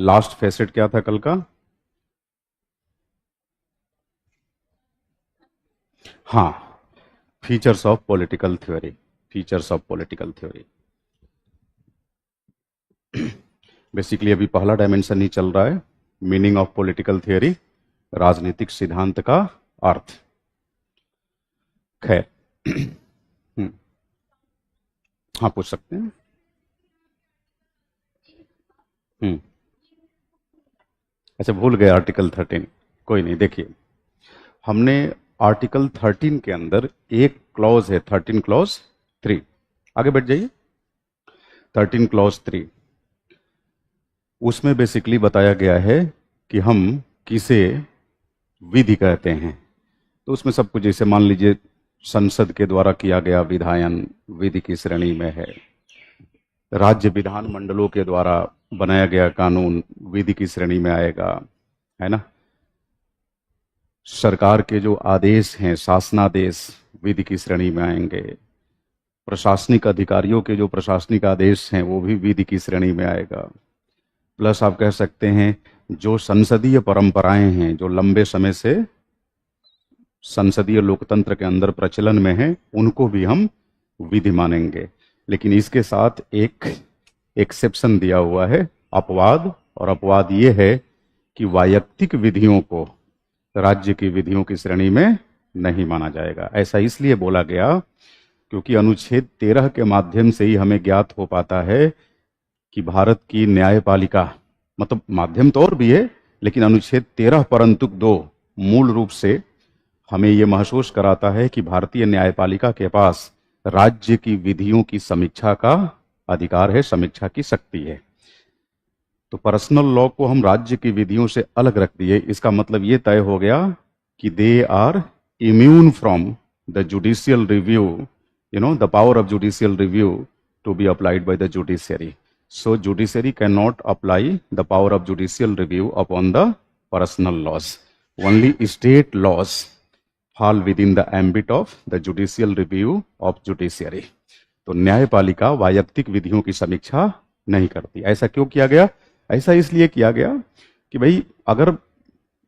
Last facet क्या था कल का? हाँ, features of political theory. Features of political theory basically अभी पहला डायमेंशन ही चल रहा है, मीनिंग ऑफ पॉलिटिकल थ्योरी, राजनीतिक सिद्धांत का अर्थ। खैर, हम्म, हाँ पूछ सकते हैं। हम्म, अच्छा भूल गए आर्टिकल 13। कोई नहीं, देखिए हमने आर्टिकल 13 के अंदर एक क्लॉज है, 13 क्लॉज 3। आगे बढ़ जाइए। 13 क्लॉज 3, उसमें बेसिकली बताया गया है कि हम किसे विधि कहते हैं। तो उसमें सब कुछ, जैसे मान लीजिए संसद के द्वारा किया गया विधायन विधि की श्रेणी में है, राज्य विधान मंडलों के द्वारा बनाया गया कानून विधि की श्रेणी में आएगा, है ना। सरकार के जो आदेश हैं, शासनादेश, विधि की श्रेणी में आएंगे। प्रशासनिक अधिकारियों के जो प्रशासनिक आदेश हैं वो भी विधि की श्रेणी में आएगा। प्लस आप कह सकते हैं जो संसदीय परंपराएं हैं जो लंबे समय से संसदीय लोकतंत्र के अंदर प्रचलन में है, उनको भी हम विधि मानेंगे। लेकिन इसके साथ एक एक्सेप्शन दिया हुआ है, अपवाद। और अपवाद ये है कि वैयक्तिक विधियों को राज्य की विधियों की श्रेणी में नहीं माना जाएगा। ऐसा इसलिए बोला गया क्योंकि अनुच्छेद 13 के माध्यम से ही हमें ज्ञात हो पाता है कि भारत की न्यायपालिका, मतलब माध्यम तो और भी है, लेकिन अनुच्छेद 13 परंतु 2 मूल रूप से हमें यह महसूस कराता है कि भारतीय न्यायपालिका के पास राज्य की विधियों की समीक्षा का अधिकार है, समीक्षा की शक्ति है। तो पर्सनल लॉ को हम राज्य की विधियों से अलग रख दिए। इसका मतलब ये तय हो गया कि they are immune from the judicial review, the power of judicial review to be applied by the judiciary. So judiciary cannot apply the power of judicial review upon the personal laws. Only state laws fall within the ambit of the judicial review of judiciary. तो न्यायपालिका वैयक्तिक विधियों की समीक्षा नहीं करती। ऐसा क्यों किया गया? ऐसा इसलिए किया गया कि भाई अगर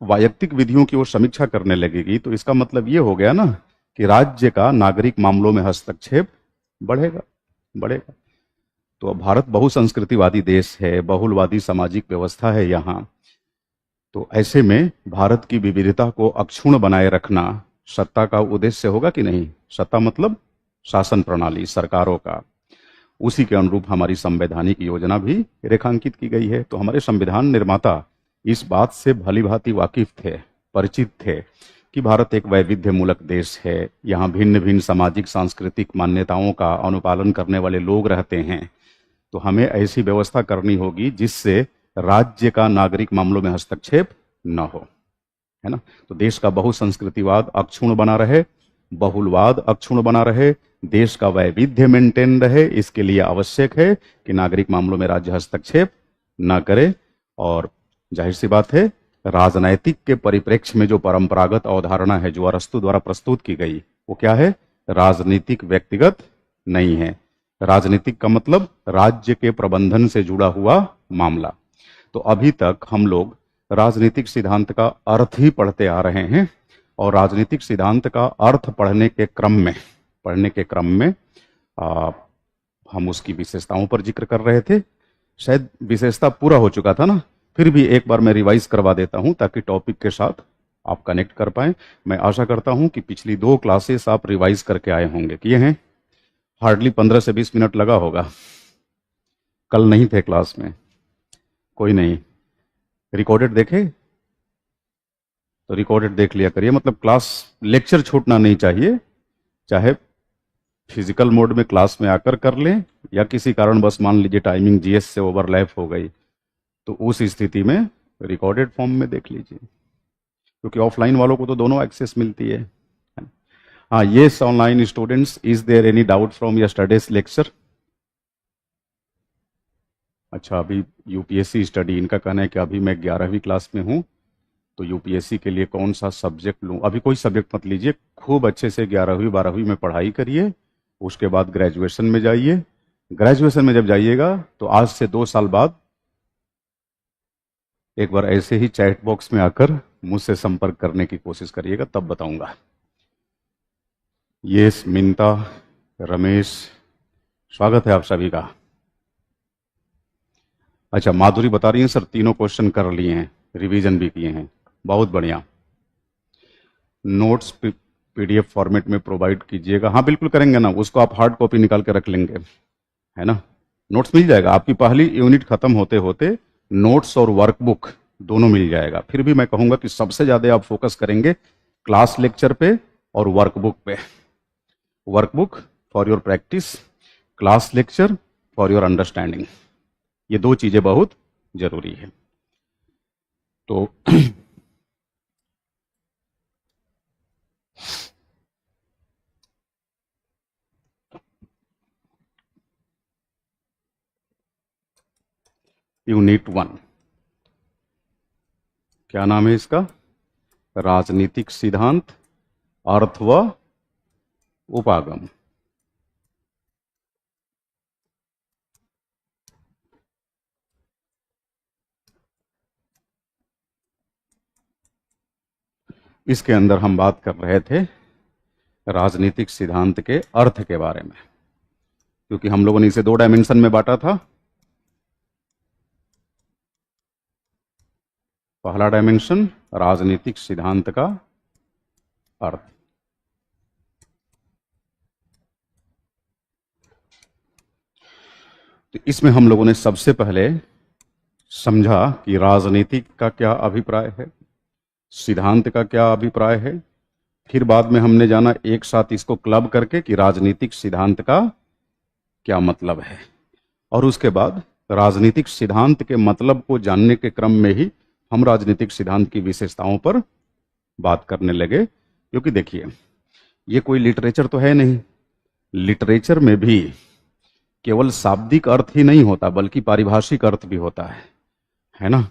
वैयक्तिक विधियों की वो समीक्षा करने लगेगी तो इसका मतलब ये हो गया ना कि राज्य का नागरिक मामलों में हस्तक्षेप बढ़ेगा बढ़ेगा। तो अब भारत बहुसंस्कृतिवादी देश है, बहुलवादी सामाजिक व्यवस्था है यहाँ। तो ऐसे में भारत की विविधता को अक्षुण्ण बनाए रखना सत्ता का उद्देश्य होगा कि नहीं? सत्ता मतलब शासन प्रणाली, सरकारों का। उसी के अनुरूप हमारी संवैधानिक योजना भी रेखांकित की गई है। तो हमारे संविधान निर्माता इस बात से भली भांति वाकिफ थे, परिचित थे कि भारत एक वैविध्यमूलक देश है। यहाँ भिन्न भिन्न सामाजिक सांस्कृतिक मान्यताओं का अनुपालन करने वाले लोग रहते हैं। तो हमें ऐसी व्यवस्था करनी होगी जिससे राज्य का नागरिक मामलों में हस्तक्षेप न हो, है ना। तो देश का बहुसंस्कृतिवाद अक्षुण्ण बना रहे, बहुलवाद अक्षुण्ण बना रहे, देश का वैविध्य मेंटेन रहे। इसके लिए आवश्यक है कि नागरिक मामलों में राज्य हस्तक्षेप न करे। और जाहिर सी बात है, राजनैतिक के परिप्रेक्ष्य में जो परंपरागत अवधारणा है जो अरस्तु द्वारा प्रस्तुत की गई, वो क्या है? राजनीतिक व्यक्तिगत नहीं है। राजनीतिक का मतलब राज्य के प्रबंधन से जुड़ा हुआ मामला। तो अभी तक हम लोग राजनीतिक सिद्धांत का अर्थ ही पढ़ते आ रहे हैं और राजनीतिक सिद्धांत का अर्थ पढ़ने के क्रम में हम उसकी विशेषताओं पर जिक्र कर रहे थे। शायद विशेषता पूरा हो चुका था ना, फिर भी एक बार मैं रिवाइज करवा देता हूं ताकि टॉपिक के साथ आप कनेक्ट कर पाए। मैं आशा करता हूं कि पिछली 2 क्लासेस आप रिवाइज करके आए होंगे। किए हैं? हार्डली 15 से 20 मिनट लगा होगा। कल नहीं थे क्लास में, कोई नहीं। रिकॉर्डेड देखे तो रिकॉर्डेड देख लिया करिए। मतलब क्लास लेक्चर छूटना नहीं चाहिए, चाहे फिजिकल मोड में क्लास में आकर कर लें या किसी कारण बस मान लीजिए टाइमिंग जीएस से ओवरलैप हो गई तो उस स्थिति में रिकॉर्डेड फॉर्म में देख लीजिए, क्योंकि ऑफलाइन वालों को तो दोनों एक्सेस मिलती है। हाँ, yes online students, is there any doubt from yesterday's lecture? अच्छा, अभी यूपीएससी स्टडी, इनका कहना है कि अभी मैं 11वीं क्लास में हूँ तो यूपीएससी के लिए कौन सा सब्जेक्ट लूँ? अभी कोई सब्जेक्ट मत लीजिए, खूब अच्छे से 11वीं 12वीं में पढ़ाई करिए, उसके बाद ग्रेजुएशन में जाइए। ग्रेजुएशन में जब जाइएगा तो आज से 2 साल बाद एक बार ऐसे ही चैट बॉक्स में आकर मुझसे संपर्क करने की कोशिश करिएगा, तब बताऊंगा। ये मिंता, रमेश, स्वागत है आप सभी का। अच्छा, माधुरी बता रही हैं सर तीनों क्वेश्चन कर लिए हैं, रिवीजन भी किए हैं, बहुत बढ़िया। नोट्स पीडीएफ फॉर्मेट में प्रोवाइड कीजिएगा। हाँ बिल्कुल करेंगे ना, उसको आप हार्ड कॉपी निकाल के रख लेंगे, है ना। नोट्स मिल जाएगा आपकी पहली यूनिट खत्म होते होते, नोट्स और वर्कबुक दोनों मिल जाएगा। फिर भी मैं कहूंगा कि सबसे ज्यादा आप फोकस करेंगे क्लास लेक्चर पे और वर्कबुक पे। Workbook for your practice, class lecture for your understanding, ये दो चीजें बहुत जरूरी है। तो यूनिट 1, क्या नाम है इसका? राजनीतिक सिद्धांत, अर्थ व उपागम। इसके अंदर हम बात कर रहे थे राजनीतिक सिद्धांत के अर्थ के बारे में, क्योंकि हम लोगों ने इसे 2 डायमेंशन में बांटा था। पहला डायमेंशन राजनीतिक सिद्धांत का अर्थ। तो इसमें हम लोगों ने सबसे पहले समझा कि राजनीतिक का क्या अभिप्राय है, सिद्धांत का क्या अभिप्राय है। फिर बाद में हमने जाना एक साथ इसको क्लब करके कि राजनीतिक सिद्धांत का क्या मतलब है। और उसके बाद राजनीतिक सिद्धांत के मतलब को जानने के क्रम में ही हम राजनीतिक सिद्धांत की विशेषताओं पर बात करने लगे। क्योंकि देखिए, ये कोई लिटरेचर तो है नहीं, लिटरेचर में भी केवल शाब्दिक अर्थ ही नहीं होता बल्कि पारिभाषिक अर्थ भी होता है ना।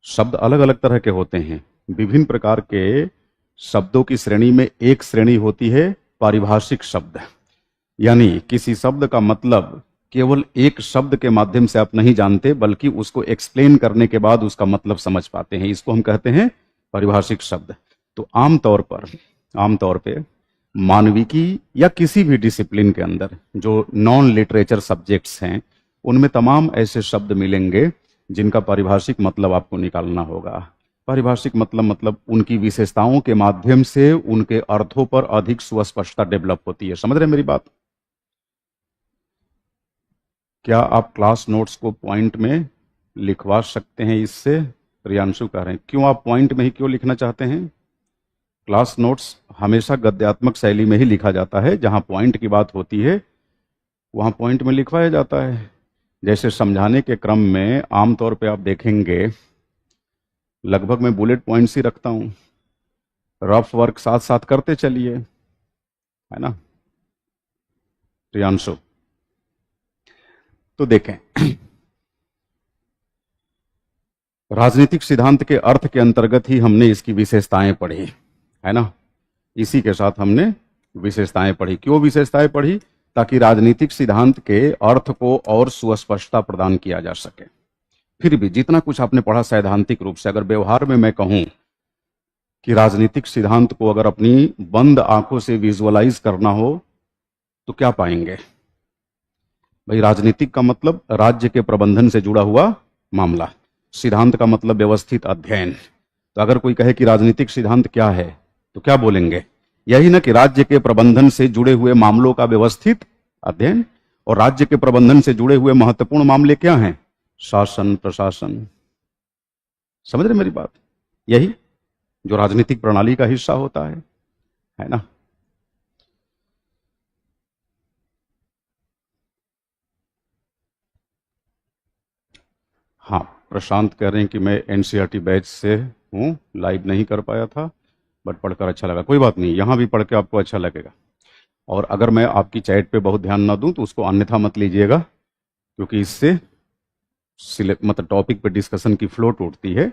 शब्द अलग अलग तरह के होते हैं, विभिन्न प्रकार के शब्दों की श्रेणी में एक श्रेणी होती है पारिभाषिक शब्द। यानी किसी शब्द का मतलब केवल एक शब्द के माध्यम से आप नहीं जानते बल्कि उसको एक्सप्लेन करने के बाद उसका मतलब समझ पाते हैं, इसको हम कहते हैं पारिभाषिक शब्द। तो आमतौर पे मानविकी या किसी भी डिसिप्लिन के अंदर जो नॉन लिटरेचर सब्जेक्ट्स हैं उनमें तमाम ऐसे शब्द मिलेंगे जिनका पारिभाषिक मतलब आपको निकालना होगा। पारिभाषिक मतलब उनकी विशेषताओं के माध्यम से उनके अर्थों पर अधिक सुस्पष्टता डेवलप होती है। समझ रहे हैं मेरी बात? क्या आप क्लास नोट्स को पॉइंट में लिखवा सकते हैं? इससे प्रियांशु कह रहे हैं, क्यों आप पॉइंट में ही क्यों लिखना चाहते हैं? क्लास नोट्स हमेशा गद्यात्मक शैली में ही लिखा जाता है, जहां पॉइंट की बात होती है वहां पॉइंट में लिखवाया जाता है। जैसे समझाने के क्रम में आमतौर पे आप देखेंगे लगभग मैं बुलेट पॉइंट्स ही रखता हूं, रफ वर्क साथ साथ करते चलिए, है ना प्रियांशु? तो देखें, राजनीतिक सिद्धांत के अर्थ के अंतर्गत ही हमने इसकी विशेषताएं पढ़ी, है ना। इसी के साथ हमने विशेषताएं पढ़ी। क्यों विशेषताएं पढ़ी? ताकि राजनीतिक सिद्धांत के अर्थ को और सुस्पष्टता प्रदान किया जा सके। फिर भी जितना कुछ आपने पढ़ा सैद्धांतिक रूप से, अगर व्यवहार में मैं कहूं कि राजनीतिक सिद्धांत को अगर अपनी बंद आंखों से विजुअलाइज करना हो तो क्या पाएंगे भाई? राजनीतिक का मतलब राज्य के प्रबंधन से जुड़ा हुआ मामला, सिद्धांत का मतलब व्यवस्थित अध्ययन। तो अगर कोई कहे कि राजनीतिक सिद्धांत क्या है तो क्या बोलेंगे? यही ना कि राज्य के प्रबंधन से जुड़े हुए मामलों का व्यवस्थित अध्ययन। और राज्य के प्रबंधन से जुड़े हुए महत्वपूर्ण मामले क्या हैं? शासन, प्रशासन। समझ रहे मेरी बात? यही जो राजनीतिक प्रणाली का हिस्सा होता है ना। हाँ, प्रशांत कह रहे हैं कि मैं एनसीईआरटी बैच से हूँ, लाइव नहीं कर पाया था बट पढ़कर अच्छा लगा। कोई बात नहीं, यहाँ भी पढ़ के आपको अच्छा लगेगा। और अगर मैं आपकी चैट पे बहुत ध्यान ना दूं तो उसको अन्यथा मत लीजिएगा, क्योंकि इससे मतलब टॉपिक पे डिस्कशन की फ्लो टूटती है।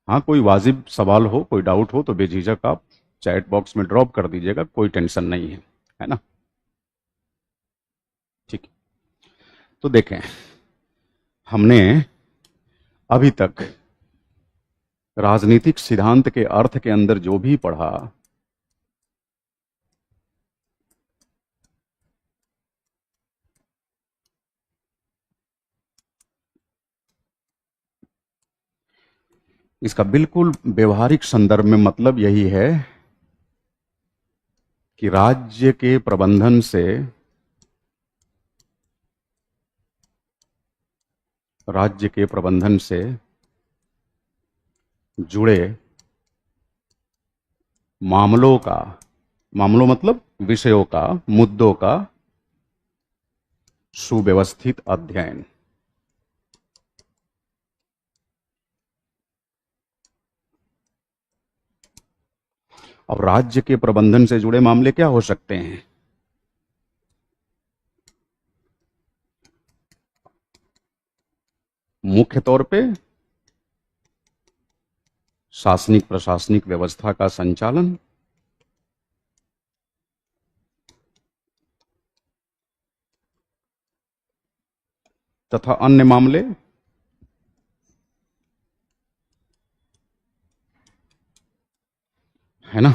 हाँ, कोई वाजिब सवाल हो, कोई डाउट हो तो बेझिझक आप चैट बॉक्स में ड्रॉप कर दीजिएगा, कोई टेंशन नहीं है ना। ठीक। तो देखें, हमने अभी तक राजनीतिक सिद्धांत के अर्थ के अंदर जो भी पढ़ा, इसका बिल्कुल व्यवहारिक संदर्भ में मतलब यही है कि राज्य के प्रबंधन से जुड़े मामलों मतलब विषयों का, मुद्दों का सुव्यवस्थित अध्ययन। अब राज्य के प्रबंधन से जुड़े मामले क्या हो सकते हैं? मुख्य तौर पे शासनिक प्रशासनिक व्यवस्था का संचालन, तथा अन्य मामले है ना।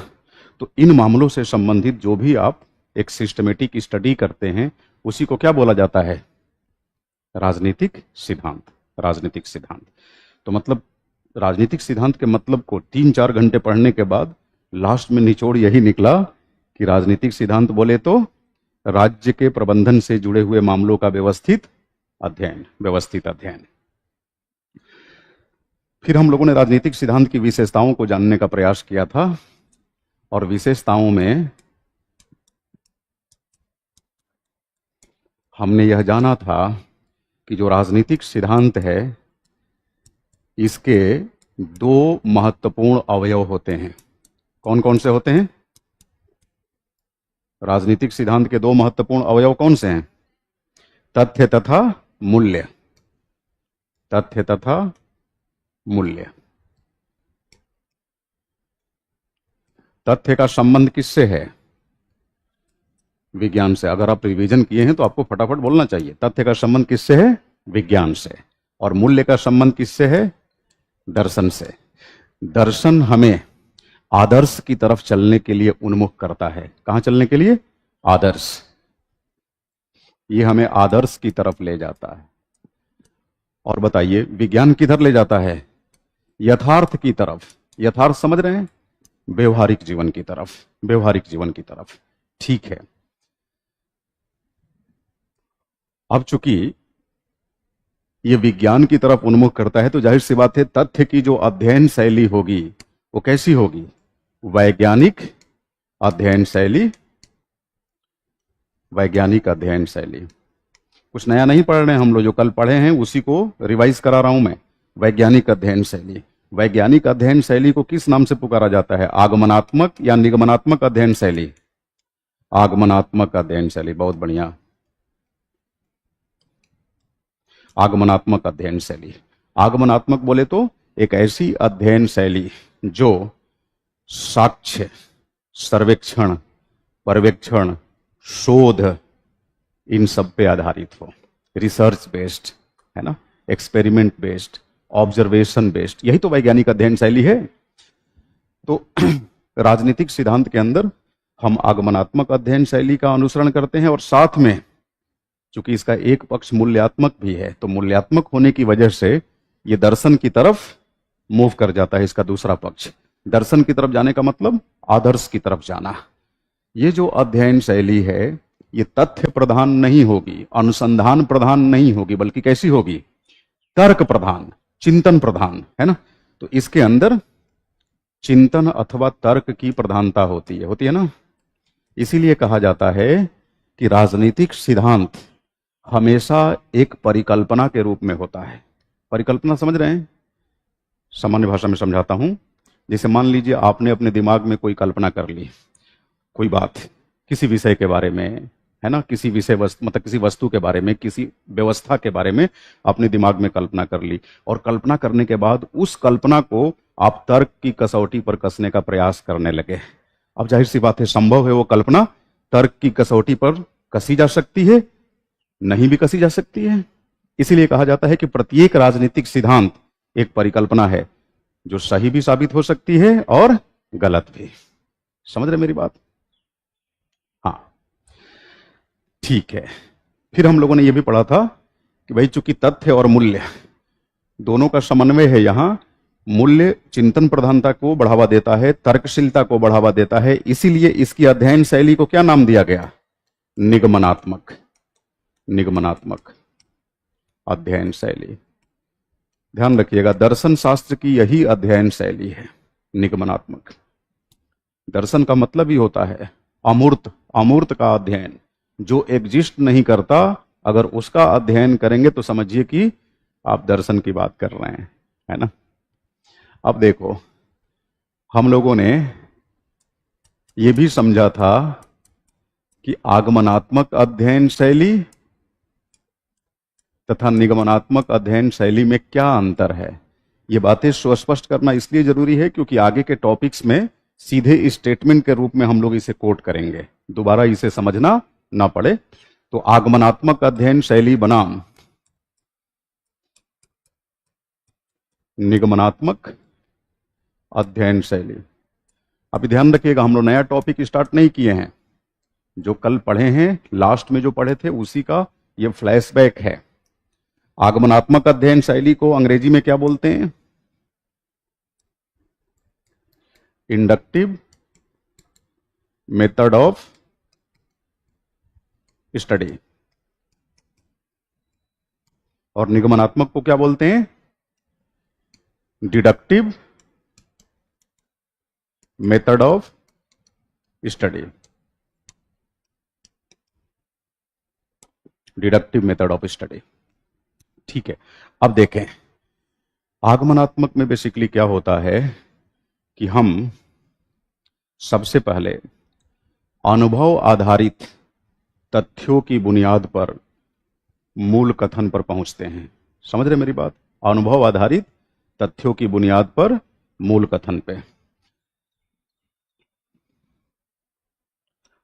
तो इन मामलों से संबंधित जो भी आप एक सिस्टमेटिक स्टडी करते हैं, उसी को क्या बोला जाता है? राजनीतिक सिद्धांत। राजनीतिक सिद्धांत। तो मतलब राजनीतिक सिद्धांत के मतलब को 3-4 घंटे पढ़ने के बाद लास्ट में निचोड़ यही निकला कि राजनीतिक सिद्धांत बोले तो राज्य के प्रबंधन से जुड़े हुए मामलों का व्यवस्थित अध्ययन। फिर हम लोगों ने राजनीतिक सिद्धांत की विशेषताओं को जानने का प्रयास किया था, और विशेषताओं में हमने यह जाना था कि जो राजनीतिक सिद्धांत है, इसके 2 महत्वपूर्ण अवयव होते हैं। कौन कौन से होते हैं? राजनीतिक सिद्धांत के 2 महत्वपूर्ण अवयव कौन से हैं? तथ्य तथा मूल्य। तथ्य तथा मूल्य। तथ्य का संबंध किससे है? विज्ञान से। अगर आप रिवीजन किए हैं तो आपको फटाफट बोलना चाहिए। तथ्य का संबंध किससे है? विज्ञान से। और मूल्य का संबंध किससे है? दर्शन से। दर्शन हमें आदर्श की तरफ चलने के लिए उन्मुख करता है। कहां चलने के लिए? आदर्श। ये हमें आदर्श की तरफ ले जाता है। और बताइए, विज्ञान किधर ले जाता है? यथार्थ की तरफ। यथार्थ समझ रहे हैं? व्यवहारिक जीवन की तरफ। व्यवहारिक जीवन की तरफ। ठीक है। अब चूंकि ये विज्ञान की तरफ उन्मुख करता है, तो जाहिर सी बात है तथ्य की जो अध्ययन शैली होगी वो कैसी होगी? वैज्ञानिक अध्ययन शैली। वैज्ञानिक अध्ययन शैली। कुछ नया नहीं पढ़ रहे हैं हम लोग, जो कल पढ़े हैं उसी को रिवाइज करा रहा हूं मैं। वैज्ञानिक अध्ययन शैली। वैज्ञानिक अध्ययन शैली को किस नाम से पुकारा जाता है? आगमनात्मक या निगमनात्मक अध्ययन शैली? आगमनात्मक अध्ययन शैली। बहुत बढ़िया। आगमनात्मक अध्ययन शैली। आगमनात्मक बोले तो एक ऐसी अध्ययन शैली जो साक्ष्य, सर्वेक्षण, पर्यवेक्षण, शोध, इन सब पे आधारित हो। रिसर्च बेस्ड, है ना, एक्सपेरिमेंट बेस्ड, ऑब्जर्वेशन बेस्ड। यही तो वैज्ञानिक अध्ययन शैली है। तो राजनीतिक सिद्धांत के अंदर हम आगमनात्मक अध्ययन शैली का अनुसरण करते हैं, और साथ में चूंकि इसका एक पक्ष मूल्यात्मक भी है, तो मूल्यात्मक होने की वजह से ये दर्शन की तरफ मूव कर जाता है। इसका दूसरा पक्ष दर्शन की तरफ जाने का मतलब आदर्श की तरफ जाना। ये जो अध्ययन शैली है, ये तथ्य प्रधान नहीं होगी, अनुसंधान प्रधान नहीं होगी, बल्कि कैसी होगी? तर्क प्रधान, चिंतन प्रधान, है ना। तो इसके अंदर चिंतन अथवा तर्क की प्रधानता होती है ना। इसीलिए कहा जाता है कि राजनीतिक सिद्धांत हमेशा एक परिकल्पना के रूप में होता है। परिकल्पना समझ रहे हैं? सामान्य भाषा में समझाता हूं। जैसे मान लीजिए आपने अपने दिमाग में कोई कल्पना कर ली, कोई बात किसी विषय के बारे में, है ना, किसी विषय वस्तु मतलब किसी वस्तु के बारे में, किसी व्यवस्था के बारे में अपने दिमाग में कल्पना कर ली, और कल्पना करने के बाद उस कल्पना को आप तर्क की कसौटी पर कसने का प्रयास करने लगे। अब जाहिर सी बात है, संभव है वो कल्पना तर्क की कसौटी पर कसी जा सकती है, नहीं भी कसी जा सकती है। इसीलिए कहा जाता है कि प्रत्येक राजनीतिक सिद्धांत एक परिकल्पना है। जो सही भी साबित हो सकती है और गलत भी। समझ रहे मेरी बात? हाँ, ठीक है। फिर हम लोगों ने यह भी पढ़ा था कि भाई चूंकि तथ्य और मूल्य दोनों का समन्वय है, यहां मूल्य चिंतन प्रधानता को बढ़ावा देता है, तर्कशीलता को बढ़ावा देता है, इसीलिए इसकी अध्ययन शैली को क्या नाम दिया गया? निगमनात्मक। निगमनात्मक अध्ययन शैली। ध्यान रखिएगा, दर्शन शास्त्र की यही अध्ययन शैली है, निगमनात्मक। दर्शन का मतलब ही होता है अमूर्त, अमूर्त का अध्ययन, जो एग्जिस्ट नहीं करता, अगर उसका अध्ययन करेंगे तो समझिए कि आप दर्शन की बात कर रहे हैं, है ना। अब देखो, हम लोगों ने यह भी समझा था कि आगमनात्मक अध्ययन शैली तथा निगमनात्मक अध्ययन शैली में क्या अंतर है। ये बातें सुस्पष्ट करना इसलिए जरूरी है क्योंकि आगे के टॉपिक्स में सीधे स्टेटमेंट के रूप में हम लोग इसे कोट करेंगे, दोबारा इसे समझना ना पड़े। तो आगमनात्मक अध्ययन शैली बनाम निगमनात्मक अध्ययन शैली। अभी ध्यान रखिएगा, हम लोग नया टॉपिक स्टार्ट नहीं किए हैं, जो कल पढ़े हैं, लास्ट में जो पढ़े थे उसी का ये फ्लैशबैक है। आगमनात्मक अध्ययन शैली को अंग्रेजी में क्या बोलते हैं? Inductive method of study. और निगमनात्मक को क्या बोलते हैं? Deductive method of study. Deductive method of study, ठीक है। अब देखें, आगमनात्मक में बेसिकली क्या होता है कि हम सबसे पहले अनुभव आधारित तथ्यों की बुनियाद पर मूल कथन पर पहुंचते हैं। समझ रहे मेरी बात? अनुभव आधारित तथ्यों की बुनियाद पर मूल कथन पे।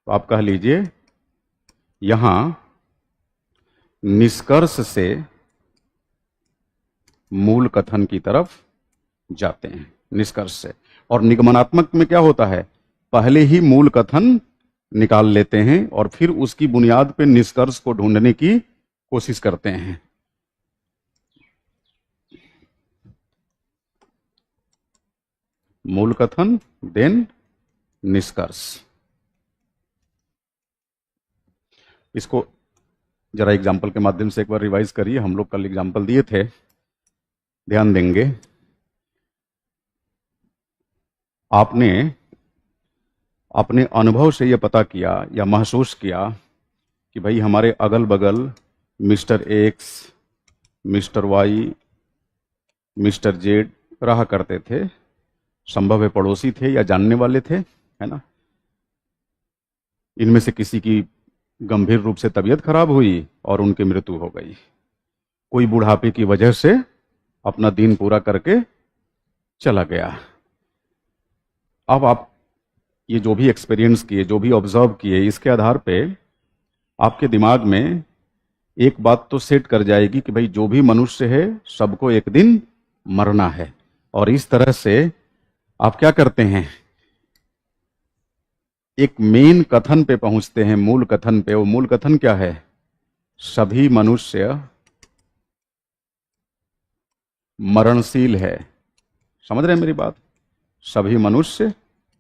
तो आप कह लीजिए, यहां निष्कर्ष से मूल कथन की तरफ जाते हैं, निष्कर्ष से। और निगमनात्मक में क्या होता है? पहले ही मूल कथन निकाल लेते हैं और फिर उसकी बुनियाद पर निष्कर्ष को ढूंढने की कोशिश करते हैं। मूल कथन देन निष्कर्ष। इसको जरा एग्जाम्पल के माध्यम से एक बार रिवाइज करिए। हम लोग कल एग्जाम्पल दिए थे, ध्यान देंगे। आपने अपने अनुभव से यह पता किया या महसूस किया कि भाई हमारे अगल बगल mister X, mister Y, mister Z रहा करते थे, संभव है पड़ोसी थे या जानने वाले थे, है ना। इनमें से किसी की गंभीर रूप से तबीयत खराब हुई और उनकी मृत्यु हो गई। कोई बुढ़ापे की वजह से अपना दिन पूरा करके चला गया। अब आप ये जो भी एक्सपीरियंस किए, जो भी ऑब्जर्व किए, इसके आधार पे आपके दिमाग में एक बात तो सेट कर जाएगी कि भाई जो भी मनुष्य है सबको एक दिन मरना है। और इस तरह से आप क्या करते हैं, एक मेन कथन पे पहुंचते हैं, मूल कथन पे। वो मूल कथन क्या है? सभी मनुष्य मरणशील है। समझ रहे हैं मेरी बात? सभी मनुष्य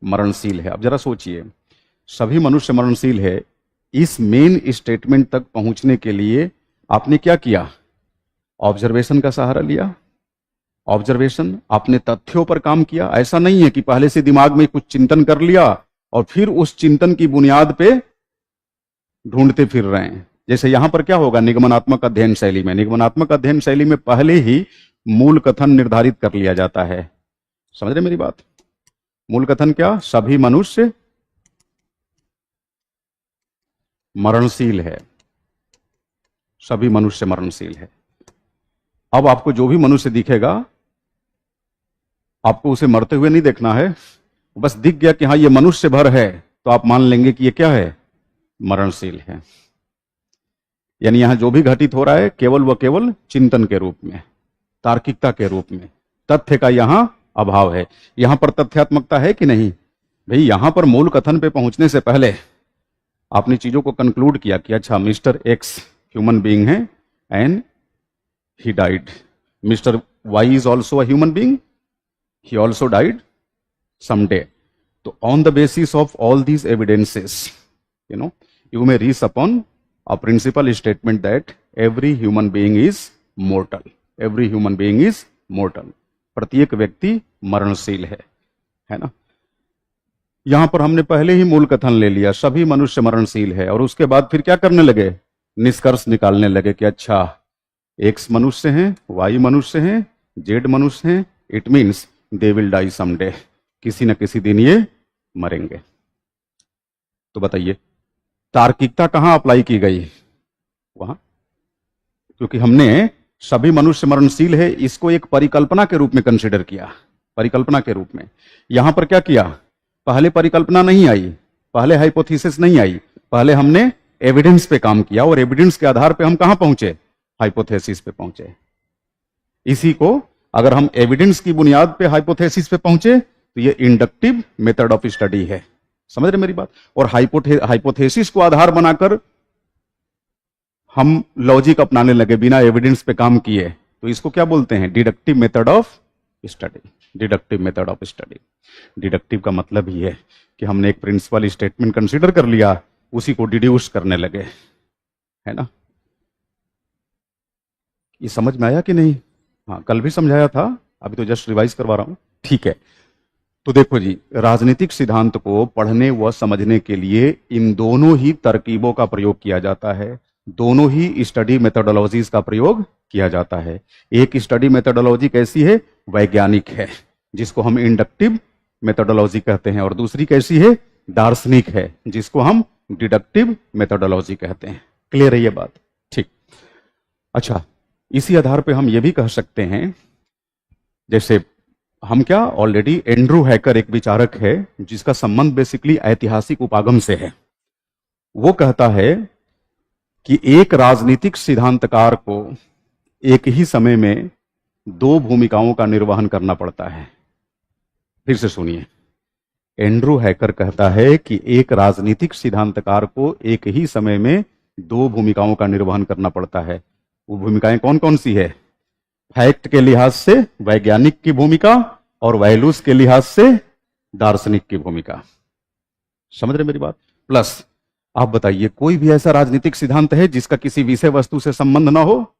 मरणशील है। अब जरा सोचिए, सभी मनुष्य मरणशील है, इस मेन स्टेटमेंट तक पहुंचने के लिए आपने क्या किया? ऑब्जर्वेशन का सहारा लिया। ऑब्जर्वेशन, आपने तथ्यों पर काम किया। ऐसा नहीं है कि पहले से दिमाग में कुछ चिंतन कर लिया और फिर उस चिंतन की बुनियाद पे ढूंढते फिर रहे हैं। जैसे यहां पर क्या होगा निगमनात्मक अध्ययन शैली में? निगमनात्मक अध्ययन शैली में पहले ही मूल कथन निर्धारित कर लिया जाता है। समझ रहे मेरी बात? मूल कथन क्या? सभी मनुष्य मरणशील है। सभी मनुष्य मरणशील है। अब आपको जो भी मनुष्य दिखेगा, आपको उसे मरते हुए नहीं देखना है। बस दिख गया कि हाँ ये मनुष्य भर है, तो आप मान लेंगे कि ये क्या है? मरणशील है। यानी यहां जो भी घटित हो रहा है केवल व केवल चिंतन के रूप में, तार्किकता के रूप में, तथ्य का यहां अभाव है। यहां पर तथ्यात्मकता है कि नहीं? भाई यहां पर मूल कथन पे पहुंचने से पहले आपने चीजों को कंक्लूड किया कि अच्छा मिस्टर एक्स ह्यूमन बीइंग है and he died, mister Y is also a human being, he also died someday. So on the basis of all these evidences, you may reach upon a principal statement that every human being is mortal. Every human being is mortal. प्रत्येक व्यक्ति मरणशील है ना? यहां पर हमने पहले ही मूल कथन ले लिया, सभी मनुष्य मरणशील है, और उसके बाद फिर क्या करने लगे? निष्कर्ष निकालने लगे कि अच्छा एक्स मनुष्य हैं, वाई मनुष्य हैं, जेड मनुष्य हैं, it means they will die someday, किसी न किसी दिन ये मरेंगे। तो बताइए तार्किकता कहां अप्लाई की गई? वहां, क्योंकि हमने सभी मनुष्य मरणशील है इसको एक परिकल्पना के रूप में कंसिडर किया, परिकल्पना के रूप में। यहां पर क्या किया? पहले परिकल्पना नहीं आई, पहले हाइपोथेसिस नहीं आई, पहले हमने एविडेंस पे काम किया, और एविडेंस के आधार पे हम कहां पहुंचे? हाइपोथेसिस पे पहुंचे। इसी को अगर हम एविडेंस की बुनियाद पे हाइपोथेसिस पे पहुंचे तो ये इंडक्टिव मेथड ऑफ स्टडी है। समझ रहे मेरी बात? और हाइपोथेसिस को आधार बनाकर हम लॉजिक अपनाने लगे बिना एविडेंस पे काम किए, तो इसको क्या बोलते हैं? Deductive method of study. Deductive method of study. Deductive का मतलब ही है कि हमने एक प्रिंसिपल स्टेटमेंट कंसीडर कर लिया, उसी को डिड्यूस करने लगे, है ना? ये समझ में आया कि नहीं? हाँ, कल भी समझाया था, अभी तो जस्ट रिवाइज करवा रहा हूं। ठीक है, तो देखो जी, राजनीतिक सिद्धांत को पढ़ने व समझने के लिए इन दोनों ही तरकीबों का प्रयोग किया जाता है, दोनों ही स्टडी मेथोडोलॉजीज का प्रयोग किया जाता है। एक स्टडी मेथोडोलॉजी कैसी है? वैज्ञानिक है, जिसको हम इंडक्टिव मेथोडोलॉजी कहते हैं, और दूसरी कैसी है? दार्शनिक है, जिसको हम डिडक्टिव मेथोडोलॉजी कहते हैं। क्लियर है ये बात? ठीक। अच्छा, इसी आधार पे हम ये भी कह सकते हैं, जैसे हम क्या ऑलरेडी एंड्रू हैकर एक विचारक है जिसका संबंध बेसिकली ऐतिहासिक उपागम से है। वो कहता है कि एक राजनीतिक सिद्धांतकार को एक ही समय में दो भूमिकाओं का निर्वहन करना पड़ता है। फिर से सुनिए, एंड्रू हैकर कहता है कि एक राजनीतिक सिद्धांतकार को एक ही समय में दो भूमिकाओं का निर्वहन करना पड़ता है। वो भूमिकाएं कौन कौन सी है? फैक्ट के लिहाज से वैज्ञानिक की भूमिका, और वैल्यूज के लिहाज से दार्शनिक की भूमिका। समझ रहे मेरी बात? प्लस आप बताइए, कोई भी ऐसा राजनीतिक सिद्धांत है जिसका किसी विषय वस्तु से संबंध ना हो?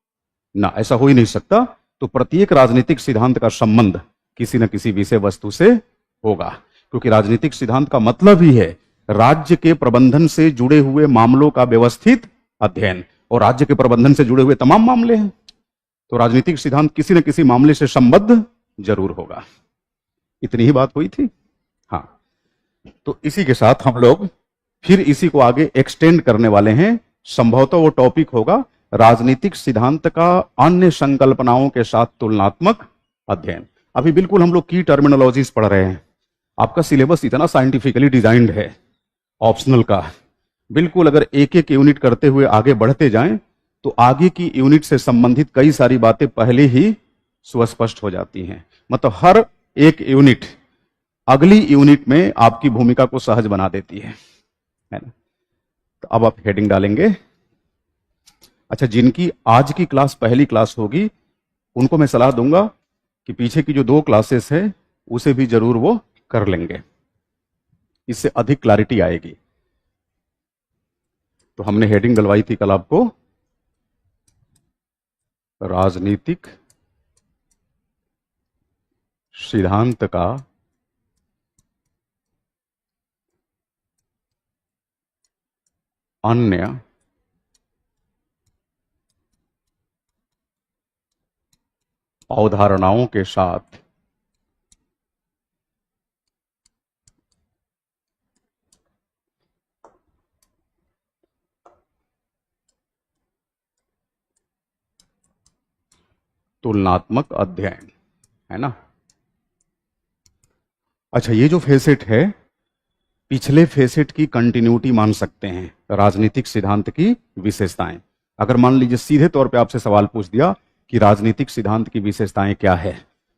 ना, ऐसा हो ही नहीं सकता। तो प्रत्येक राजनीतिक सिद्धांत का संबंध किसी न किसी विषय वस्तु से होगा, क्योंकि राजनीतिक सिद्धांत का मतलब ही है राज्य के प्रबंधन से जुड़े हुए मामलों का व्यवस्थित अध्ययन, और राज्य के प्रबंधन से जुड़े हुए तमाम मामले हैं, तो राजनीतिक सिद्धांत किसी न किसी मामले से संबद्ध जरूर होगा। इतनी ही बात हुई थी। हाँ, तो इसी के साथ हम लोग फिर इसी को आगे एक्सटेंड करने वाले हैं। संभवतः वो टॉपिक होगा राजनीतिक सिद्धांत का अन्य संकल्पनाओं के साथ तुलनात्मक अध्ययन। अभी बिल्कुल हम लोग की टर्मिनोलॉजीज पढ़ रहे हैं। आपका सिलेबस इतना साइंटिफिकली डिजाइंड है ऑप्शनल का, बिल्कुल अगर एक एक यूनिट करते हुए आगे बढ़ते जाएं तो आगे की यूनिट से संबंधित कई सारी बातें पहले ही सुस्पष्ट हो जाती हैं। मतलब हर एक यूनिट अगली यूनिट में आपकी भूमिका को सहज बना देती है ना? तो अब आप हेडिंग डालेंगे। अच्छा, जिनकी आज की क्लास पहली क्लास होगी उनको मैं सलाह दूंगा कि पीछे की जो 2 क्लासेस है उसे भी जरूर वो कर लेंगे, इससे अधिक क्लैरिटी आएगी। तो हमने हेडिंग डलवाई थी कल आपको, राजनीतिक सिद्धांत का अन्य अवधारणाओं के साथ तुलनात्मक अध्ययन, है ना? अच्छा, ये जो फेसेट है पिछले फेसेट की कंटिन्यूटी मान सकते हैं, राजनीतिक सिद्धांत की विशेषताएं। अगर मान लीजिए सीधे तौर पे आपसे सवाल पूछ दिया कि राजनीतिक सिद्धांत की विशेषताएं क्या है,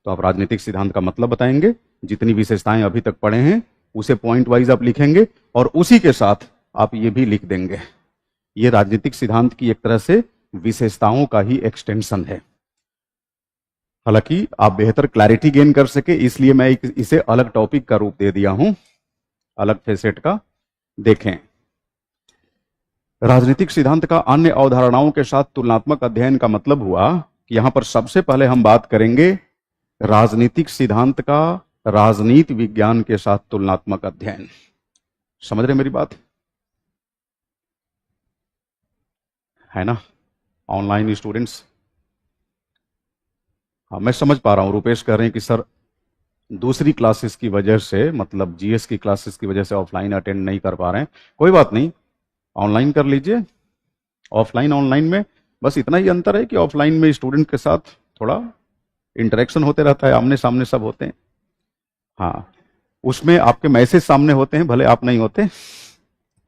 तो आप राजनीतिक सिद्धांत का मतलब बताएंगे, जितनी विशेषताएं अभी तक पढ़े हैं उसे पॉइंट वाइज आप लिखेंगे, और उसी के साथ आप ये भी लिख देंगे। ये राजनीतिक सिद्धांत की एक तरह से विशेषताओं का ही एक्सटेंशन है। हालांकि आप बेहतर क्लैरिटी गेन कर सके इसलिए मैं इसे अलग टॉपिक का रूप दे दिया हूं, अलग फेसेट का। देखें, राजनीतिक सिद्धांत का अन्य अवधारणाओं के साथ तुलनात्मक अध्ययन का मतलब हुआ कि यहां पर सबसे पहले हम बात करेंगे राजनीतिक सिद्धांत का राजनीति विज्ञान के साथ तुलनात्मक अध्ययन। समझ रहे मेरी बात है ना ऑनलाइन स्टूडेंट्स? हाँ, मैं समझ पा रहा हूं। रुपेश कह रहे हैं कि सर दूसरी क्लासेस की वजह से, मतलब जीएस की क्लासेस की वजह से ऑफलाइन अटेंड नहीं कर पा रहे हैं। कोई बात नहीं, ऑनलाइन कर लीजिए। ऑफलाइन ऑनलाइन में बस इतना ही अंतर है कि ऑफलाइन में स्टूडेंट के साथ थोड़ा इंटरेक्शन होते रहता है, आमने सामने सब होते हैं। हाँ, उसमें आपके मैसेज सामने होते हैं, भले आप नहीं होते।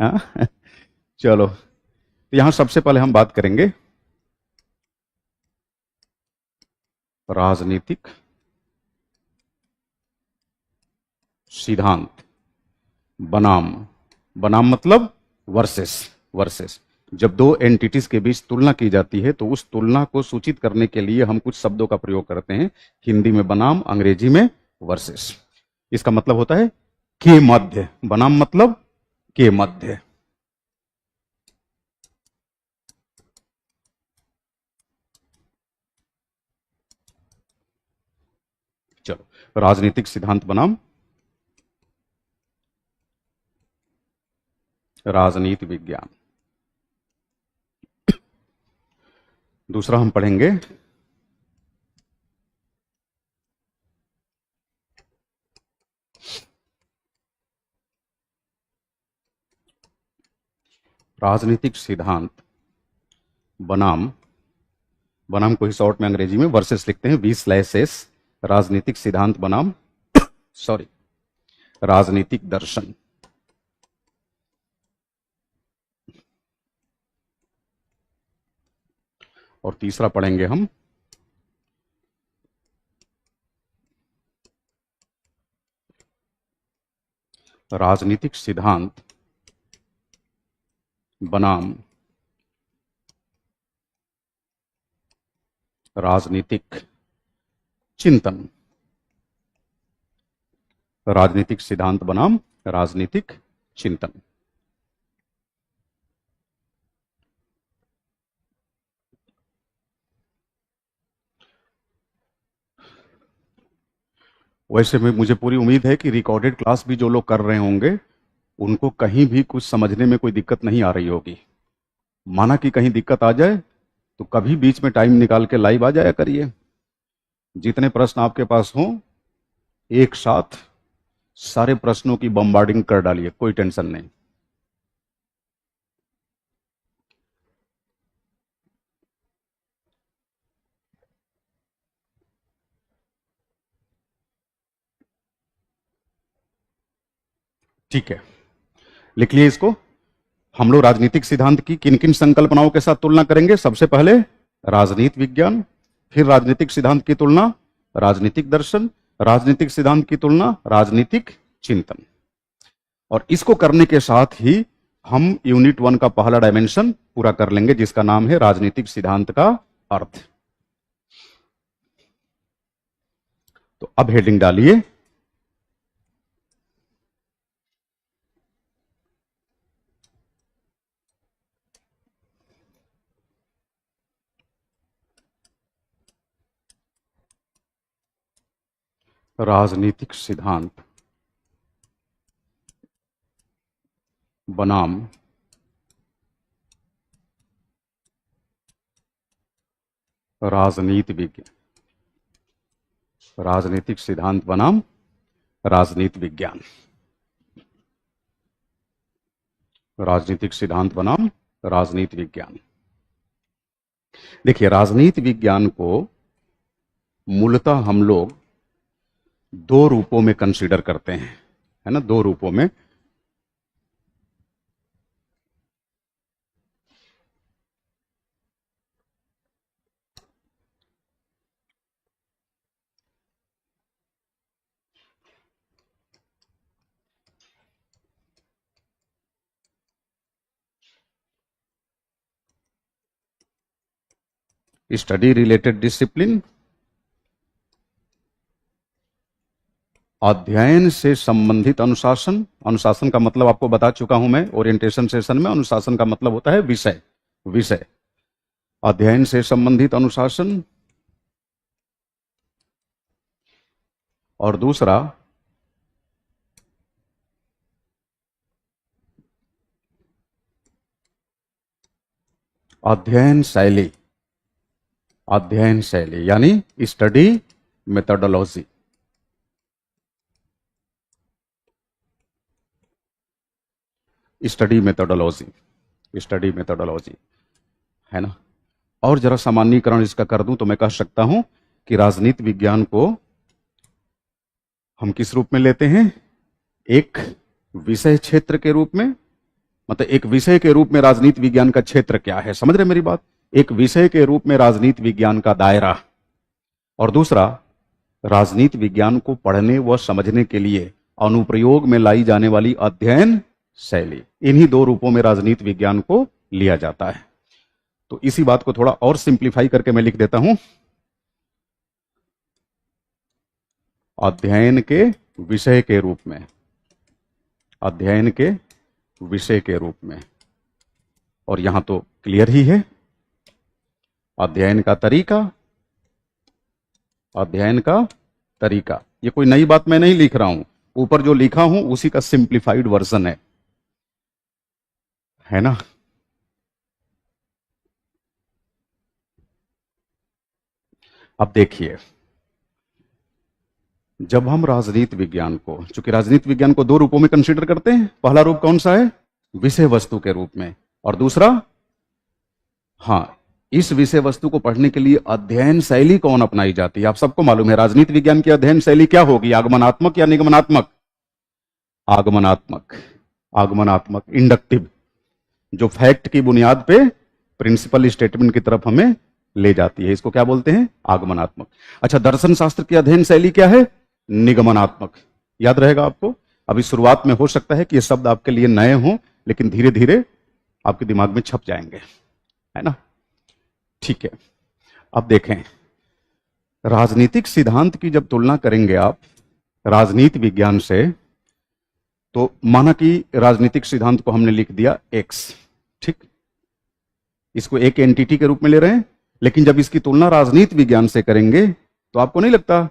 हाँ चलो, तो यहां सबसे पहले हम बात करेंगे राजनीतिक सिद्धांत बनाम, बनाम मतलब वर्सेस। वर्सेस, जब दो एंटिटीज के बीच तुलना की जाती है तो उस तुलना को सूचित करने के लिए हम कुछ शब्दों का प्रयोग करते हैं। हिंदी में बनाम, अंग्रेजी में वर्सेस। इसका मतलब होता है के मध्य। बनाम मतलब के मध्य। चलो, राजनीतिक सिद्धांत बनाम राजनीति विज्ञान। दूसरा हम पढ़ेंगे राजनीतिक सिद्धांत बनाम, बनाम को ही शॉर्ट में अंग्रेजी में वर्सेस लिखते हैं, V/S। राजनीतिक सिद्धांत बनाम सॉरी राजनीतिक दर्शन। और तीसरा पढ़ेंगे हम राजनीतिक सिद्धांत बनाम राजनीतिक चिंतन। राजनीतिक सिद्धांत बनाम राजनीतिक चिंतन। वैसे में मुझे पूरी उम्मीद है कि रिकॉर्डेड क्लास भी जो लोग कर रहे होंगे उनको कहीं भी कुछ समझने में कोई दिक्कत नहीं आ रही होगी। माना कि कहीं दिक्कत आ जाए तो कभी बीच में टाइम निकाल के लाइव आ जाया करिए। जितने प्रश्न आपके पास हों एक साथ सारे प्रश्नों की बम्बार्डिंग कर डालिए, कोई टेंशन नहीं। ठीक है, लिख लिए इसको। हम लोग राजनीतिक सिद्धांत की किन किन संकल्पनाओं के साथ तुलना करेंगे? सबसे पहले राजनीति विज्ञान, फिर राजनीतिक सिद्धांत की तुलना राजनीतिक दर्शन, राजनीतिक सिद्धांत की तुलना राजनीतिक चिंतन। और इसको करने के साथ ही हम यूनिट 1 का पहला डायमेंशन पूरा कर लेंगे जिसका नाम है राजनीतिक सिद्धांत का अर्थ। तो अब हेडिंग डालिए राजनीतिक सिद्धांत बनाम राजनीति विज्ञान। राजनीतिक सिद्धांत बनाम राजनीति विज्ञान। राजनीतिक सिद्धांत बनाम राजनीति विज्ञान। देखिए, राजनीति विज्ञान को मूलतः हम लोग दो रूपों में कंसीडर करते हैं, है ना, दो रूपों में। स्टडी रिलेटेड डिसिप्लिन, अध्ययन से संबंधित अनुशासन। अनुशासन का मतलब आपको बता चुका हूं मैं ओरिएंटेशन सेशन में। अनुशासन का मतलब होता है विषय, विषय। अध्ययन से संबंधित अनुशासन। और दूसरा अध्ययन शैली, अध्ययन शैली यानी study methodology. Study methodology, study methodology, है ना। और जरा सामान्यीकरण इसका कर दूं तो मैं कह सकता हूं कि राजनीति विज्ञान को हम किस रूप में लेते हैं? एक विषय क्षेत्र के रूप में। मतलब एक विषय के रूप में राजनीति विज्ञान का क्षेत्र क्या है, समझ रहे मेरी बात? एक विषय के रूप में राजनीति विज्ञान का दायरा। और दूसरा, राजनीति विज्ञान को पढ़ने व समझने के लिए अनुप्रयोग में लाई जाने वाली अध्ययन शैली। इन्हीं दो रूपों में राजनीति विज्ञान को लिया जाता है। तो इसी बात को थोड़ा और सिंप्लीफाई करके मैं लिख देता हूं, अध्ययन के विषय के रूप में, अध्ययन के विषय के रूप में। और यहां तो क्लियर ही है, अध्ययन का तरीका, अध्ययन का तरीका। ये कोई नई बात मैं नहीं लिख रहा हूं, ऊपर जो लिखा हूं उसी का सिंप्लीफाइड वर्जन है ना। अब देखिए, जब हम राजनीति विज्ञान को, चूंकि राजनीति विज्ञान को दो रूपों में कंसीडर करते हैं, पहला रूप कौन सा है? विषय वस्तु के रूप में। और दूसरा, हां, इस विषय वस्तु को पढ़ने के लिए अध्ययन शैली कौन अपनाई जाती है? आप सबको मालूम है राजनीति विज्ञान की अध्ययन शैली क्या होगी? आगमनात्मक या निगमनात्मक? आगमनात्मक, आगमनात्मक, इंडक्टिव, जो फैक्ट की बुनियाद पे प्रिंसिपल स्टेटमेंट की तरफ हमें ले जाती है, इसको क्या बोलते हैं? आगमनात्मक। अच्छा, दर्शन शास्त्र की अध्ययन शैली क्या है? निगमनात्मक। याद रहेगा आपको? अभी शुरुआत में हो सकता है कि ये शब्द आपके लिए नए हों, लेकिन धीरे धीरे आपके दिमाग में छप जाएंगे, है ना। ठीक है, अब देखें, राजनीतिक सिद्धांत की जब तुलना करेंगे आप राजनीति विज्ञान से, तो माना कि राजनीतिक सिद्धांत को हमने लिख दिया एक्स, ठीक, इसको एक एंटिटी के रूप में ले रहे हैं। लेकिन जब इसकी तुलना राजनीति विज्ञान से करेंगे तो आपको नहीं लगता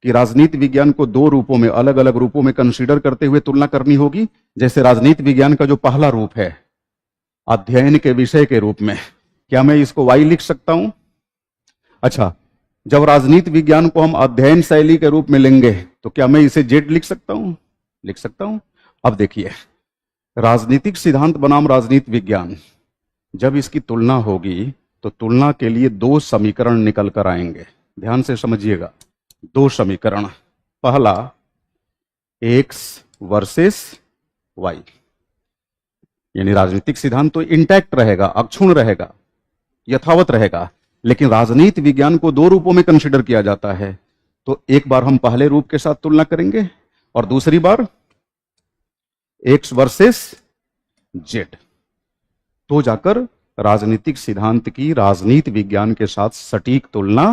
कि राजनीति विज्ञान को दो रूपों में, अलग अलग रूपों में कंसीडर करते हुए तुलना करनी होगी? जैसे राजनीति विज्ञान का जो पहला रूप है अध्ययन के विषय के रूप में, क्या मैं इसको वाई लिख सकता हूं? अच्छा, जब राजनीति विज्ञान को हम अध्ययन शैली के रूप में लेंगे तो क्या मैं इसे जेड लिख सकता हूं? लिख सकता हूं। अब देखिए, राजनीतिक सिद्धांत बनाम राजनीति विज्ञान, जब इसकी तुलना होगी तो तुलना के लिए दो समीकरण निकल कर आएंगे। ध्यान से समझिएगा, दो समीकरण। पहला, एक्स वर्सेस वाई, यानी राजनीतिक सिद्धांत तो इंटैक्ट रहेगा, अक्षुण रहेगा, यथावत रहेगा, लेकिन राजनीति विज्ञान को दो रूपों में कंसीडर किया जाता है। तो एक बार हम पहले रूप के साथ तुलना करेंगे और दूसरी बार एक्स वर्सेस जेड, तो जाकर राजनीतिक सिद्धांत की राजनीति विज्ञान के साथ सटीक तुलना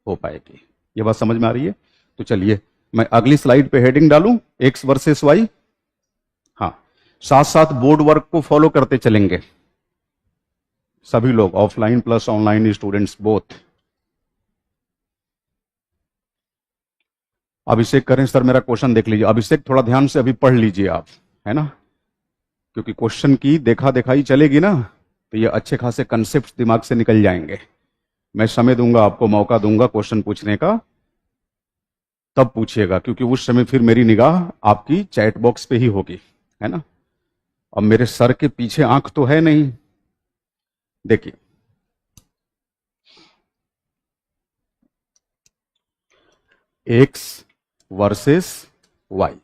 हो पाएगी। यह बात समझ में आ रही है? तो चलिए मैं अगली स्लाइड पे हेडिंग डालूं, एक्स वर्सेस वाई। हाँ, साथ साथ बोर्ड वर्क को फॉलो करते चलेंगे सभी लोग, offline plus online students both. Abhishek करें सर मेरा क्वेश्चन देख लीजिए। अभिषेक थोड़ा ध्यान से अभी पढ़ लीजिए आप, है ना, क्योंकि क्वेश्चन की देखा दिखाई चलेगी ना तो ये अच्छे खासे कंसेप्ट दिमाग से निकल जाएंगे। मैं समय दूंगा आपको, मौका दूंगा क्वेश्चन पूछने का, तब पूछिएगा, क्योंकि उस समय फिर मेरी निगाह आपकी चैट बॉक्स पे ही होगी, है ना। अब मेरे सर के पीछे आंख तो है नहीं। देखिए, X versus Y,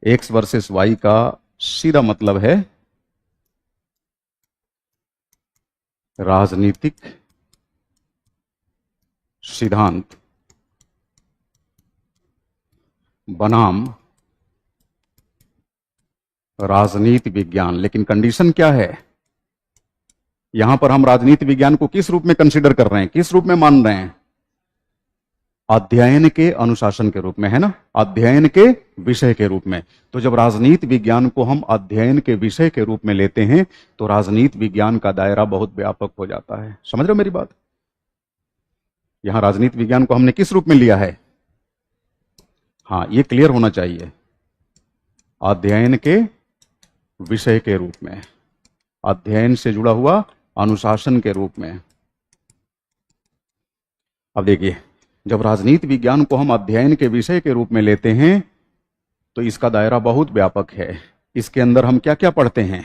X versus Y का सीधा मतलब है राजनीतिक सिद्धांत बनाम राजनीति विज्ञान। लेकिन कंडीशन क्या है? यहां पर हम राजनीति विज्ञान को किस रूप में कंसीडर कर रहे हैं, किस रूप में मान रहे हैं? अध्ययन के अनुशासन के रूप में, है ना, अध्ययन के विषय के रूप में। तो जब राजनीति विज्ञान को हम अध्ययन के विषय के रूप में लेते हैं तो राजनीति विज्ञान का दायरा बहुत व्यापक हो जाता है। समझ रहे हो मेरी बात? यहां राजनीति विज्ञान को हमने किस रूप में लिया है? हाँ, ये क्लियर होना चाहिए, अध्ययन के विषय के रूप में, अध्ययन से जुड़ा हुआ अनुशासन के रूप में। अब देखिए, जब राजनीति विज्ञान को हम अध्ययन के विषय के रूप में लेते हैं तो इसका दायरा बहुत व्यापक है। इसके अंदर हम क्या क्या पढ़ते हैं?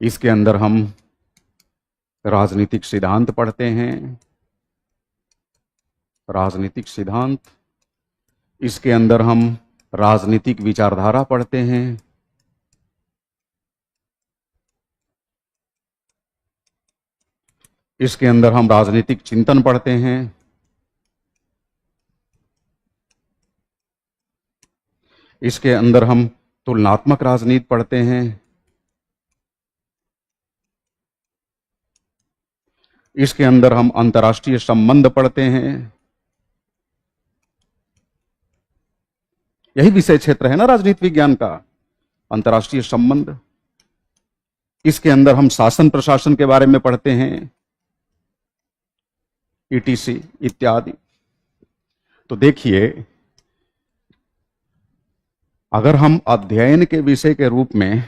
इसके अंदर हम राजनीतिक सिद्धांत पढ़ते हैं, राजनीतिक सिद्धांत। इसके अंदर हम राजनीतिक विचारधारा पढ़ते हैं, इसके अंदर हम राजनीतिक चिंतन पढ़ते हैं, इसके अंदर हम तुलनात्मक राजनीति पढ़ते हैं, इसके अंदर हम अंतर्राष्ट्रीय संबंध पढ़ते हैं। यही विषय क्षेत्र है ना राजनीति विज्ञान का, अंतर्राष्ट्रीय संबंध। इसके अंदर हम शासन प्रशासन के बारे में पढ़ते हैं, ईटीसी इत्यादि। तो देखिए, अगर हम अध्ययन के विषय के रूप में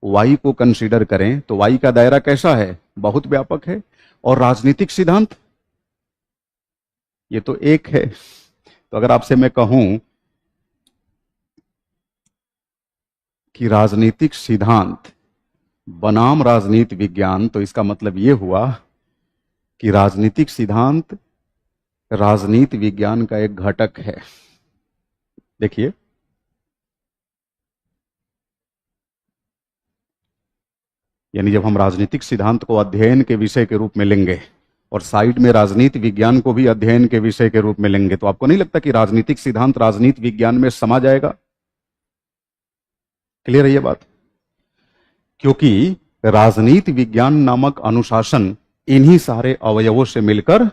वाई को कंसीडर करें तो वाई का दायरा कैसा है? बहुत व्यापक है। और राजनीतिक सिद्धांत ये तो एक है। तो अगर आपसे मैं कहूं कि राजनीतिक सिद्धांत बनाम राजनीति विज्ञान, तो इसका मतलब यह हुआ कि राजनीतिक सिद्धांत राजनीति विज्ञान का एक घटक है। देखिए, यानी जब हम राजनीतिक सिद्धांत को अध्ययन के विषय के रूप में लेंगे और साइड में राजनीति विज्ञान को भी अध्ययन के विषय के रूप में लेंगे, तो आपको नहीं लगता कि राजनीतिक सिद्धांत राजनीति विज्ञान में समा जाएगा? क्लियर है ये बात? क्योंकि राजनीति विज्ञान नामक अनुशासन इन्हीं सारे अवयवों से मिलकर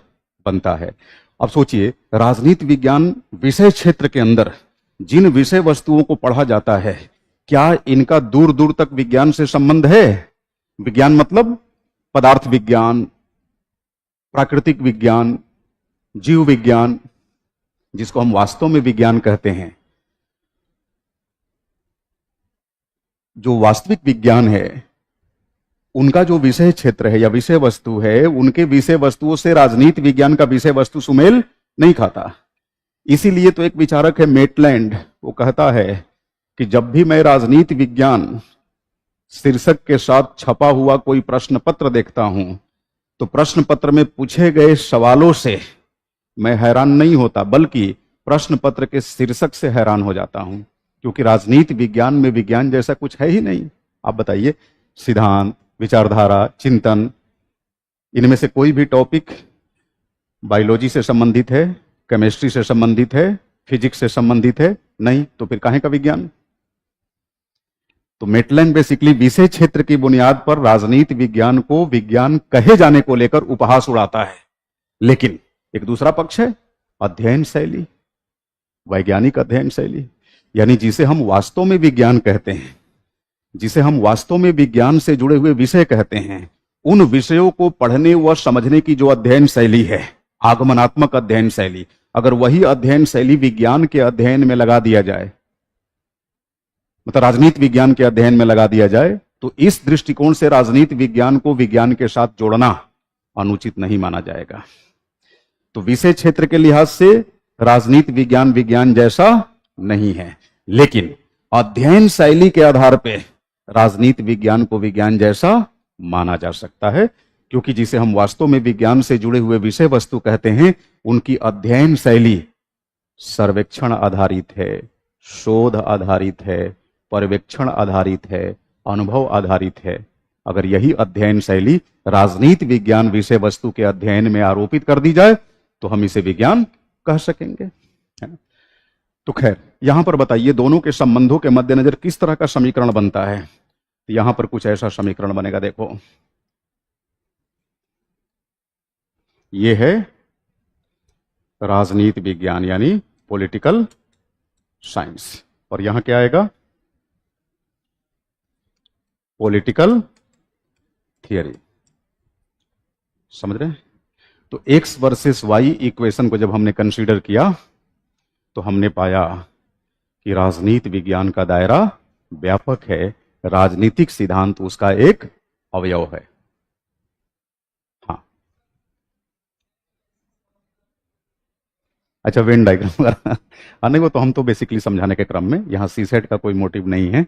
बनता है। अब सोचिए, राजनीति विज्ञान विषय क्षेत्र के अंदर जिन विषय वस्तुओं को पढ़ा जाता है, क्या इनका दूर दूर तक विज्ञान से संबंध है? विज्ञान मतलब पदार्थ विज्ञान, प्राकृतिक विज्ञान, जीव विज्ञान, जिसको हम वास्तव में विज्ञान कहते हैं। जो वास्तविक विज्ञान है उनका जो विषय क्षेत्र है या विषय वस्तु है, उनके विषय वस्तुओं से राजनीति विज्ञान का विषय वस्तु सुमेल नहीं खाता। इसीलिए तो एक विचारक है मेटलैंड, वो कहता है कि जब भी मैं राजनीति विज्ञान शीर्षक के साथ छपा हुआ कोई प्रश्न पत्र देखता हूं तो प्रश्न पत्र में पूछे गए सवालों से मैं हैरान नहीं होता, बल्कि प्रश्न पत्र के शीर्षक से हैरान हो जाता हूं, क्योंकि राजनीति विज्ञान में विज्ञान जैसा कुछ है ही नहीं। आप बताइए, सिद्धांत, विचारधारा, चिंतन, इनमें से कोई भी टॉपिक बायोलॉजी से संबंधित है, केमिस्ट्री से संबंधित है, फिजिक्स से संबंधित है? नहीं। तो फिर काहे का विज्ञान? तो मेटलैंड बेसिकली विषय क्षेत्र की बुनियाद पर राजनीति विज्ञान को विज्ञान कहे जाने को लेकर उपहास उड़ाता है। लेकिन एक दूसरा पक्ष है अध्ययन शैली, वैज्ञानिक अध्ययन शैली, यानी जिसे हम वास्तव में विज्ञान कहते हैं, जिसे हम वास्तव में विज्ञान से जुड़े हुए विषय कहते हैं, उन विषयों को पढ़ने व समझने की जो अध्ययन शैली है, आगमनात्मक अध्ययन शैली, अगर वही अध्ययन शैली विज्ञान के अध्ययन में लगा दिया जाए, मतलब राजनीति विज्ञान के अध्ययन में लगा दिया जाए, तो इस दृष्टिकोण से राजनीति विज्ञान को विज्ञान के साथ जोड़ना अनुचित नहीं माना जाएगा। तो विषय क्षेत्र के लिहाज से राजनीति विज्ञान विज्ञान जैसा नहीं है, लेकिन अध्ययन शैली के आधार पर राजनीति विज्ञान को विज्ञान जैसा माना जा सकता है, क्योंकि जिसे हम वास्तव में विज्ञान से जुड़े हुए विषय वस्तु कहते हैं, उनकी अध्ययन शैली सर्वेक्षण आधारित है, शोध आधारित है, पर्यवेक्षण आधारित है, अनुभव आधारित है। अगर यही अध्ययन शैली राजनीति विज्ञान विषय वस्तु के अध्ययन में आरोपित कर दी जाए तो हम इसे विज्ञान कह सकेंगे, है ना? तो खैर, यहां पर बताइए दोनों के संबंधों के मद्देनजर किस तरह का समीकरण बनता है। यहां पर कुछ ऐसा समीकरण बनेगा, देखो। ये है राजनीति विज्ञान यानी पॉलिटिकल साइंस। और यहां क्या आएगा? Political theory. समझ रहे हैं? तो एक्स वर्सेस वाई इक्वेशन को जब हमने कंसीडर किया तो हमने पाया कि राजनीति विज्ञान का दायरा व्यापक है, राजनीतिक सिद्धांत उसका एक अवयव है। हाँ, अच्छा, वेन डायग्राम वगैरह नहीं, वो तो हम तो बेसिकली समझाने के क्रम में, यहां सी सेट का कोई मोटिव नहीं है।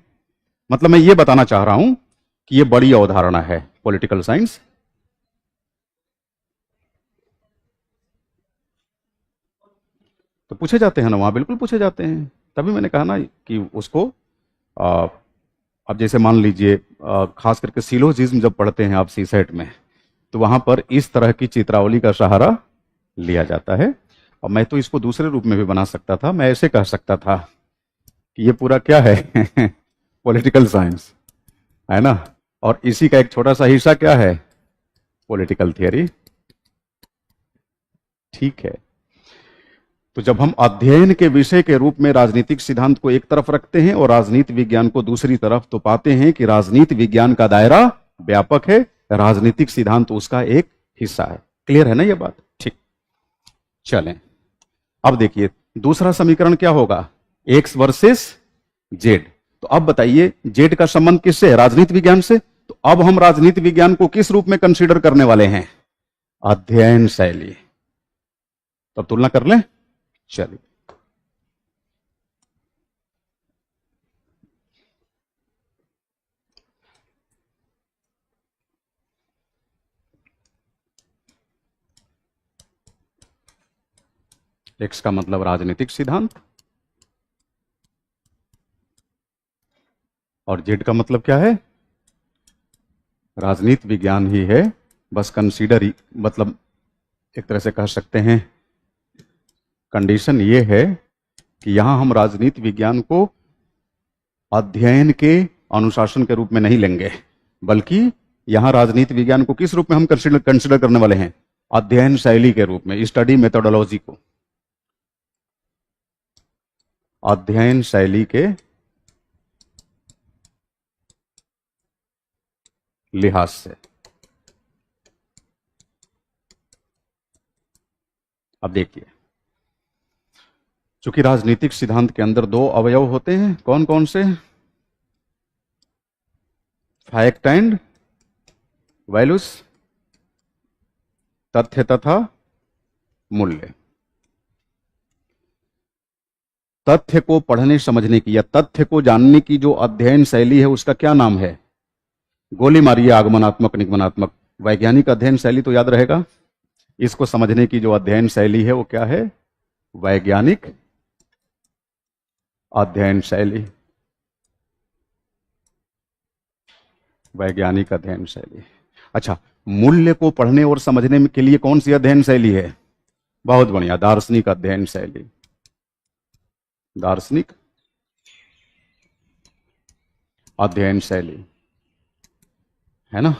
मतलब मैं ये बताना चाह रहा हूं कि ये बड़ी अवधारणा है पॉलिटिकल साइंस। तो पूछे जाते हैं ना वहां, बिल्कुल पूछे जाते हैं। तभी मैंने कहा ना कि उसको आ, अब जैसे मान लीजिए खास करके सिलोजिज्म जब पढ़ते हैं आप सी सेट में, तो वहां पर इस तरह की चित्रावली का सहारा लिया जाता है। और मैं तो इसको दूसरे रूप में भी बना सकता था, मैं ऐसे कह सकता था कि ये पूरा क्या है पॉलिटिकल साइंस, है ना। और इसी का एक छोटा सा हिस्सा क्या है? Political theory. ठीक है। तो जब हम अध्ययन के विषय के रूप में राजनीतिक सिद्धांत को एक तरफ रखते हैं और राजनीति विज्ञान को दूसरी तरफ, तो पाते हैं कि राजनीति विज्ञान का दायरा व्यापक है, राजनीतिक सिद्धांत उसका एक हिस्सा है। क्लियर है ना ये बात? ठीक। चलें, अब देखिए दूसरा समीकरण क्या होगा? X versus Z. तो अब बताइए जेड का संबंध किससे है? राजनीति विज्ञान से। तो अब हम राजनीति विज्ञान को किस रूप में कंसीडर करने वाले हैं? अध्ययन शैली। तब तुलना कर लें। चलिए, एक्स का मतलब राजनीतिक सिद्धांत और जेड का मतलब क्या है? राजनीति विज्ञान ही है, बस कंसीडर ही, मतलब एक तरह से कह सकते हैं कंडीशन ये है कि यहां हम राजनीति विज्ञान को अध्ययन के अनुशासन के रूप में नहीं लेंगे, बल्कि यहां राजनीति विज्ञान को किस रूप में हम कंसिडर करने वाले हैं? अध्ययन शैली के रूप में, स्टडी मेथोडोलॉजी को अध्ययन शैली के लिहाज से। अब देखिए, चूंकि राजनीतिक सिद्धांत के अंदर दो अवयव होते हैं, कौन कौन से? फैक्ट एंड वैल्यूज, तथ्य तथा मूल्य। तथ्य को पढ़ने समझने की या तथ्य को जानने की जो अध्ययन शैली है उसका क्या नाम है? गोली मारिए, आगमनात्मक निगमनात्मक। वैज्ञानिक अध्ययन शैली तो याद रहेगा। इसको समझने की जो अध्ययन शैली है वो क्या है? वैज्ञानिक अध्ययन शैली। वैज्ञानिक अध्ययन शैली। अच्छा, मूल्य को पढ़ने और समझने के लिए कौन सी अध्ययन शैली है? बहुत बढ़िया, दार्शनिक अध्ययन शैली। दार्शनिक अध्ययन शैली, है ना।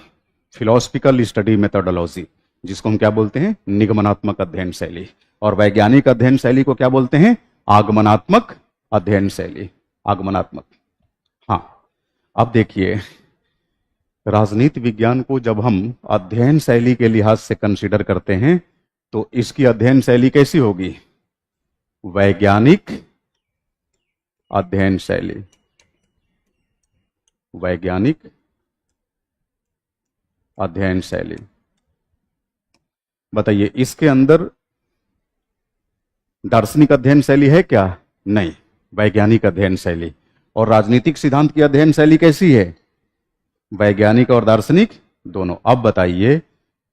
फिलोसफिकल स्टडी मेथोडोलॉजी, जिसको हम क्या बोलते हैं? निगमनात्मक अध्ययन शैली। और वैज्ञानिक अध्ययन शैली को क्या बोलते हैं? आगमनात्मक अध्ययन शैली। आगमनात्मक। हाँ, अब देखिए, राजनीति विज्ञान को जब हम अध्ययन शैली के लिहाज से कंसीडर करते हैं तो इसकी अध्ययन शैली कैसी होगी? वैज्ञानिक अध्ययन शैली। वैज्ञानिक अध्ययन शैली। बताइए, इसके अंदर दार्शनिक अध्ययन शैली है क्या? नहीं, वैज्ञानिक अध्ययन शैली। और राजनीतिक सिद्धांत की अध्ययन शैली कैसी है? वैज्ञानिक और दार्शनिक दोनों। अब बताइए,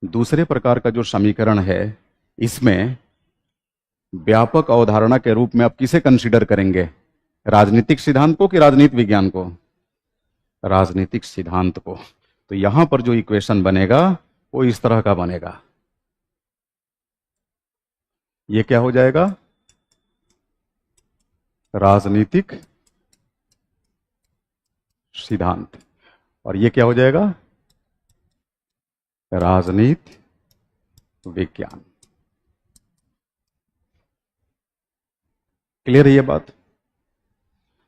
दूसरे प्रकार का जो समीकरण है, इसमें व्यापक अवधारणा के रूप में आप किसे कंसीडर करेंगे? राजनीतिक सिद्धांत को कि राजनीति विज्ञान को? राजनीतिक सिद्धांत को। तो यहां पर जो इक्वेशन बनेगा वो इस तरह का बनेगा। ये क्या हो जाएगा? राजनीतिक सिद्धांत। और ये क्या हो जाएगा? राजनीति विज्ञान। क्लियर है ये बात?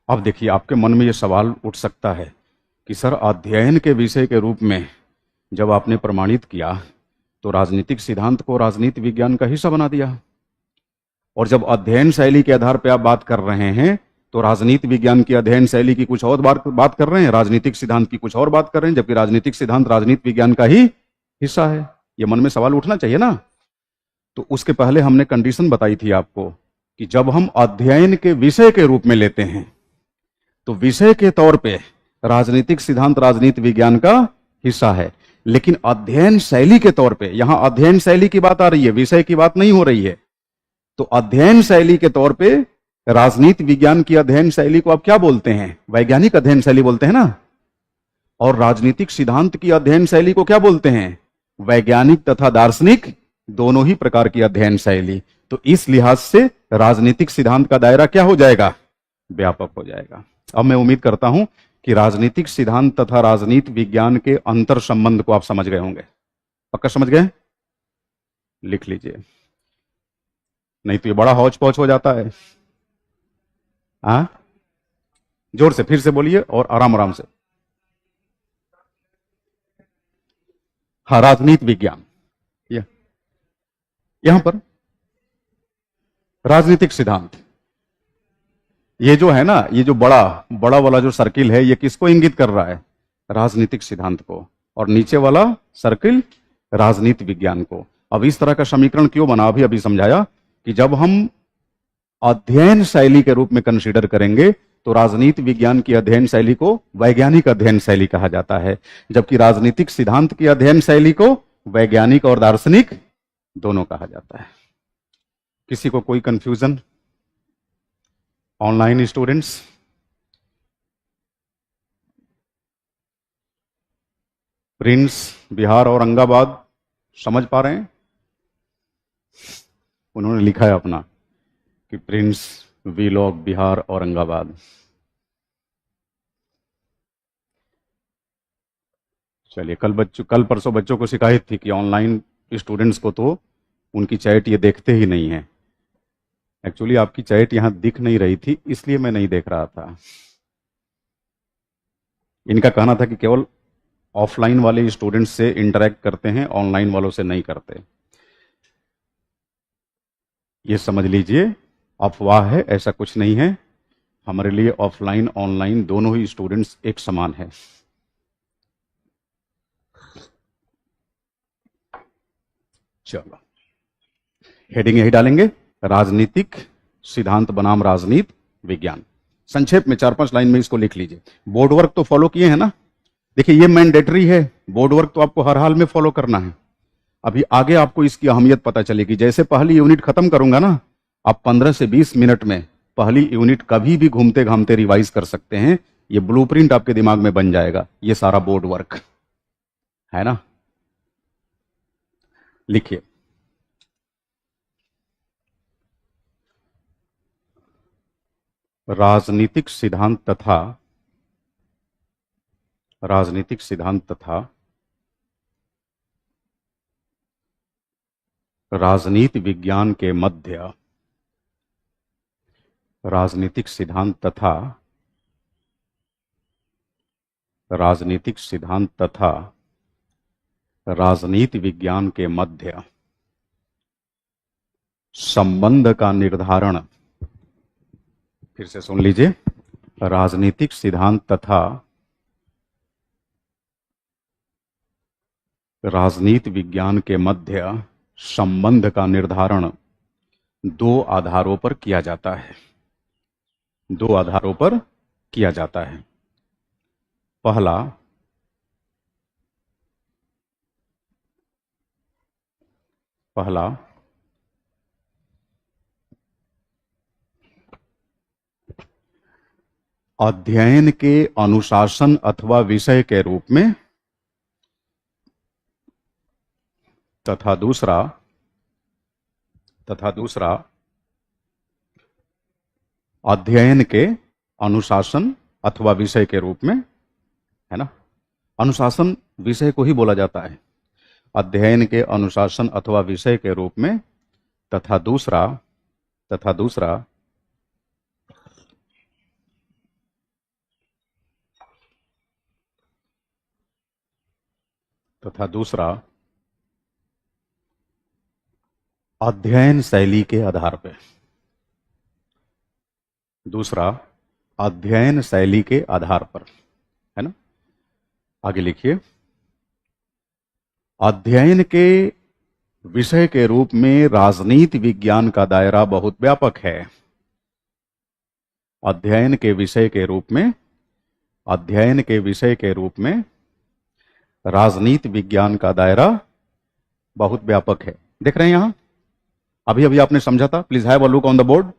अब देखिए, आपके मन में ये सवाल उठ सकता है कि सर, अध्ययन के विषय के रूप में जब आपने प्रमाणित किया तो राजनीतिक सिद्धांत को राजनीति विज्ञान का हिस्सा बना दिया, और जब अध्ययन शैली के आधार पर आप बात कर रहे हैं तो राजनीति विज्ञान की अध्ययन शैली की कुछ और बात कर रहे हैं, राजनीतिक सिद्धांत की कुछ और बात कर रहे हैं, जबकि राजनीतिक सिद्धांत राजनीति विज्ञान का ही हिस्सा है। ये मन में सवाल उठना चाहिए ना। तो उसके पहले हमने कंडीशन बताई थी आपको कि जब हम अध्ययन के विषय के रूप में लेते हैं तो विषय के तौर पे राजनीतिक सिद्धांत राजनीति विज्ञान का हिस्सा है, लेकिन अध्ययन शैली के तौर पे, यहां अध्ययन शैली की बात आ रही है, विषय की बात नहीं हो रही है। तो अध्ययन शैली के तौर पे राजनीति विज्ञान की अध्ययन शैली को आप क्या बोलते हैं? वैज्ञानिक अध्ययन शैली बोलते हैं ना। और राजनीतिक सिद्धांत की अध्ययन शैली को क्या बोलते हैं? वैज्ञानिक तथा दार्शनिक, दोनों ही प्रकार की अध्ययन शैली। तो इस लिहाज से राजनीतिक सिद्धांत का दायरा क्या हो जाएगा? व्यापक हो जाएगा। अब मैं उम्मीद करता हूं कि राजनीतिक सिद्धांत तथा राजनीति विज्ञान के अंतर संबंध को आप समझ गए होंगे। पक्का समझ गए? लिख लीजिए, नहीं तो ये बड़ा हौच पौच हो जाता है। जोर से फिर से बोलिए और आराम आराम से। हाँ, राजनीति विज्ञान, यहां पर राजनीतिक सिद्धांत, ये जो है ना, ये जो बड़ा बड़ा वाला जो सर्किल है, ये किसको इंगित कर रहा है? राजनीतिक सिद्धांत को। और नीचे वाला सर्किल राजनीति विज्ञान को। अब इस तरह का समीकरण क्यों बना, अभी समझाया कि जब हम अध्ययन शैली के रूप में कंसीडर करेंगे तो राजनीति विज्ञान की अध्ययन शैली को वैज्ञानिक अध्ययन शैली कहा जाता है, जबकि राजनीतिक सिद्धांत की अध्ययन शैली को वैज्ञानिक और दार्शनिक दोनों कहा जाता है। किसी को कोई confusion? Online students, Prince, Bihar, Aurangabad समझ पा रहे हैं? उन्होंने लिखा है अपना कि प्रिंस, वीलॉग, बिहार, औरंगाबाद। चलिए, कल परसों बच्चों को शिकायत थी कि ऑनलाइन स्टूडेंट्स को तो उनकी चैट ये देखते ही नहीं है। एक्चुअली आपकी चैट यहां दिख नहीं रही थी, इसलिए मैं नहीं देख रहा था। इनका कहना था कि केवल ऑफलाइन वाले स्टूडेंट्स से इंटरेक्ट करते हैं, ऑनलाइन वालों से नहीं करते। ये समझ लीजिए, अफवाह है, ऐसा कुछ नहीं है। हमारे लिए ऑफलाइन ऑनलाइन दोनों ही स्टूडेंट्स एक समान है। चलो, हेडिंग यही डालेंगे, राजनीतिक सिद्धांत बनाम राजनीति विज्ञान। संक्षेप में 4-5 लाइन में इसको लिख लीजिए। बोर्ड वर्क तो फॉलो किए हैं ना? देखिए, ये मैंडेटरी है, बोर्ड वर्क तो आपको हर हाल में फॉलो करना है। अभी आगे आपको इसकी अहमियत पता चलेगी। जैसे पहली यूनिट खत्म करूंगा ना, आप 15 से 20 मिनट में पहली यूनिट कभी भी घूमते घामते रिवाइज कर सकते हैं। ये ब्लूप्रिंट आपके दिमाग में बन जाएगा। ये सारा बोर्ड वर्क है ना। लिखिए, राजनीतिक सिद्धांत तथा राजनीति विज्ञान के मध्य राजनीतिक सिद्धांत तथा राजनीति विज्ञान के मध्य संबंध का निर्धारण, फिर से सुन लीजिए, राजनीतिक सिद्धांत तथा राजनीति विज्ञान के मध्य संबंध का निर्धारण 2 आधारों पर किया जाता है। 2 आधारों पर किया जाता है। पहला अध्ययन के अनुशासन अथवा विषय के रूप में, तथा दूसरा अध्ययन के अनुशासन अथवा विषय के रूप में, है ना। अनुशासन विषय को ही बोला जाता है। अध्ययन के अनुशासन अथवा विषय के रूप में, तथा दूसरा तथा दूसरा तथा दूसरा अध्ययन शैली के आधार पर। दूसरा अध्ययन शैली के आधार पर, है ना। आगे लिखिए, अध्ययन के विषय के रूप में राजनीति विज्ञान का दायरा बहुत व्यापक है। अध्ययन के विषय के रूप में, अध्ययन के विषय के रूप में राजनीति विज्ञान का दायरा बहुत व्यापक है। देख रहे हैं यहां, अभी अभी आपने समझा था, please have a look on the board.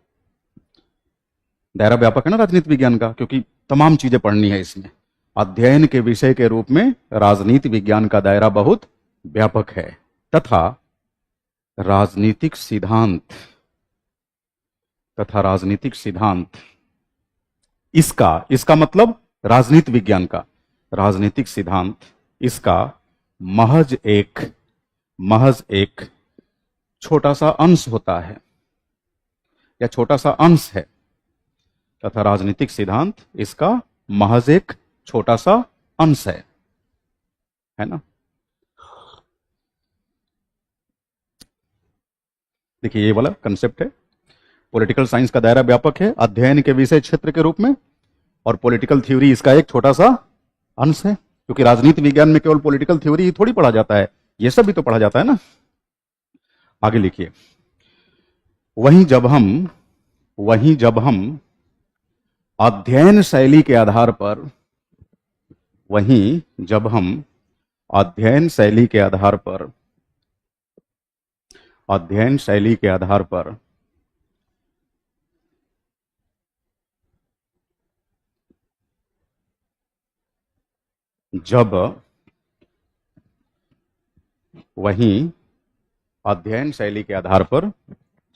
दायरा व्यापक है ना राजनीति विज्ञान का, क्योंकि तमाम चीजें पढ़नी है इसमें। अध्ययन के विषय के रूप में राजनीति विज्ञान का दायरा बहुत व्यापक है, तथा राजनीतिक सिद्धांत इसका मतलब राजनीति विज्ञान का राजनीतिक सिद्धांत, इसका महज एक छोटा सा अंश होता है, या छोटा सा अंश है, तथा राजनीतिक सिद्धांत इसका महज एक छोटा सा अंश है ना। देखिए, ये वाला कंसेप्ट है। पॉलिटिकल साइंस का दायरा व्यापक है अध्ययन के विषय क्षेत्र के रूप में, और पॉलिटिकल थ्योरी इसका एक छोटा सा अंश है, क्योंकि राजनीति विज्ञान में केवल पॉलिटिकल थ्योरी ही थोड़ी पढ़ा जाता है, ये सब भी तो पढ़ा जाता है ना। आगे लिखिए, वहीं जब हम अध्ययन शैली के आधार पर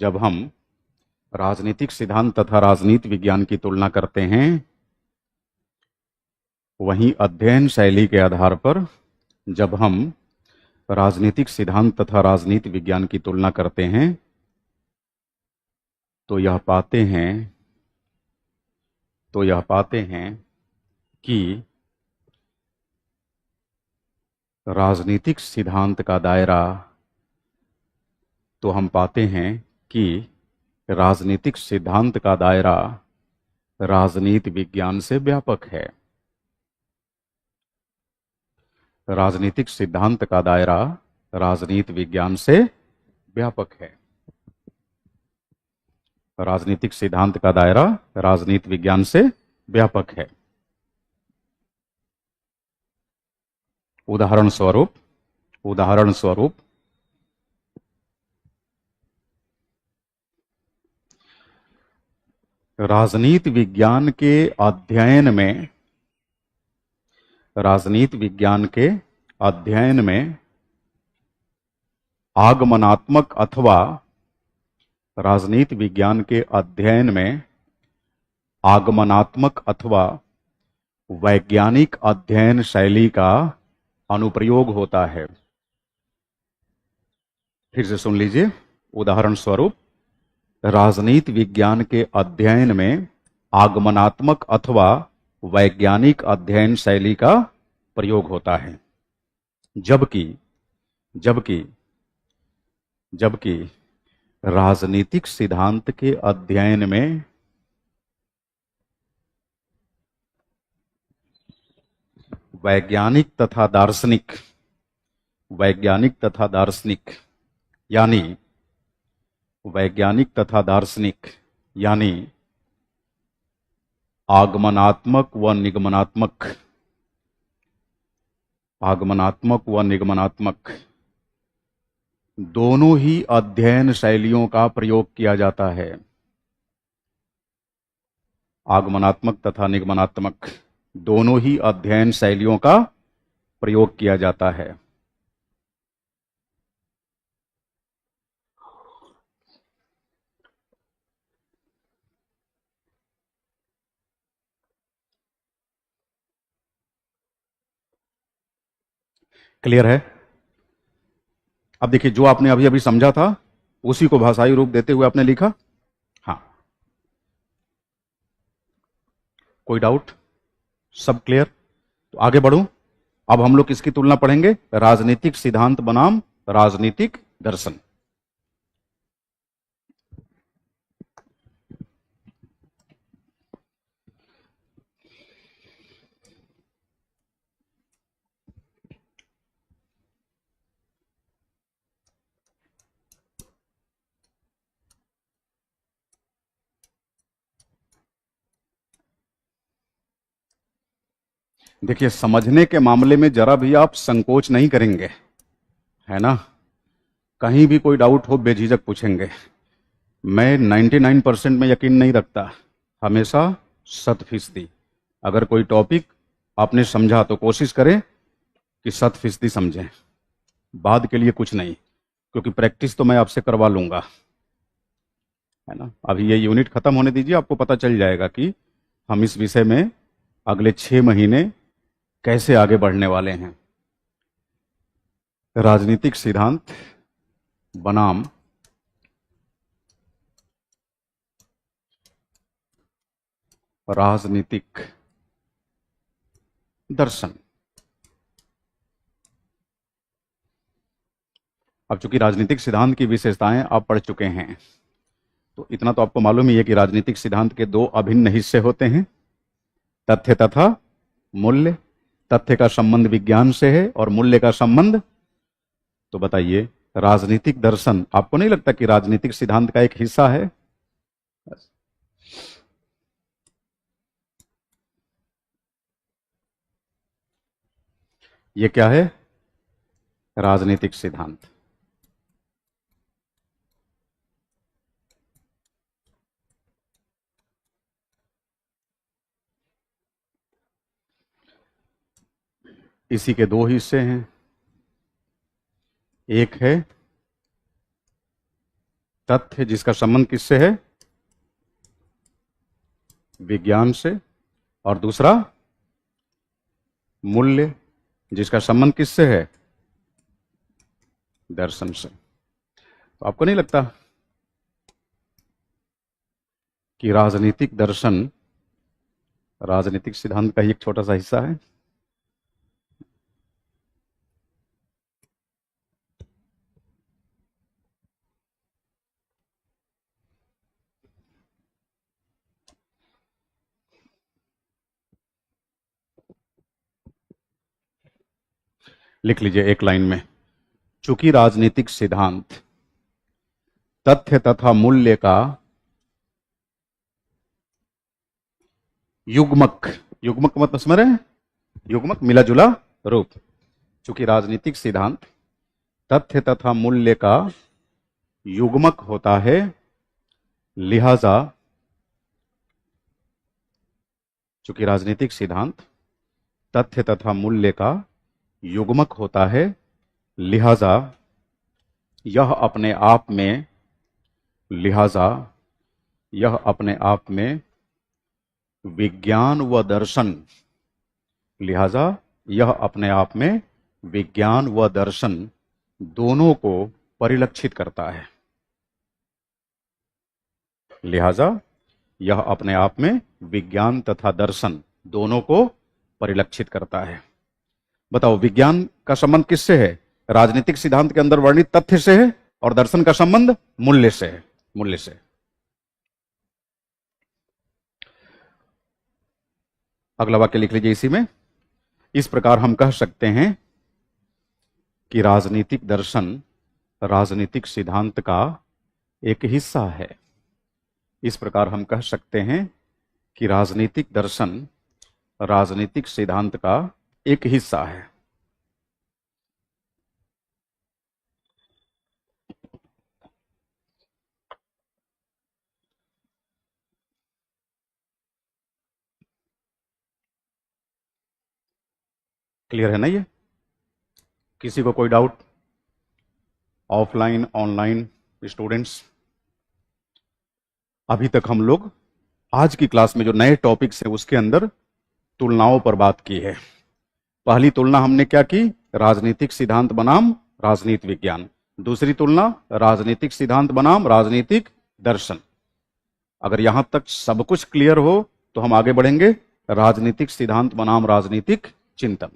जब हम राजनीतिक सिद्धांत तथा राजनीति विज्ञान की तुलना करते हैं, वहीं अध्ययन शैली के आधार पर जब हम राजनीतिक सिद्धांत तथा राजनीति विज्ञान की तुलना करते हैं, तो यह पाते हैं कि राजनीतिक सिद्धांत का दायरा राजनीति विज्ञान से व्यापक है। राजनीतिक सिद्धांत का दायरा राजनीति विज्ञान से व्यापक है। राजनीतिक सिद्धांत का दायरा राजनीति विज्ञान से व्यापक है। उदाहरण स्वरूप राजनीति विज्ञान के अध्ययन में आगमनात्मक अथवा राजनीति विज्ञान के अध्ययन में आगमनात्मक अथवा वैज्ञानिक अध्ययन शैली का अनुप्रयोग होता है। फिर से सुन लीजिए, उदाहरण स्वरूप राजनीति विज्ञान के अध्ययन में आगमनात्मक अथवा वैज्ञानिक अध्ययन शैली का प्रयोग होता है, जबकि राजनीतिक सिद्धांत के अध्ययन में वैज्ञानिक तथा दार्शनिक यानी आगमनात्मक व निगमनात्मक दोनों ही अध्ययन शैलियों का प्रयोग किया जाता है। आगमनात्मक तथा निगमनात्मक दोनों ही अध्ययन शैलियों का प्रयोग किया जाता है। क्लियर है? अब देखिए, जो आपने अभी अभी समझा था उसी को भाषाई रूप देते हुए आपने लिखा। हाँ, कोई डाउट? सब क्लियर? तो आगे बढ़ूं। अब हम लोग किसकी तुलना पढ़ेंगे? राजनीतिक सिद्धांत बनाम राजनीतिक दर्शन। देखिए, समझने के मामले में जरा भी आप संकोच नहीं करेंगे, है ना? कहीं भी कोई डाउट हो बेझिझक पूछेंगे। मैं 99% में यकीन नहीं रखता, हमेशा 100%। अगर कोई टॉपिक आपने समझा तो कोशिश करें कि 100% समझें, बाद के लिए कुछ नहीं, क्योंकि प्रैक्टिस तो मैं आपसे करवा लूंगा, है ना? अभी ये यूनिट खत्म होने दीजिए, आपको पता चल जाएगा कि हम इस विषय में अगले 6 महीने कैसे आगे बढ़ने वाले हैं। राजनीतिक सिद्धांत बनाम राजनीतिक दर्शन। अब चूंकि राजनीतिक सिद्धांत की विशेषताएं आप पढ़ चुके हैं, तो इतना तो आपको मालूम ही है कि राजनीतिक सिद्धांत के दो अभिन्न हिस्से होते हैं, तथ्य तथा मूल्य। तथ्य का संबंध विज्ञान से है और मूल्य का संबंध। तो बताइए, राजनीतिक दर्शन आपको नहीं लगता कि राजनीतिक सिद्धांत का एक हिस्सा है? ये क्या है? राजनीतिक सिद्धांत। इसी के दो हिस्से हैं। एक है तथ्य, जिसका संबंध किससे है? विज्ञान से। और दूसरा मूल्य, जिसका संबंध किससे है? दर्शन से। तो आपको नहीं लगता कि राजनीतिक दर्शन राजनीतिक सिद्धांत का ही एक छोटा सा हिस्सा है? लिख लीजिए एक लाइन में, चूंकि राजनीतिक सिद्धांत तथ्य तथा मूल्य का युग्मक, युग्मक मतलब समझ रहे हैं? युग्मक, मिला जुला रूप। चूंकि राजनीतिक सिद्धांत तथ्य तथा मूल्य का युग्मक होता है, लिहाजा चूंकि राजनीतिक सिद्धांत तथ्य तथा मूल्य का युग्मक होता है, लिहाजा यह अपने आप में लिहाजा यह अपने आप में विज्ञान व दर्शन लिहाजा यह अपने आप में विज्ञान व दर्शन दोनों को परिलक्षित करता है। लिहाजा यह अपने आप में विज्ञान तथा दर्शन दोनों को परिलक्षित करता है। बताओ, विज्ञान का संबंध किससे है? राजनीतिक सिद्धांत के अंदर वर्णित तथ्य से है, और दर्शन का संबंध मूल्य से है। मूल्य से। अगला वाक्य लिख लीजिए इसी में। इस प्रकार हम कह सकते हैं कि राजनीतिक दर्शन राजनीतिक सिद्धांत का एक हिस्सा है। इस प्रकार हम कह सकते हैं कि राजनीतिक दर्शन राजनीतिक सिद्धांत का एक हिस्सा है। क्लियर है ना ये? किसी को कोई डाउट? ऑफलाइन ऑनलाइन स्टूडेंट्स, अभी तक हम लोग आज की क्लास में जो नए टॉपिक्स हैं उसके अंदर तुलनाओं पर बात की है। पहली तुलना हमने क्या की? राजनीतिक सिद्धांत बनाम राजनीति विज्ञान। दूसरी तुलना राजनीतिक सिद्धांत बनाम राजनीतिक दर्शन। अगर यहां तक सब कुछ क्लियर हो तो हम आगे बढ़ेंगे राजनीतिक सिद्धांत बनाम राजनीतिक चिंतन।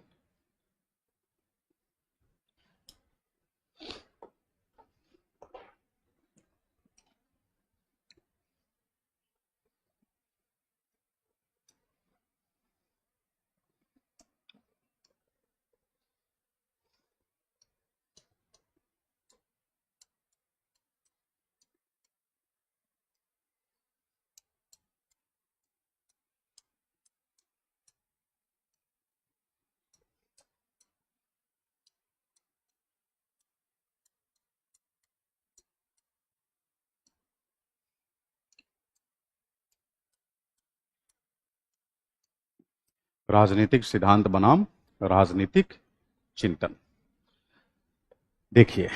राजनीतिक सिद्धांत बनाम राजनीतिक चिंतन। देखिए,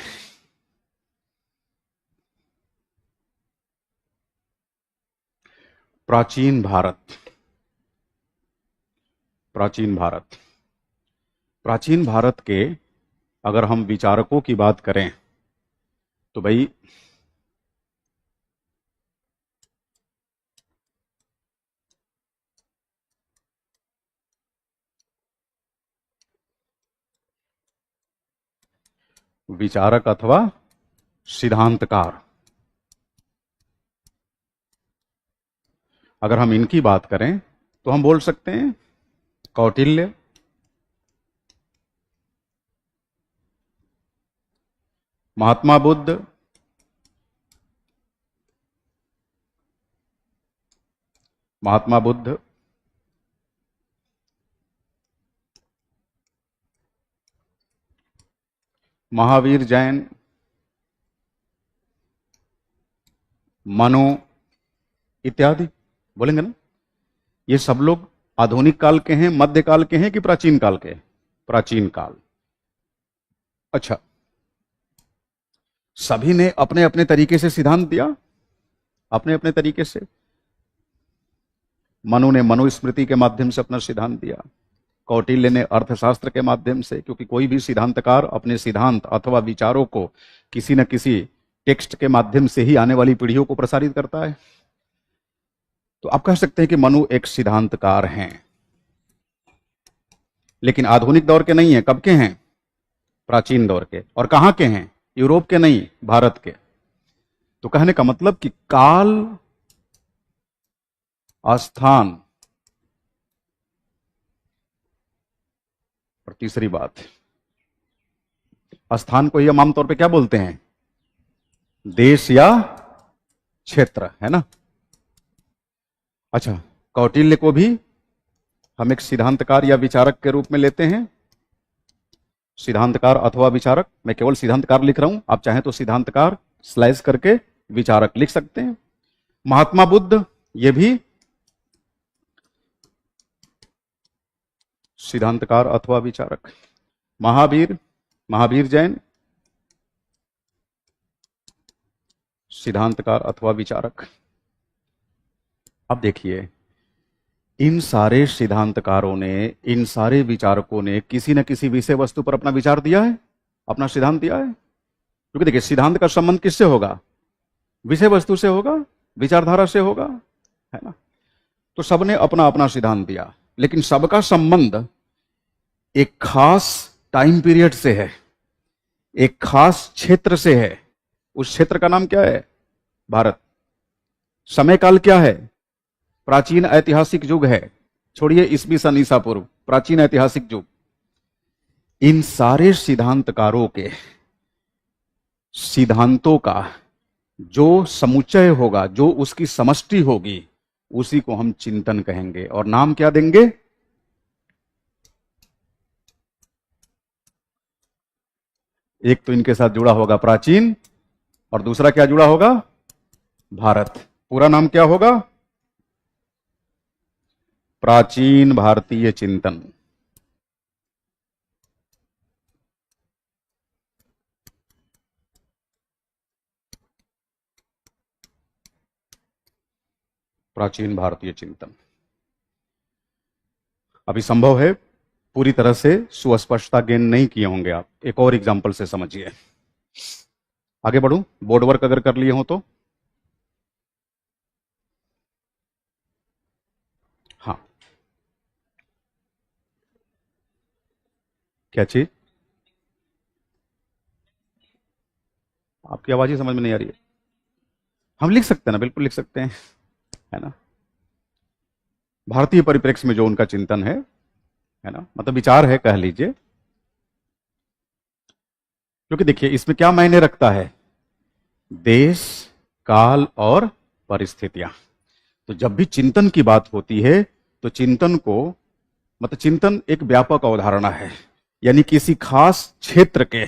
प्राचीन भारत, प्राचीन भारत, प्राचीन भारत के अगर हम विचारकों की बात करें तो भाई विचारक अथवा सिद्धांतकार, अगर हम इनकी बात करें तो हम बोल सकते हैं कौटिल्य, महात्मा बुद्ध, महात्मा बुद्ध, महावीर जैन, मनु इत्यादि बोलेंगे ना। ये सब लोग आधुनिक काल के हैं, मध्यकाल के हैं कि प्राचीन काल के? प्राचीन काल। अच्छा, सभी ने अपने अपने तरीके से सिद्धांत दिया, अपने अपने तरीके से। मनु ने मनुस्मृति के माध्यम से अपना सिद्धांत दिया, कौटिल्य ने अर्थशास्त्र के माध्यम से, क्योंकि कोई भी सिद्धांतकार अपने सिद्धांत अथवा विचारों को किसी न किसी टेक्स्ट के माध्यम से ही आने वाली पीढ़ियों को प्रसारित करता है। तो आप कह सकते हैं कि मनु एक सिद्धांतकार हैं, लेकिन आधुनिक दौर के नहीं है। कब के हैं? प्राचीन दौर के। और कहां के हैं? यूरोप के नहीं, भारत के। तो कहने का मतलब कि काल, स्थान और तीसरी बात, स्थान को ही हम आमतौर पे क्या बोलते हैं? देश या क्षेत्र, है ना। अच्छा, कौटिल्य को भी हम एक सिद्धांतकार या विचारक के रूप में लेते हैं। सिद्धांतकार अथवा विचारक, मैं केवल सिद्धांतकार लिख रहा हूं, आप चाहें तो सिद्धांतकार स्लाइस करके विचारक लिख सकते हैं। महात्मा बुद्ध, ये भी सिद्धांतकार अथवा विचारक। महावीर, महावीर जैन, सिद्धांतकार अथवा विचारक। अब देखिए, इन सारे सिद्धांतकारों ने, इन सारे विचारकों ने किसी न किसी विषय वस्तु पर अपना विचार दिया है, अपना सिद्धांत दिया है। क्योंकि देखिए, सिद्धांत का संबंध किससे होगा? विषय वस्तु से होगा, विचारधारा से होगा, है ना। तो सबने अपना अपना सिद्धांत दिया, लेकिन सबका संबंध एक खास टाइम पीरियड से है, एक खास क्षेत्र से है। उस क्षेत्र का नाम क्या है? भारत। समय काल क्या है? प्राचीन ऐतिहासिक युग है। छोड़िए ईसवी सन ईसा पूर्व, प्राचीन ऐतिहासिक युग। इन सारे सिद्धांतकारों के सिद्धांतों का जो समुच्चय होगा, जो उसकी समष्टि होगी, उसी को हम चिंतन कहेंगे। और नाम क्या देंगे? एक तो इनके साथ जुड़ा होगा प्राचीन, और दूसरा क्या जुड़ा होगा? भारत। पूरा नाम क्या होगा? प्राचीन भारतीय चिंतन। प्राचीन भारतीय चिंतन। अभी संभव है पूरी तरह से सुस्पष्टता गेन नहीं किए होंगे आप। एक और एग्जाम्पल से समझिए। आगे बढ़ूं, बोर्ड वर्क अगर कर लिए हो तो? हाँ, क्या चीज? आपकी आवाज ही समझ में नहीं आ रही है। हम लिख सकते हैं ना, बिल्कुल लिख सकते हैं, है ना। भारतीय परिप्रेक्ष्य में जो उनका चिंतन है ना, मतलब विचार है कह लीजिए। क्योंकि देखिए इसमें क्या मायने रखता है, देश, काल और परिस्थितियां। तो जब भी चिंतन की बात होती है तो चिंतन को, मतलब चिंतन एक व्यापक अवधारणा है, यानी किसी खास क्षेत्र के,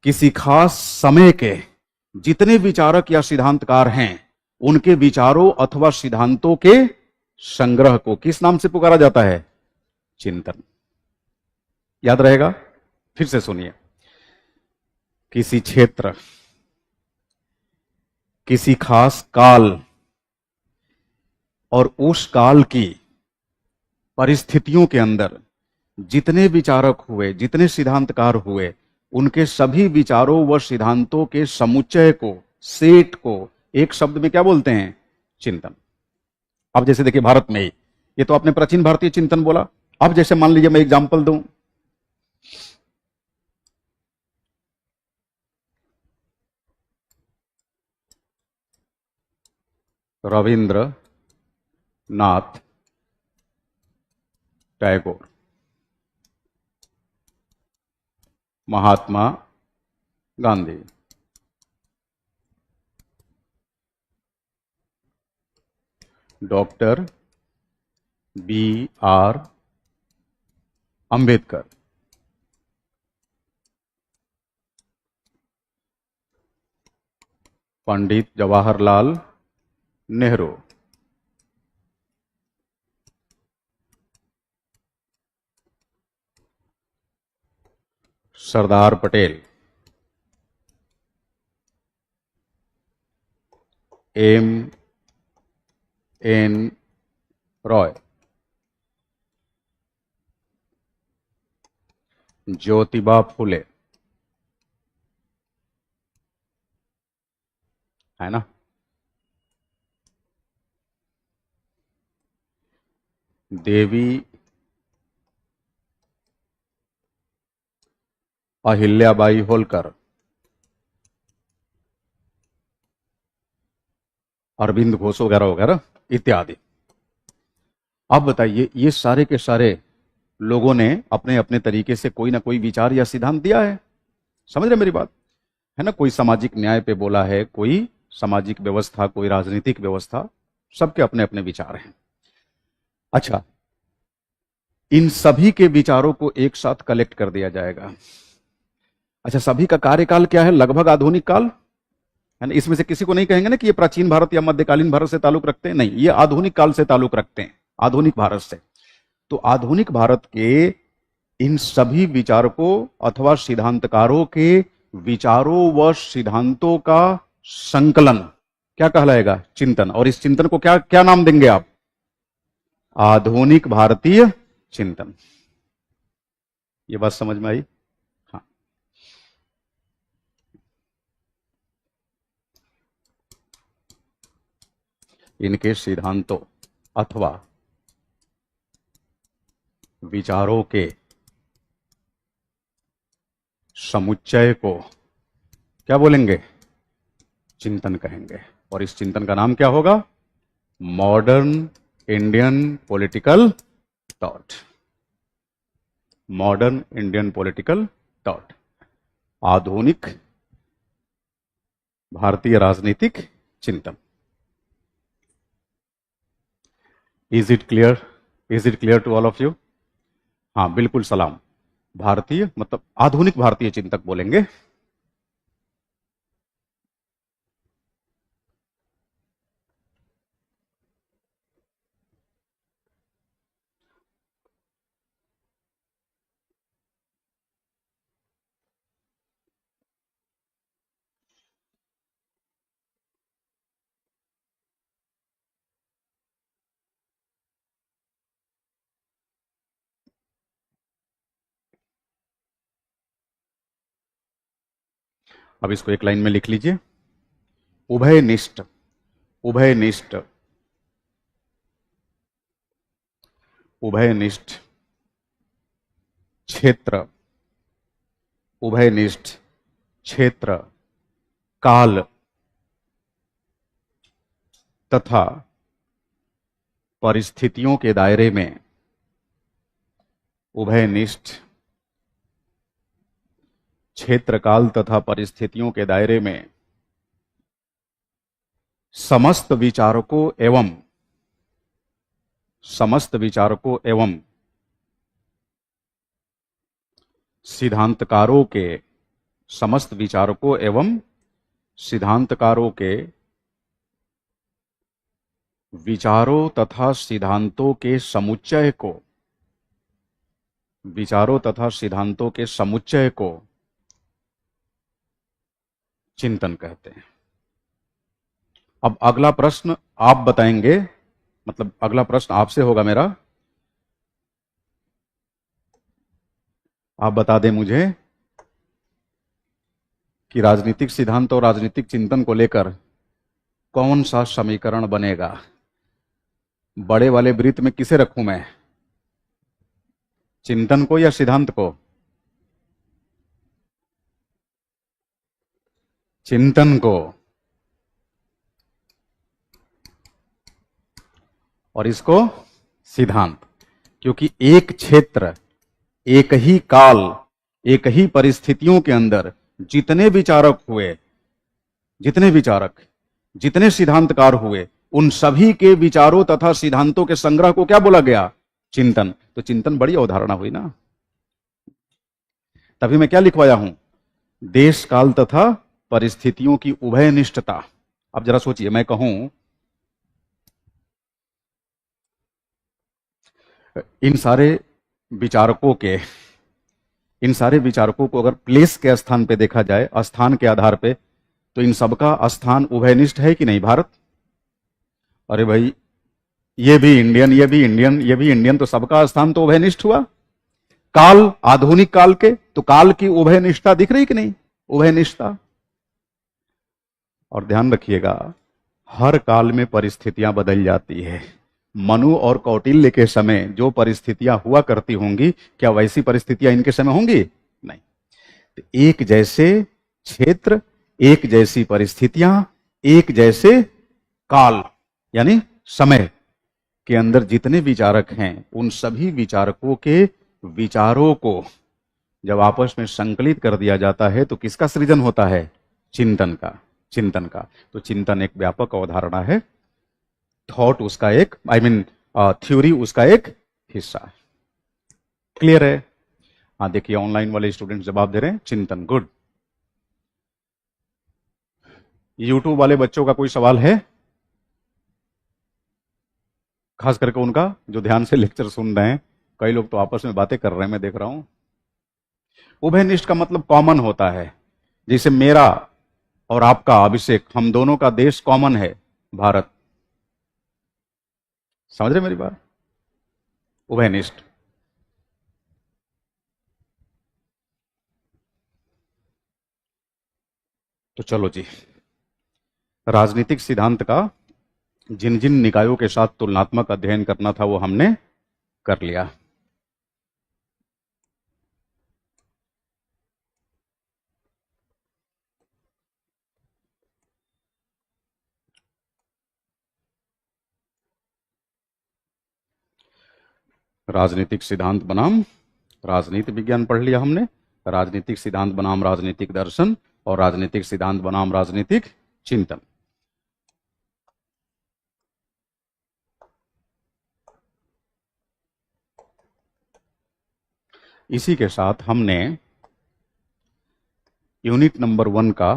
किसी खास समय के जितने विचारक या सिद्धांतकार हैं, उनके विचारों अथवा सिद्धांतों के संग्रह को किस नाम से पुकारा जाता है? चिंतन। याद रहेगा? फिर से सुनिए, किसी क्षेत्र, किसी खास काल और उस काल की परिस्थितियों के अंदर जितने विचारक हुए, जितने सिद्धांतकार हुए, उनके सभी विचारों व सिद्धांतों के समुच्चय को, सेट को एक शब्द में क्या बोलते हैं? चिंतन। अब जैसे देखिए भारत में ही, ये तो आपने प्राचीन भारतीय चिंतन बोला। अब जैसे मान लीजिए मैं एग्जांपल दूं, Rabindra Nath Tagore, Mahatma Gandhi, doctor B R Ambedkar, Pandit Jawaharlal Nehru, Sardar Patel, M N Roy, Jyotiba Phule, है ना। देवी अहिल्याबाई होलकर, अरविंद घोष वगैरह वगैरह इत्यादि। अब बताइए, ये सारे के सारे लोगों ने अपने अपने तरीके से कोई ना कोई विचार या सिद्धांत दिया है। समझ रहे मेरी बात? है ना, कोई सामाजिक न्याय पे बोला है, कोई सामाजिक व्यवस्था, कोई राजनीतिक व्यवस्था, सबके अपने अपने विचार हैं। अच्छा, इन सभी के विचारों को एक साथ कलेक्ट कर दिया जाएगा। अच्छा, सभी का कार्यकाल क्या है? लगभग आधुनिक काल, है ना। इसमें से किसी को नहीं कहेंगे ना कि ये प्राचीन भारत या मध्यकालीन भारत से ताल्लुक रखते हैं, नहीं, ये आधुनिक काल से ताल्लुक रखते हैं, आधुनिक भारत से। तो आधुनिक भारत के इन सभी विचारकों अथवा सिद्धांतकारों के विचारों व सिद्धांतों का संकलन क्या कहलाएगा? चिंतन। और इस चिंतन को क्या क्या नाम देंगे आप? आधुनिक भारतीय चिंतन। ये बात समझ में आई? हाँ। इनके सिद्धांतों अथवा विचारों के समुच्चय को क्या बोलेंगे? चिंतन कहेंगे। और इस चिंतन का नाम क्या होगा? Modern Indian political thought. Modern Indian political thought, आधुनिक भारतीय राजनीतिक चिंतन। Is it clear? Is it clear to all of you? हाँ बिल्कुल सलाम। भारतीय मतलब आधुनिक भारतीय चिंतक बोलेंगे। अब इसको एक लाइन में लिख लीजिए। उभयनिष्ठ, उभयनिष्ठ, उभयनिष्ठ क्षेत्र, उभयनिष्ठ क्षेत्र, काल तथा परिस्थितियों के दायरे में, उभयनिष्ठ क्षेत्र, काल तथा परिस्थितियों के दायरे में समस्त विचारकों एवं, समस्त विचारकों एवं सिद्धांतकारों के, समस्त विचारकों एवं सिद्धांतकारों के विचारों तथा सिद्धांतों के समुच्चय को, विचारों तथा सिद्धांतों के समुच्चय को चिंतन कहते हैं। अब अगला प्रश्न आप बताएंगे, मतलब अगला प्रश्न आपसे होगा मेरा। आप बता दें मुझे कि राजनीतिक सिद्धांत और राजनीतिक चिंतन को लेकर कौन सा समीकरण बनेगा। बड़े वाले वृत्त में किसे रखूं मैं, चिंतन को या सिद्धांत को? चिंतन को। और इसको सिद्धांत, क्योंकि एक क्षेत्र, एक ही काल, एक ही परिस्थितियों के अंदर जितने विचारक हुए, जितने विचारक, जितने सिद्धांतकार हुए, उन सभी के विचारों तथा सिद्धांतों के संग्रह को क्या बोला गया? चिंतन। तो चिंतन बड़ी अवधारणा हुई ना। तभी मैं क्या लिखवाया हूं? देश काल तथा परिस्थितियों की उभयनिष्ठता। अब जरा सोचिए, मैं कहूं इन सारे विचारकों के, इन सारे विचारकों को अगर प्लेस के स्थान पे देखा जाए, स्थान के आधार पे, तो इन सबका स्थान उभयनिष्ठ है कि नहीं? भारत, अरे भाई ये भी इंडियन, ये भी इंडियन, ये भी इंडियन, तो सबका स्थान तो उभयनिष्ठ हुआ। काल, आधुनिक काल के, तो काल की उभयनिष्ठता दिख रही कि नहीं? उभयनिष्ठता। और ध्यान रखिएगा, हर काल में परिस्थितियां बदल जाती है। मनु और कौटिल्य के समय जो परिस्थितियां हुआ करती होंगी, क्या वैसी परिस्थितियां इनके समय होंगी? नहीं। तो एक जैसे क्षेत्र, एक जैसी परिस्थितियां, एक जैसे काल यानी समय के अंदर जितने विचारक हैं, उन सभी विचारकों के विचारों को जब आपस में संकलित कर दिया जाता है तो किसका सृजन होता है? चिंतन का। चिंतन का। तो चिंतन एक व्यापक अवधारणा है, थॉट उसका एक, आई मीन थ्योरी उसका एक हिस्सा है। क्लियर है? हाँ, देखिए ऑनलाइन वाले स्टूडेंट जवाब दे रहे हैं चिंतन, गुड। यूट्यूब वाले बच्चों का कोई सवाल है? खास करके उनका जो ध्यान से लेक्चर सुन रहे हैं। कई लोग तो आपस में बातें कर रहे हैं, मैं देख रहा हूं। उभयनिष्ठ का मतलब कॉमन होता है। जैसे मेरा और आपका अभिषेक, हम दोनों का देश कॉमन है, भारत। समझ रहे मेरी बात? उभयनिष्ठ। तो चलो जी, राजनीतिक सिद्धांत का जिन जिन निकायों के साथ तुलनात्मक अध्ययन करना था वो हमने कर लिया। राजनीतिक सिद्धांत बनाम राजनीति विज्ञान पढ़ लिया हमने, राजनीतिक सिद्धांत बनाम राजनीतिक दर्शन, और राजनीतिक सिद्धांत बनाम राजनीतिक चिंतन। इसी के साथ हमने यूनिट नंबर 1 का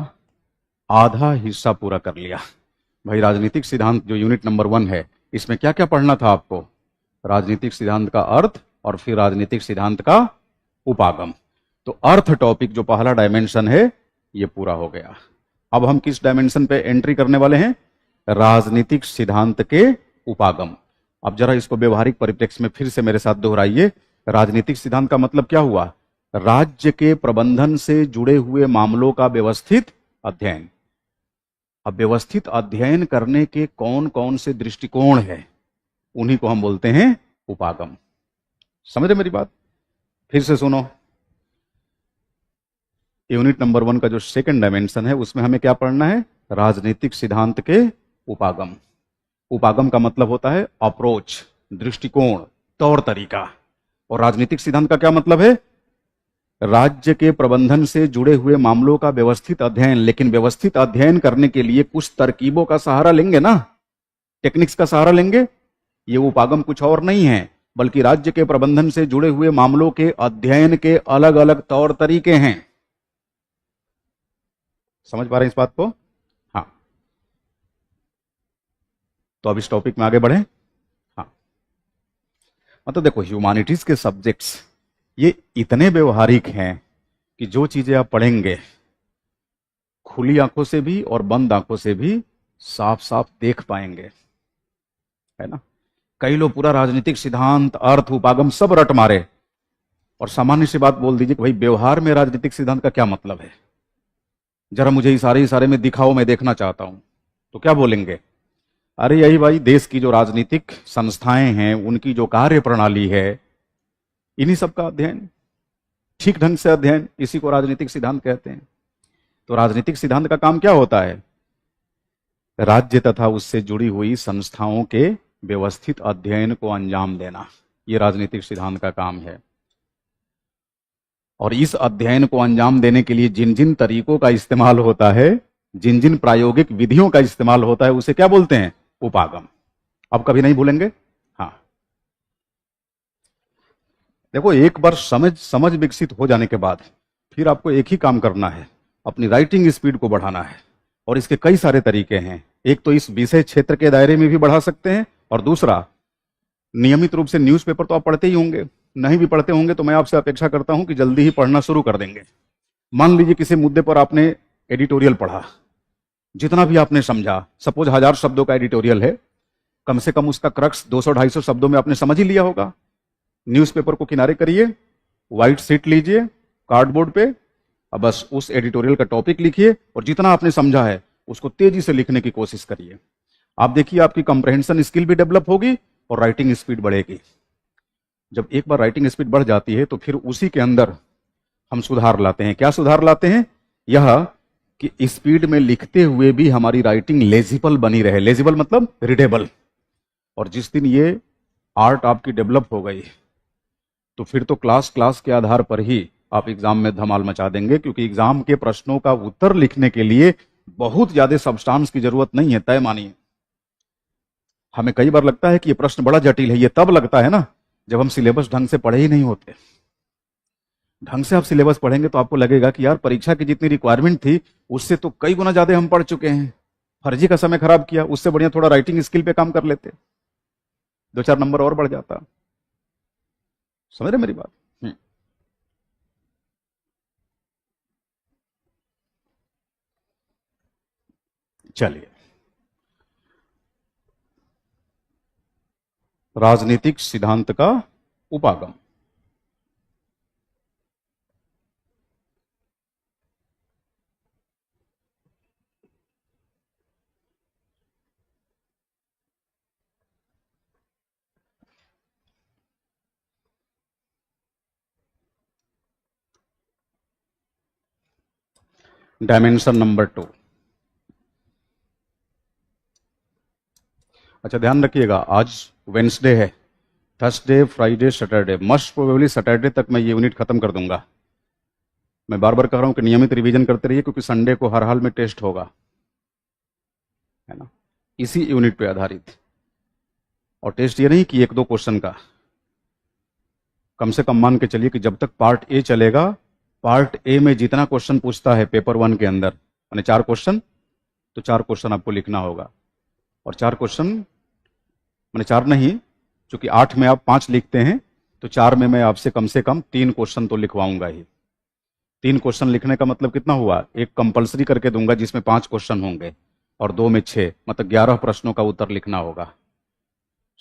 आधा हिस्सा पूरा कर लिया। भाई राजनीतिक सिद्धांत जो यूनिट नंबर 1 है, इसमें क्या क्या पढ़ना था आपको? राजनीतिक सिद्धांत का अर्थ और फिर राजनीतिक सिद्धांत का उपागम। तो अर्थ टॉपिक जो पहला डायमेंशन है ये पूरा हो गया। अब हम किस डायमेंशन पे एंट्री करने वाले हैं? राजनीतिक सिद्धांत के उपागम। अब जरा इसको व्यवहारिक परिप्रेक्ष्य में फिर से मेरे साथ दोहराइए। राजनीतिक सिद्धांत का मतलब क्या हुआ? राज्य के प्रबंधन से जुड़े हुए मामलों का व्यवस्थित अध्ययन। अब व्यवस्थित अध्ययन करने के कौन कौन से दृष्टिकोण है, उन्हीं को हम बोलते हैं उपागम। समझ रहे मेरी बात? फिर से सुनो, यूनिट नंबर 1 का जो सेकंड डायमेंशन है उसमें हमें क्या पढ़ना है? राजनीतिक सिद्धांत के उपागम। उपागम का मतलब होता है अप्रोच, दृष्टिकोण, तौर तरीका। और राजनीतिक सिद्धांत का क्या मतलब है? राज्य के प्रबंधन से जुड़े हुए मामलों का व्यवस्थित अध्ययन। लेकिन व्यवस्थित अध्ययन करने के लिए कुछ तरकीबों का सहारा लेंगे ना, टेक्निक्स का सहारा लेंगे। ये उपागम कुछ और नहीं है, बल्कि राज्य के प्रबंधन से जुड़े हुए मामलों के अध्ययन के अलग अलग तौर तरीके हैं। समझ पा रहे हैं इस बात को? हाँ, तो अब इस टॉपिक में आगे बढ़े। हाँ, मतलब देखो, ह्यूमैनिटीज के सब्जेक्ट्स ये इतने व्यवहारिक हैं कि जो चीजें आप पढ़ेंगे खुली आंखों से भी और बंद आंखों से भी साफ साफ देख पाएंगे, है ना। कई लोग पूरा राजनीतिक सिद्धांत, अर्थ, उपागम सब रट मारे और सामान्य सी बात बोल दीजिए कि भाई व्यवहार में राजनीतिक सिद्धांत का क्या मतलब है, जरा मुझे इशारे में दिखाओ, मैं देखना चाहता हूं। तो क्या बोलेंगे? अरे यही भाई, देश की जो राजनीतिक संस्थाएं हैं उनकी जो कार्य प्रणाली है, इन्हीं सब का अध्ययन, ठीक ढंग से अध्ययन, इसी को राजनीतिक सिद्धांत कहते हैं। तो राजनीतिक सिद्धांत का काम क्या होता है? राज्य तथा उससे जुड़ी हुई संस्थाओं के व्यवस्थित अध्ययन को अंजाम देना, यह राजनीतिक सिद्धांत का काम है। और इस अध्ययन को अंजाम देने के लिए जिन जिन तरीकों का इस्तेमाल होता है, जिन जिन प्रायोगिक विधियों का इस्तेमाल होता है, उसे क्या बोलते हैं? उपागम। अब कभी नहीं भूलेंगे। हाँ, देखो, एक बार समझ विकसित हो जाने के बाद फिर आपको एक ही काम करना है, अपनी राइटिंग स्पीड को बढ़ाना है। और इसके कई सारे तरीके हैं। एक तो इस विषय क्षेत्र के दायरे में भी बढ़ा सकते हैं, और दूसरा, नियमित रूप से न्यूज़पेपर तो आप पढ़ते ही होंगे, नहीं भी पढ़ते होंगे तो मैं आपसे अपेक्षा करता हूं कि जल्दी ही पढ़ना शुरू कर देंगे। मान लीजिए किसी मुद्दे पर आपने एडिटोरियल पढ़ा, जितना भी आपने समझा, सपोज 1000 शब्दों का एडिटोरियल है, कम से कम उसका क्रक्स 200-250 शब्दों में आपने समझ ही लिया होगा। न्यूज़पेपर को किनारे करिए, व्हाइट शीट लीजिए कार्डबोर्ड पे, अब बस उस एडिटोरियल का टॉपिक लिखिए और जितना आपने समझा है उसको तेजी से लिखने की कोशिश करिए। आप देखिए, आपकी कंप्रहेंशन स्किल भी डेवलप होगी और राइटिंग स्पीड बढ़ेगी। जब एक बार राइटिंग स्पीड बढ़ जाती है तो फिर उसी के अंदर हम सुधार लाते हैं। क्या सुधार लाते हैं? यह कि स्पीड में लिखते हुए भी हमारी राइटिंग लेजिबल बनी रहे। लेजिबल मतलब रीडेबल। और जिस दिन ये आर्ट आपकी डेवलप हो गई तो फिर तो क्लास के आधार पर ही आप एग्जाम में धमाल मचा देंगे, क्योंकि एग्जाम के प्रश्नों का उत्तर लिखने के लिए बहुत ज्यादा सब्सटेंस की जरूरत नहीं है। तय मानिए, हमें कई बार लगता है कि ये प्रश्न बड़ा जटिल है। ये तब लगता है ना जब हम सिलेबस ढंग से पढ़े ही नहीं होते। ढंग से आप सिलेबस पढ़ेंगे तो आपको लगेगा कि यार, परीक्षा की जितनी रिक्वायरमेंट थी उससे तो कई गुना ज्यादा हम पढ़ चुके हैं। फर्जी का समय खराब किया, उससे बढ़िया थोड़ा राइटिंग स्किल पे काम कर लेते, 2-4 नंबर और बढ़ जाता। समझ रहे मेरी बात? चलिए, राजनीतिक सिद्धांत का उपागम। Dimension number 2। अच्छा, ध्यान रखिएगा, आज वेंसडे है, Thursday, Friday, Saturday, most probably Saturday तक मैं ये यूनिट खत्म कर दूंगा। मैं बार बार कह रहा हूं कि नियमित रिवीजन करते रहिए, क्योंकि संडे को हर हाल में टेस्ट होगा, है ना, इसी यूनिट पे आधारित। और टेस्ट ये नहीं कि 1-2 क्वेश्चन का, कम से कम मान के चलिए कि जब तक पार्ट ए चलेगा, पार्ट ए में जितना क्वेश्चन पूछता है पेपर 1 के अंदर, यानी 4 क्वेश्चन, तो 4 क्वेश्चन आपको लिखना होगा। और 4 क्वेश्चन मैंने 4 नहीं, चूंकि 8 में आप 5 लिखते हैं, तो 4 में मैं आपसे कम से कम 3 क्वेश्चन तो लिखवाऊंगा ही। 3 क्वेश्चन लिखने का मतलब कितना हुआ? एक कंपलसरी करके दूंगा जिसमें 5 क्वेश्चन होंगे, और 2 में 6, मतलब 11 प्रश्नों का उत्तर लिखना होगा।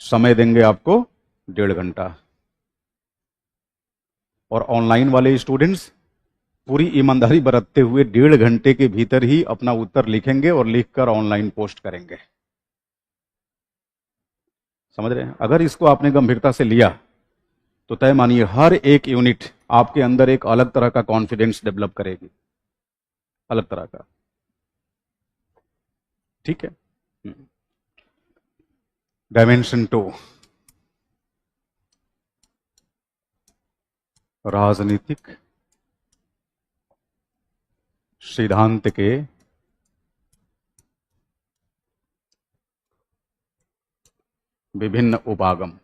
समय देंगे आपको 1.5 घंटा। और ऑनलाइन वाले स्टूडेंट्स पूरी ईमानदारी बरतते हुए 1.5 घंटे के भीतर ही अपना उत्तर लिखेंगे और लिखकर ऑनलाइन पोस्ट करेंगे। समझ रहे हैं? अगर इसको आपने गंभीरता से लिया तो तय मानिए हर एक यूनिट आपके अंदर एक अलग तरह का कॉन्फिडेंस डेवलप करेगी, अलग तरह का। ठीक है। डायमेंशन 2, राजनीतिक सिद्धांत के विभिन्न उपागम।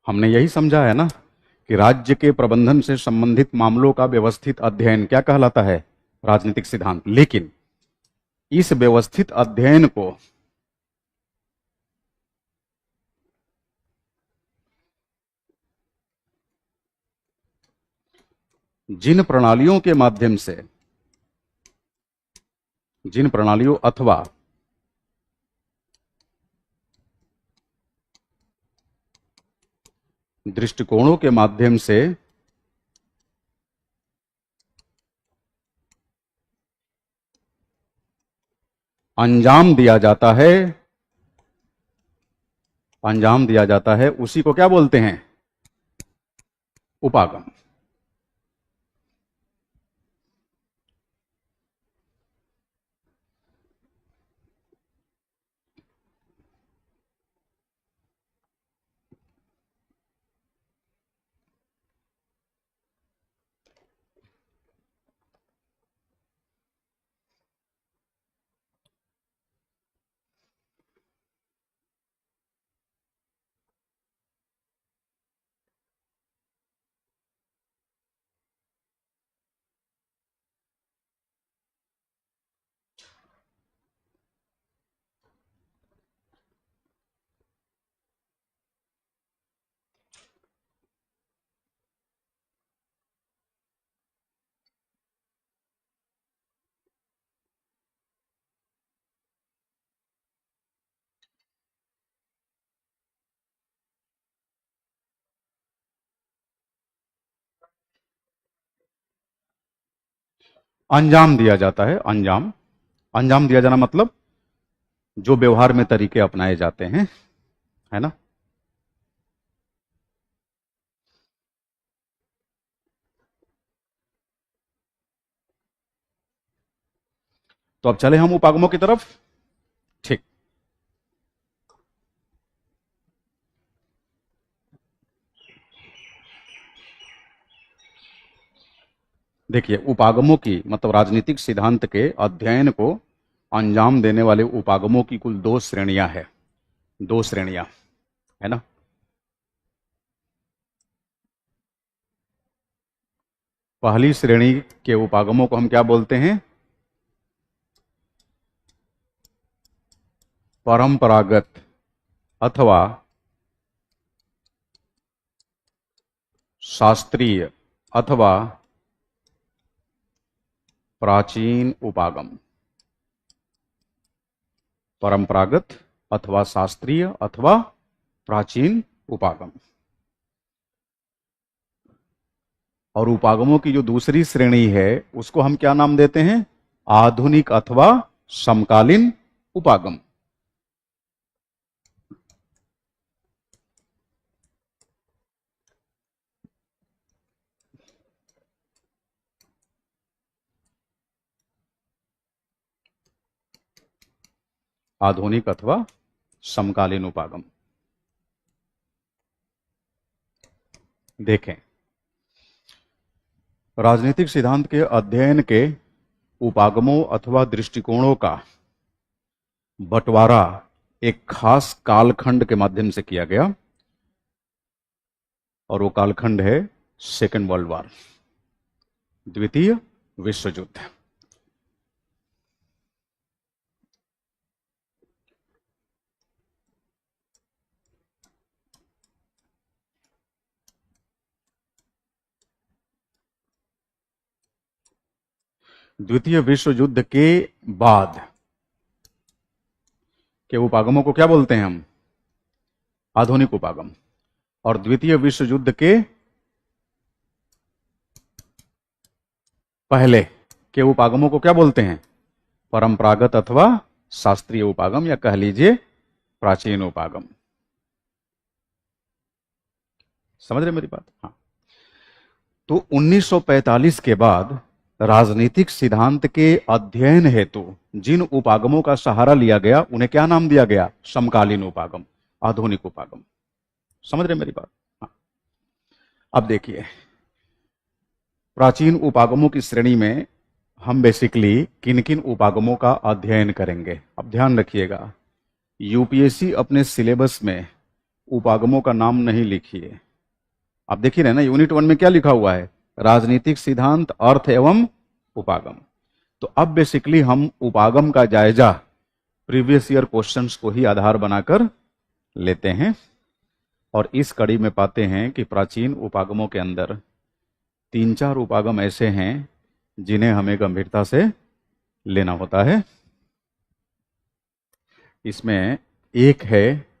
हमने यही समझा है ना कि राज्य के प्रबंधन से संबंधित मामलों का व्यवस्थित अध्ययन क्या कहलाता है? राजनीतिक सिद्धांत। लेकिन इस व्यवस्थित अध्ययन को जिन प्रणालियों के माध्यम से, जिन प्रणालियों अथवा दृष्टिकोणों के माध्यम से अंजाम दिया जाता है, अंजाम दिया जाता है, उसी को क्या बोलते हैं? उपागम। अंजाम दिया जाता है। अंजाम, अंजाम दिया जाना मतलब जो व्यवहार में तरीके अपनाए जाते हैं, है ना? तो अब चले हम उपागमों की तरफ। ठीक। देखिए, उपागमों की मतलब राजनीतिक सिद्धांत के अध्ययन को अंजाम देने वाले उपागमों की कुल 2 श्रेणियां हैं। 2 श्रेणियां, है ना? पहली श्रेणी के उपागमों को हम क्या बोलते हैं? परंपरागत अथवा शास्त्रीय अथवा प्राचीन उपागम। परंपरागत अथवा शास्त्रीय अथवा प्राचीन उपागम। और उपागमों की जो दूसरी श्रेणी है उसको हम क्या नाम देते हैं? आधुनिक अथवा समकालीन उपागम। आधुनिक अथवा समकालीन उपागम। देखें, राजनीतिक सिद्धांत के अध्ययन के उपागमों अथवा दृष्टिकोणों का बंटवारा एक खास कालखंड के माध्यम से किया गया, और वो कालखंड है सेकेंड वर्ल्ड वॉर, द्वितीय विश्व युद्ध। द्वितीय विश्व युद्ध के बाद के उपागमों को क्या बोलते हैं हम? आधुनिक उपागम। और द्वितीय विश्व युद्ध के पहले के उपागमों को क्या बोलते हैं? परंपरागत अथवा शास्त्रीय उपागम, या कह लीजिए प्राचीन उपागम। समझ रहे मेरी बात? हाँ। तो 1945 के बाद राजनीतिक सिद्धांत के अध्ययन हेतु जिन उपागमों का सहारा लिया गया उन्हें क्या नाम दिया गया? समकालीन उपागम, आधुनिक उपागम। समझ रहे मेरी बात? हाँ। अब देखिए, प्राचीन उपागमों की श्रेणी में हम बेसिकली किन किन उपागमों का अध्ययन करेंगे? अब ध्यान रखिएगा, यूपीएससी अपने सिलेबस में उपागमों का नाम नहीं लिखिए। आप देखिए ना, यूनिट 1 में क्या लिखा हुआ है? राजनीतिक सिद्धांत, अर्थ एवं उपागम। तो अब बेसिकली हम उपागम का जायजा प्रीवियस ईयर क्वेश्चंस को ही आधार बनाकर लेते हैं, और इस कड़ी में पाते हैं कि प्राचीन उपागमों के अंदर 3-4 उपागम ऐसे हैं जिन्हें हमें गंभीरता से लेना होता है। इसमें एक है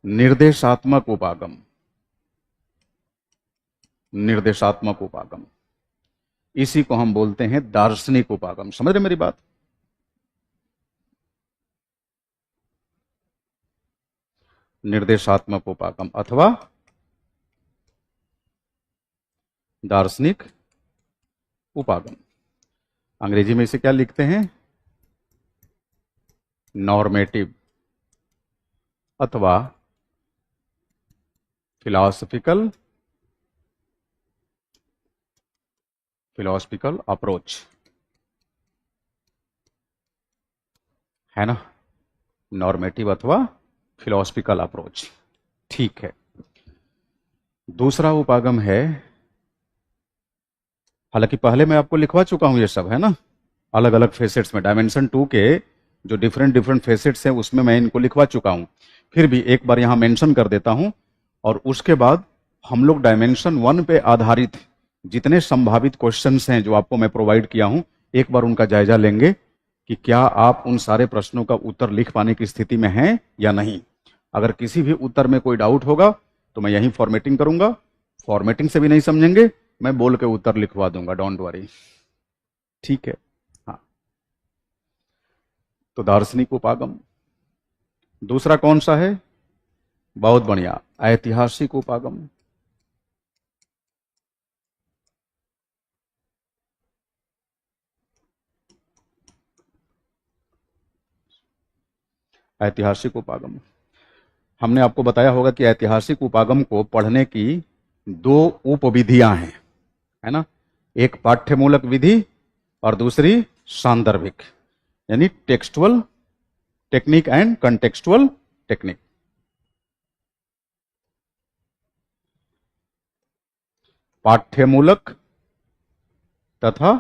निर्देशात्मक उपागम। निर्देशात्मक उपागम, इसी को हम बोलते हैं दार्शनिक उपागम। समझ रहे मेरी बात? निर्देशात्मक उपागम अथवा दार्शनिक उपागम। अंग्रेजी में इसे क्या लिखते हैं? नॉर्मेटिव अथवा फिलॉसफिकल अप्रोच, है ना? नॉर्मेटिव अथवा फिलॉसफिकल अप्रोच। ठीक है। दूसरा उपागम है, हालांकि पहले मैं आपको लिखवा चुका हूं ये सब, है ना, अलग अलग फेसेट्स में। डायमेंशन 2 के जो डिफरेंट डिफरेंट फेसेट्स हैं उसमें मैं इनको लिखवा चुका हूं, फिर भी एक बार यहां मेंशन कर देता हूं। और उसके बाद हम लोग डायमेंशन 1 पे आधारित जितने संभावित क्वेश्चंस हैं जो आपको मैं प्रोवाइड किया हूं, एक बार उनका जायजा लेंगे कि क्या आप उन सारे प्रश्नों का उत्तर लिख पाने की स्थिति में हैं या नहीं। अगर किसी भी उत्तर में कोई डाउट होगा तो मैं यहीं फॉर्मेटिंग करूंगा। फॉर्मेटिंग से भी नहीं समझेंगे, मैं बोल के उत्तर लिखवा दूंगा, डोंट वरी। ठीक है। हाँ, तो दार्शनिक उपागम। दूसरा कौन सा है? बहुत बढ़िया, ऐतिहासिक उपागम। ऐतिहासिक उपागम, हमने आपको बताया होगा कि ऐतिहासिक उपागम को पढ़ने की 2 उपविधियां हैं, है ना? एक पाठ्यमूलक विधि और दूसरी सांदर्भिक, यानी textual technique and contextual technique. पाठ्यमूलक तथा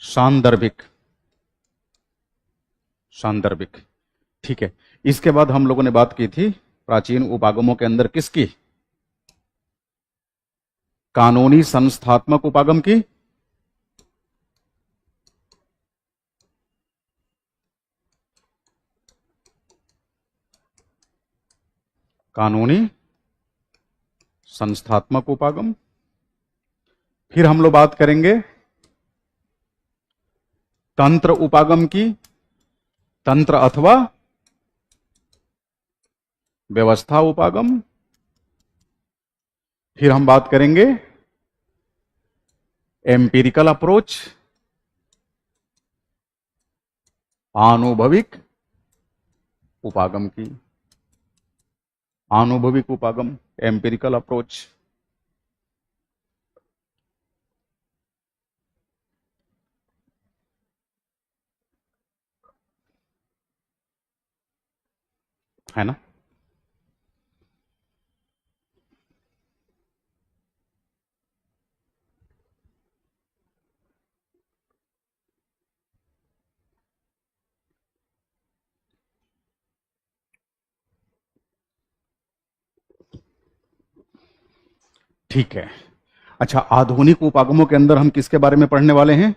सांदर्भिक। सांदर्भिक, ठीक है। इसके बाद हम लोगों ने बात की थी प्राचीन उपागमों के अंदर किसकी? कानूनी संस्थात्मक उपागम की। कानूनी संस्थात्मक उपागम। फिर हम लोग बात करेंगे तंत्र उपागम की, तंत्र अथवा व्यवस्था उपागम। फिर हम बात करेंगे एम्पिरिकल अप्रोच, आनुभविक उपागम की। आनुभविक उपागम, एम्पिरिकल अप्रोच। है ना। ठीक है। अच्छा, आधुनिक उपागमों के अंदर हम किसके बारे में पढ़ने वाले हैं?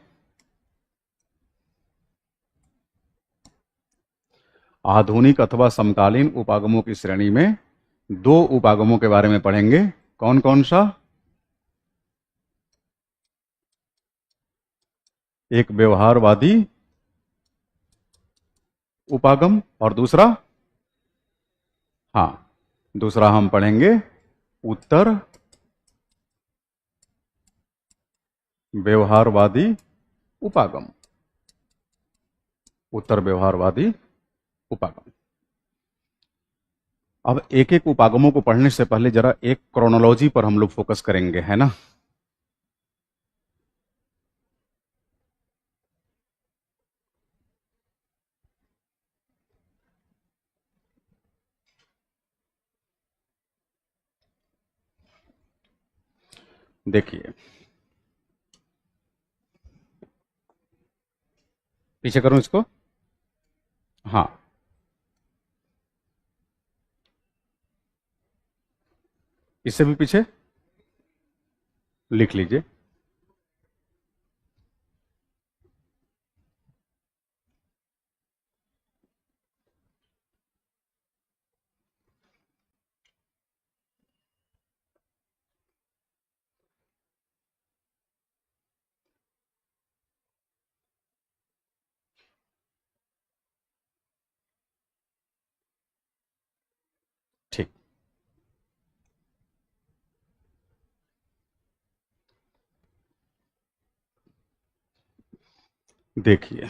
आधुनिक अथवा समकालीन उपागमों की श्रेणी में दो उपागमों के बारे में पढ़ेंगे। कौन कौन सा? एक व्यवहारवादी उपागम और दूसरा, हाँ, दूसरा हम पढ़ेंगे उत्तर व्यवहारवादी उपागम। उत्तर व्यवहारवादी उपागम। अब एक एक उपागमों को पढ़ने से पहले जरा एक क्रोनोलॉजी पर हम लोग फोकस करेंगे, है ना। देखिए, पीछे करूं इसको। हाँ, इससे भी पीछे लिख लीजिए। ठीक। देखिए,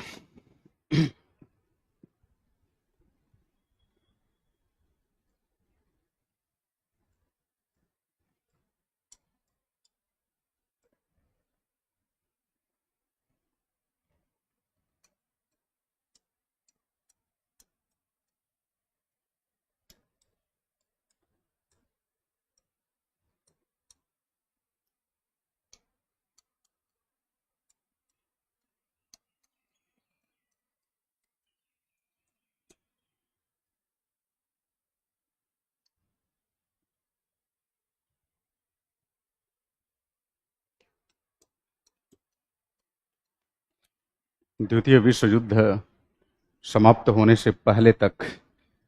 द्वितीय विश्व युद्ध समाप्त होने से पहले तक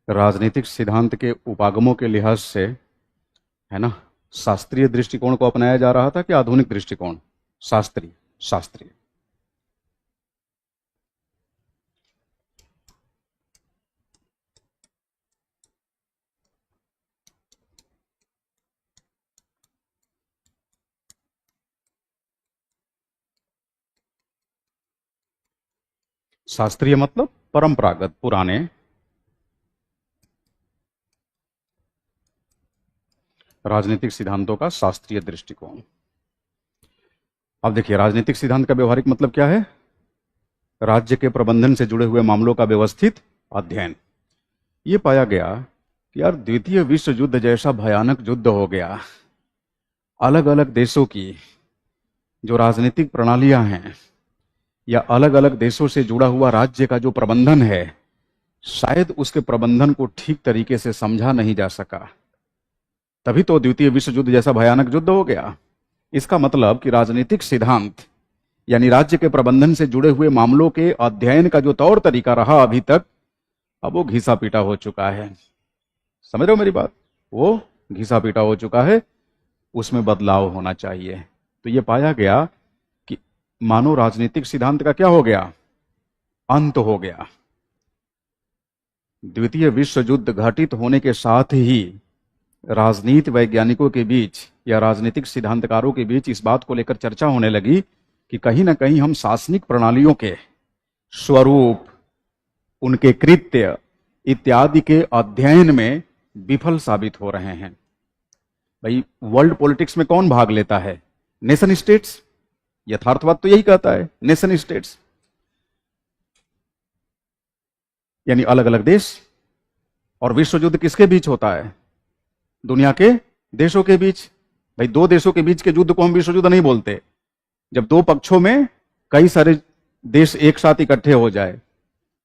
राजनीतिक सिद्धांत के उपागमों के लिहाज से, है ना, शास्त्रीय दृष्टिकोण को अपनाया जा रहा था कि आधुनिक दृष्टिकोण? शास्त्रीय। शास्त्रीय। शास्त्रीय मतलब परंपरागत, पुराने। राजनीतिक सिद्धांतों का शास्त्रीय दृष्टिकोण। अब देखिए, राजनीतिक सिद्धांत का व्यवहारिक मतलब क्या है? राज्य के प्रबंधन से जुड़े हुए मामलों का व्यवस्थित अध्ययन। ये पाया गया कि यार, द्वितीय विश्व युद्ध जैसा भयानक युद्ध हो गया, अलग अलग देशों की जो राजनीतिक प्रणालियां हैं या अलग अलग देशों से जुड़ा हुआ राज्य का जो प्रबंधन है, शायद उसके प्रबंधन को ठीक तरीके से समझा नहीं जा सका। तभी तो द्वितीय विश्व युद्ध जैसा भयानक युद्ध हो गया। इसका मतलब कि राजनीतिक सिद्धांत यानी राज्य के प्रबंधन से जुड़े हुए मामलों के अध्ययन का जो तौर तरीका रहा अभी तक, अब वो घिसा पीटा हो चुका है। समझ रहे हो मेरी बात? वो घिसा पीटा हो चुका है, उसमें बदलाव होना चाहिए। तो ये पाया गया कि मानो राजनीतिक सिद्धांत का क्या हो गया? अंत हो गया। द्वितीय विश्व युद्ध घटित होने के साथ ही राजनीति वैज्ञानिकों के बीच या राजनीतिक सिद्धांतकारों के बीच इस बात को लेकर चर्चा होने लगी कि कहीं ना कहीं हम शासनिक प्रणालियों के स्वरूप, उनके कृत्य इत्यादि के अध्ययन में विफल साबित हो रहे हैं। भाई, वर्ल्ड पॉलिटिक्स में कौन भाग लेता है? Nation states. यथार्थवाद तो यही कहता है, नेशन स्टेट्स यानी अलग अलग देश। और विश्व युद्ध किसके बीच होता है? दुनिया के देशों के बीच। भाई दो देशों के बीच के युद्ध को हम विश्व युद्ध नहीं बोलते। जब दो पक्षों में कई सारे देश एक साथ इकट्ठे हो जाए,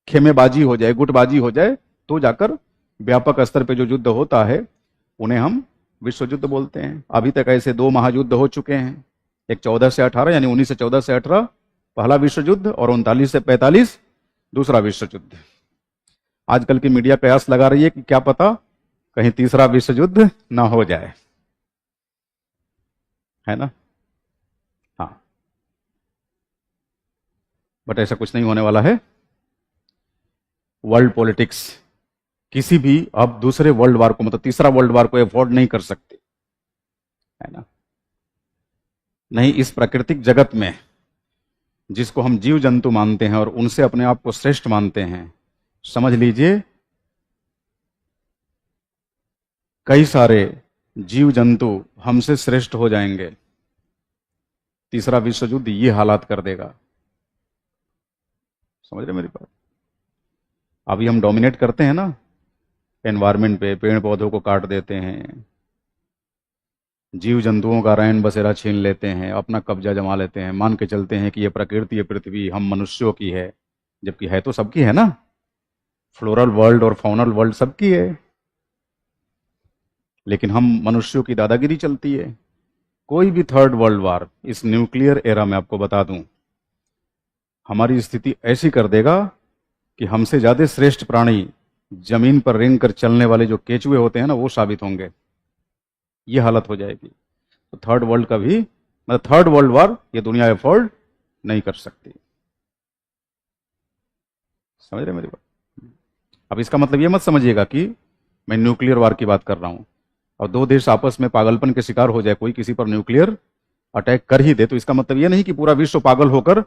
खेमेबाजी हो जाए, गुटबाजी हो जाए, तो जाकर व्यापक स्तर पे जो युद्ध होता है उन्हें हम विश्व युद्ध बोलते हैं। अभी तक ऐसे दो महायुद्ध हो चुके हैं, एक 14 से 18 यानी 1914 से 18 पहला विश्व युद्ध, और 39 से 45 दूसरा विश्व युद्ध। आजकल की मीडिया कयास लगा रही है कि क्या पता कहीं तीसरा विश्व युद्ध ना हो जाए, है ना? हाँ, बट ऐसा कुछ नहीं होने वाला है। वर्ल्ड पॉलिटिक्स किसी भी अब दूसरे वर्ल्ड वार को, मतलब तीसरा वर्ल्ड वार को अफोर्ड नहीं कर सकती, है ना? नहीं, इस प्राकृतिक जगत में जिसको हम जीव जंतु मानते हैं और उनसे अपने आप को श्रेष्ठ मानते हैं, समझ लीजिए कई सारे जीव जंतु हमसे श्रेष्ठ हो जाएंगे। तीसरा विश्व युद्ध ये हालात कर देगा। समझ रहे मेरी बात? अभी हम डोमिनेट करते हैं ना एनवायरमेंट पे, पेड़ पौधों को काट देते हैं, जीव जंतुओं का रैन बसेरा छीन लेते हैं, अपना कब्जा जमा लेते हैं, मान के चलते हैं कि ये प्रकृति, ये पृथ्वी हम मनुष्यों की है, जबकि है तो सबकी है ना। फ्लोरल वर्ल्ड और फाउनल वर्ल्ड सबकी है, लेकिन हम मनुष्यों की दादागिरी चलती है। कोई भी थर्ड वर्ल्ड वार इस न्यूक्लियर एरा में, आपको बता दूं, हमारी स्थिति ऐसी कर देगा कि हमसे ज्यादा श्रेष्ठ प्राणी जमीन पर रेंग कर चलने वाले जो केचुए होते हैं ना, वो साबित होंगे। ये हालत हो जाएगी। तो थर्ड वर्ल्ड का भी, मतलब थर्ड वर्ल्ड वार ये दुनिया अफोर्ड नहीं कर सकती। समझ रहे मेरी बात? अब इसका मतलब ये मत समझिएगा कि मैं न्यूक्लियर वार की बात कर रहा हूं और दो देश आपस में पागलपन के शिकार हो जाए, कोई किसी पर न्यूक्लियर अटैक कर ही दे, तो इसका मतलब ये नहीं कि पूरा विश्व पागल होकर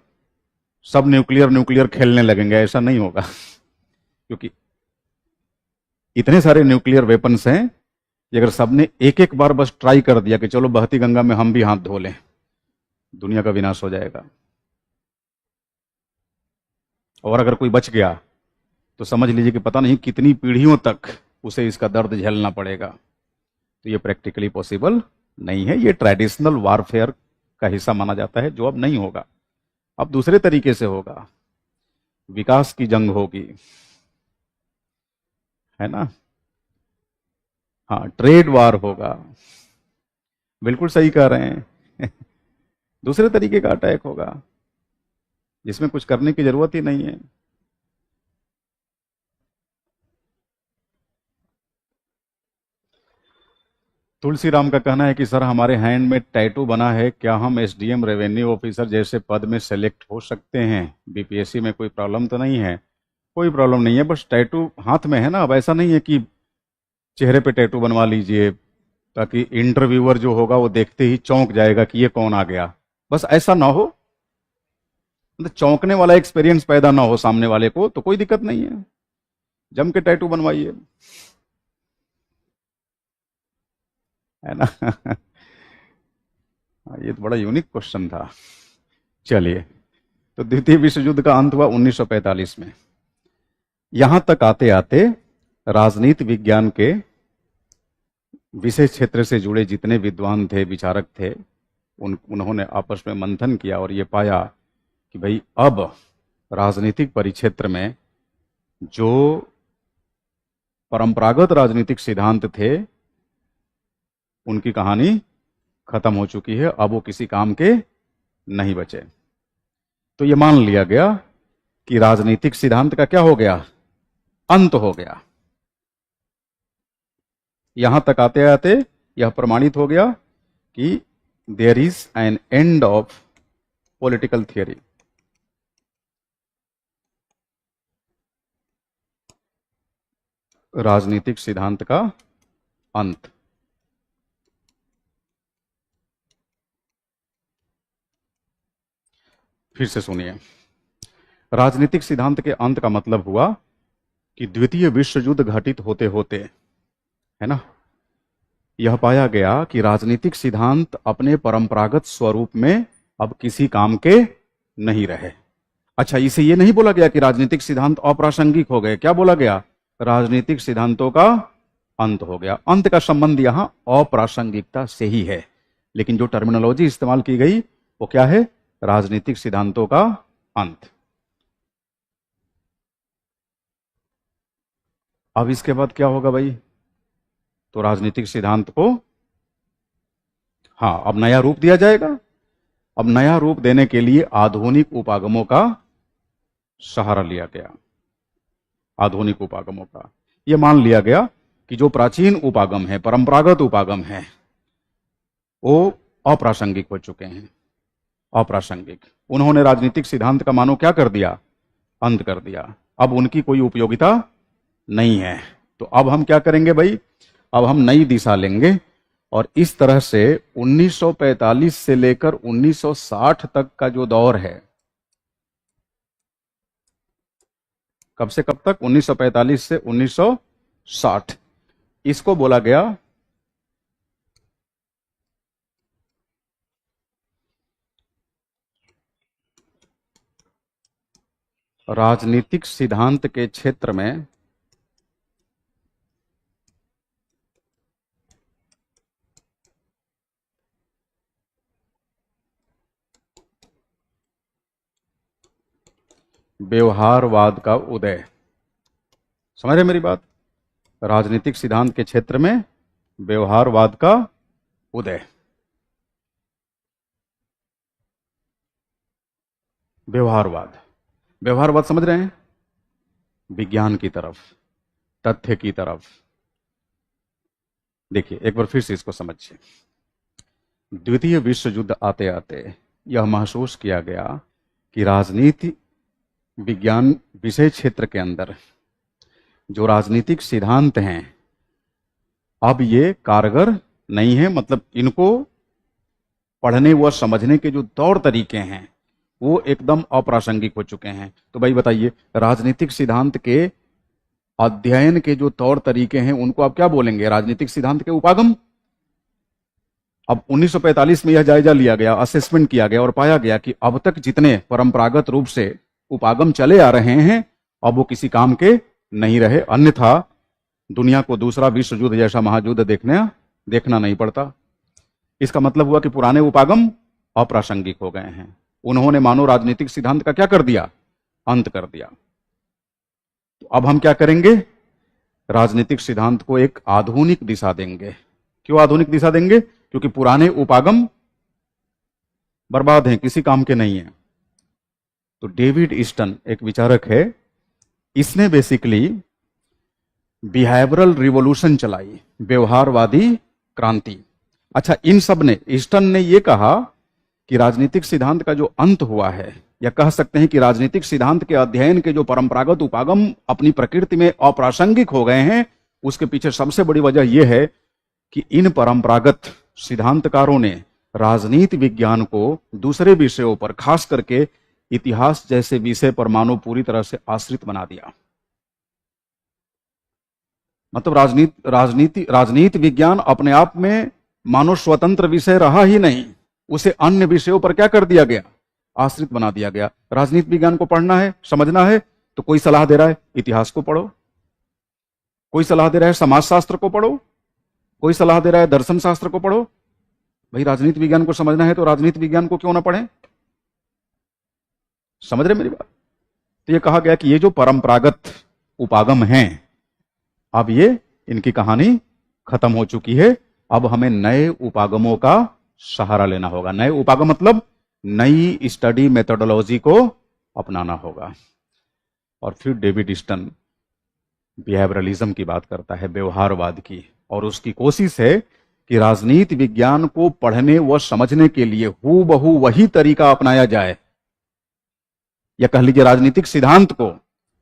सब न्यूक्लियर खेलने लगेंगे। ऐसा नहीं होगा, क्योंकि इतने सारे न्यूक्लियर वेपन्स हैं कि अगर सबने एक एक बार बस ट्राई कर दिया कि चलो बहती गंगा में हम भी हाथ धो लें, दुनिया का विनाश हो जाएगा। और अगर कोई बच गया तो समझ लीजिए कि पता नहीं कितनी पीढ़ियों तक उसे इसका दर्द झेलना पड़ेगा। तो ये प्रैक्टिकली पॉसिबल नहीं है। ये ट्रेडिशनल वारफेयर का हिस्सा माना जाता है, जो अब नहीं होगा। अब दूसरे तरीके से होगा, विकास की जंग होगी, है ना? हाँ, ट्रेड वार होगा। बिल्कुल सही कह रहे हैं। दूसरे तरीके का अटैक होगा जिसमें कुछ करने की जरूरत ही नहीं है। तुलसीराम का कहना है कि सर हमारे हैंड में टैटू बना है, क्या हम एसडीएम, रेवेन्यू ऑफिसर जैसे पद में सेलेक्ट हो सकते हैं? बीपीएससी में कोई प्रॉब्लम तो नहीं है? कोई प्रॉब्लम नहीं है, बस टैटू हाथ में है ना। अब ऐसा नहीं है कि चेहरे पे टैटू बनवा लीजिए ताकि इंटरव्यूअर जो होगा वो देखते ही चौंक जाएगा कि ये कौन आ गया। बस ऐसा ना हो, मतलब चौंकने वाला एक्सपीरियंस पैदा ना हो सामने वाले को, तो कोई दिक्कत नहीं है, जम के टैटू बनवाइए, है ना? ये तो बड़ा यूनिक क्वेश्चन था। चलिए, तो द्वितीय विश्व युद्ध का अंत हुआ 1945 में। यहां तक आते आते राजनीति विज्ञान के विशेष क्षेत्र से जुड़े जितने विद्वान थे, विचारक थे, उन्होंने आपस में मंथन किया और ये पाया कि भाई अब राजनीतिक परिक्षेत्र में जो परंपरागत राजनीतिक सिद्धांत थे उनकी कहानी खत्म हो चुकी है, अब वो किसी काम के नहीं बचे। तो ये मान लिया गया कि राजनीतिक सिद्धांत का क्या हो गया? अंत हो गया। यहां तक आते आते यह प्रमाणित हो गया कि there is an end of political theory. राजनीतिक सिद्धांत का अंत। फिर से सुनिए, राजनीतिक सिद्धांत के अंत का मतलब हुआ कि द्वितीय विश्व युद्ध घटित होते होते, है ना, यह पाया गया कि राजनीतिक सिद्धांत अपने परंपरागत स्वरूप में अब किसी काम के नहीं रहे। अच्छा, इसे यह नहीं बोला गया कि राजनीतिक सिद्धांत अप्रासंगिक हो गए। क्या बोला गया? राजनीतिक सिद्धांतों का अंत हो गया। अंत का संबंध यहां अप्रासंगिकता से ही है, लेकिन जो टर्मिनोलॉजी इस्तेमाल की गई वो क्या है? राजनीतिक सिद्धांतों का अंत। अब इसके बाद क्या होगा भाई? तो राजनीतिक सिद्धांत को, हाँ, अब नया रूप दिया जाएगा। अब नया रूप देने के लिए आधुनिक उपागमों का सहारा लिया गया। आधुनिक उपागमों का यह मान लिया गया कि जो प्राचीन उपागम है, परंपरागत उपागम है, वो अप्रासंगिक हो चुके हैं। अप्रासंगिक। उन्होंने राजनीतिक सिद्धांत का मानो क्या कर दिया? अंत कर दिया। अब उनकी कोई उपयोगिता नहीं है। तो अब हम क्या करेंगे भाई? अब हम नई दिशा लेंगे और इस तरह से 1945 से लेकर 1960 तक का जो दौर है, कब से कब तक? 1945 से 1960, इसको बोला गया राजनीतिक सिद्धांत के क्षेत्र में व्यवहारवाद का उदय। समझ रहे मेरी बात? राजनीतिक सिद्धांत के क्षेत्र में व्यवहारवाद का उदय। व्यवहारवाद, व्यवहारवाद समझ रहे हैं? विज्ञान की तरफ, तथ्य की तरफ। देखिए एक बार फिर से इसको समझिए। द्वितीय विश्व युद्ध आते आते यह महसूस किया गया कि राजनीति विज्ञान विषय क्षेत्र के अंदर जो राजनीतिक सिद्धांत हैं, अब ये कारगर नहीं है। मतलब इनको पढ़ने व समझने के जो तौर तरीके हैं वो एकदम अप्रासंगिक हो चुके हैं। तो भाई बताइए, राजनीतिक सिद्धांत के अध्ययन के जो तौर तरीके हैं उनको आप क्या बोलेंगे? राजनीतिक सिद्धांत के उपागम। अब 1945 में यह जायजा लिया गया, असेसमेंट किया गया और पाया गया कि अब तक जितने परंपरागत रूप से उपागम चले आ रहे हैं, अब वो किसी काम के नहीं रहे। अन्यथा दुनिया को दूसरा विश्व युद्ध जैसा महायुद्ध देखना नहीं पड़ता। इसका मतलब हुआ कि पुराने उपागम अप्रासंगिक हो गए हैं। उन्होंने मानो राजनीतिक सिद्धांत का क्या कर दिया? अंत कर दिया। तो अब हम क्या करेंगे? राजनीतिक सिद्धांत को एक आधुनिक दिशा देंगे। क्यों आधुनिक दिशा देंगे? क्योंकि पुराने उपागम बर्बाद हैं, किसी काम के नहीं है। तो डेविड ईस्टन एक विचारक है, इसने बेसिकली बिहेवियरल रिवॉल्यूशन चलाई, व्यवहारवादी क्रांति। अच्छा, इन सब ने, ईस्टन ने यह कहा कि राजनीतिक सिद्धांत का जो अंत हुआ है, या कह सकते हैं कि राजनीतिक सिद्धांत के अध्ययन के जो परंपरागत उपागम अपनी प्रकृति में अप्रासंगिक हो गए हैं, उसके पीछे सबसे बड़ी वजह यह है कि इन परंपरागत सिद्धांतकारों ने राजनीति विज्ञान को दूसरे विषयों पर, खास करके इतिहास जैसे विषय पर मानो पूरी तरह से आश्रित बना दिया। मतलब राजनीति विज्ञान अपने आप में मानो स्वतंत्र विषय रहा ही नहीं, उसे अन्य विषयों पर क्या कर दिया गया? आश्रित बना दिया गया। राजनीति विज्ञान को पढ़ना है, समझना है, तो कोई सलाह दे रहा है इतिहास को पढ़ो, कोई सलाह दे रहा है समाजशास्त्र को पढ़ो, कोई सलाह दे रहा है दर्शन शास्त्र को पढ़ो। भाई राजनीति विज्ञान को समझना है तो राजनीति विज्ञान को क्यों ना पढ़ें? समझ रहे मेरी बात? तो ये कहा गया कि ये जो परंपरागत उपागम हैं, अब ये इनकी कहानी खत्म हो चुकी है। अब हमें नए उपागमों का सहारा लेना होगा। नए उपागम मतलब नई स्टडी मेथोडोलॉजी को अपनाना होगा। और फिर डेविड ईस्टन बिहेवियरलिज्म की बात करता है, व्यवहारवाद की, और उसकी कोशिश है कि राजनीति विज्ञान को पढ़ने व समझने के लिए हूबहू वही तरीका अपनाया जाए, या कह लीजिए राजनीतिक सिद्धांत को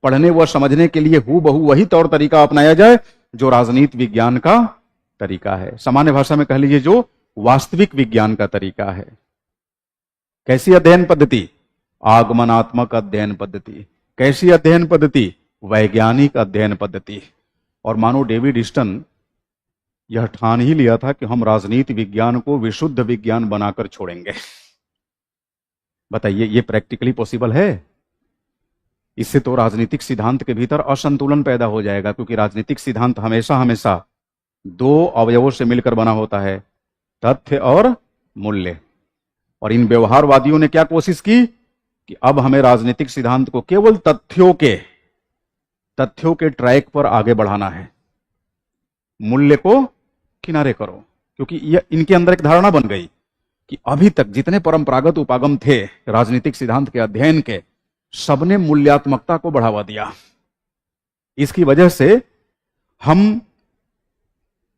पढ़ने व समझने के लिए हूबहू वही तौर तरीका अपनाया जाए जो राजनीति विज्ञान का तरीका है। सामान्य भाषा में कह लीजिए जो वास्तविक विज्ञान का तरीका है। कैसी अध्ययन पद्धति? आगमनात्मक अध्ययन पद्धति। कैसी अध्ययन पद्धति? वैज्ञानिक अध्ययन पद्धति। और मानो डेविड ईस्टन यह ठान ही लिया था कि हम राजनीति विज्ञान को विशुद्ध विज्ञान बनाकर छोड़ेंगे। बताइए, ये प्रैक्टिकली पॉसिबल है? इससे तो राजनीतिक सिद्धांत के भीतर असंतुलन पैदा हो जाएगा, क्योंकि राजनीतिक सिद्धांत हमेशा हमेशा दो अवयवों से मिलकर बना होता है, तथ्य और मूल्य। और इन व्यवहारवादियों ने क्या कोशिश की कि अब हमें राजनीतिक सिद्धांत को केवल तथ्यों के ट्रैक पर आगे बढ़ाना है, मूल्य को किनारे करो। क्योंकि यह इनके अंदर एक धारणा बन गई कि अभी तक जितने परंपरागत उपागम थे राजनीतिक सिद्धांत के अध्ययन के, सबने मूल्यात्मकता को बढ़ावा दिया। इसकी वजह से हम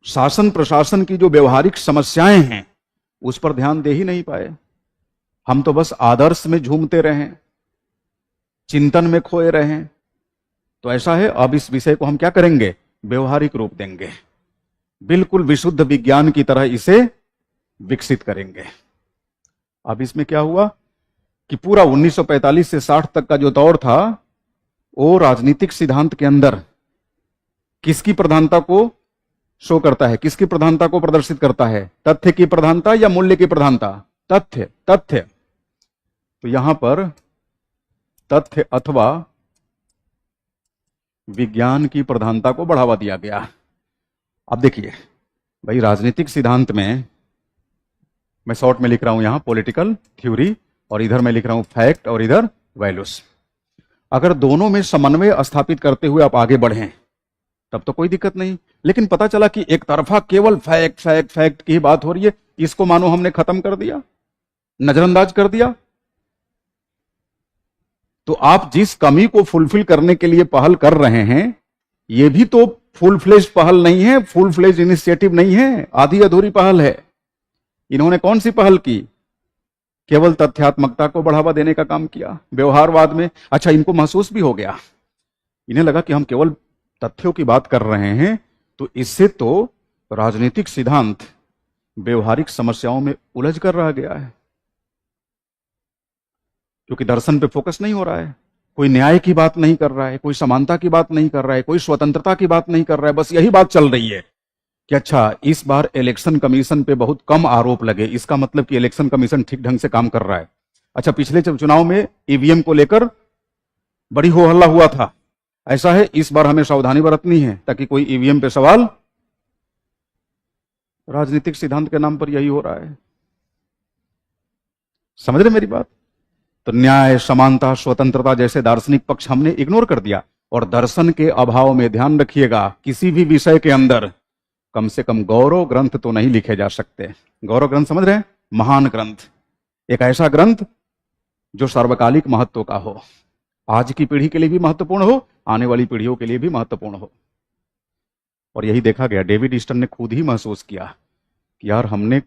शासन प्रशासन की जो व्यवहारिक समस्याएं हैं उस पर ध्यान दे ही नहीं पाए। हम तो बस आदर्श में झूमते रहे, चिंतन में खोए रहे। तो ऐसा है, अब इस विषय को हम क्या करेंगे, व्यवहारिक रूप देंगे, बिल्कुल विशुद्ध विज्ञान की तरह इसे विकसित करेंगे। अब इसमें क्या हुआ कि पूरा 1945 से 60 तक का जो दौर था, वो राजनीतिक सिद्धांत के अंदर किसकी प्रधानता को शो करता है, किसकी प्रधानता को प्रदर्शित करता है, तथ्य की प्रधानता या मूल्य की प्रधानता? तथ्य। तो यहां पर तथ्य अथवा विज्ञान की प्रधानता को बढ़ावा दिया गया। अब देखिए भाई, राजनीतिक सिद्धांत में मैं शॉर्ट में लिख रहा हूं यहां पॉलिटिकल थ्योरी, और इधर मैं लिख रहा हूं फैक्ट और इधर वैल्यूज। अगर दोनों में समन्वय स्थापित करते हुए आप आगे बढ़ें तब तो कोई दिक्कत नहीं। लेकिन पता चला कि एक तरफा केवल फैक्ट की ही बात हो रही है, इसको मानो हमने खत्म कर दिया, नजरअंदाज कर दिया। तो आप जिस कमी को फुलफिल करने के लिए पहल कर रहे हैं, यह भी तो फुल फ्लेज पहल नहीं है, फुल फ्लेज इनिशिएटिव नहीं है, आधी अधूरी पहल है। इन्होंने कौन सी पहल की? केवल तथ्यात्मकता को बढ़ावा देने का काम किया व्यवहारवाद में। अच्छा, इनको महसूस भी हो गया, इन्हें लगा कि हम केवल तथ्यों की बात कर रहे हैं, तो इससे तो राजनीतिक सिद्धांत व्यवहारिक समस्याओं में उलझ कर रह गया है, क्योंकि दर्शन पे फोकस नहीं हो रहा है, कोई न्याय की बात नहीं कर रहा है, कोई समानता की बात नहीं कर रहा है, कोई स्वतंत्रता की बात नहीं कर रहा है। बस यही बात चल रही है कि अच्छा, इस बार इलेक्शन कमीशन पे बहुत कम आरोप लगे, इसका मतलब कि इलेक्शन कमीशन ठीक ढंग से काम कर रहा है। अच्छा, पिछले चुनाव में ईवीएम को लेकर बड़ी हो हल्ला हुआ था, ऐसा है इस बार हमें सावधानी बरतनी है ताकि कोई ईवीएम पे सवाल। राजनीतिक सिद्धांत के नाम पर यही हो रहा है, समझ रहे मेरी बात? तो न्याय, समानता, स्वतंत्रता जैसे दार्शनिक पक्ष हमने इग्नोर कर दिया। और दर्शन के अभाव में ध्यान रखिएगा, किसी भी विषय के अंदर कम से कम गौरव ग्रंथ तो नहीं लिखे जा सकते। गौरव ग्रंथ समझ रहे हैं? महान ग्रंथ, एक ऐसा ग्रंथ जो सर्वकालिक महत्व का हो, आज की पीढ़ी के लिए भी महत्वपूर्ण हो, आने वाली पीढ़ियों के लिए भी महत्वपूर्ण हो। और यही देखा गया, डेविड ईस्टन ने खुद ही महसूस किया कि यार हमने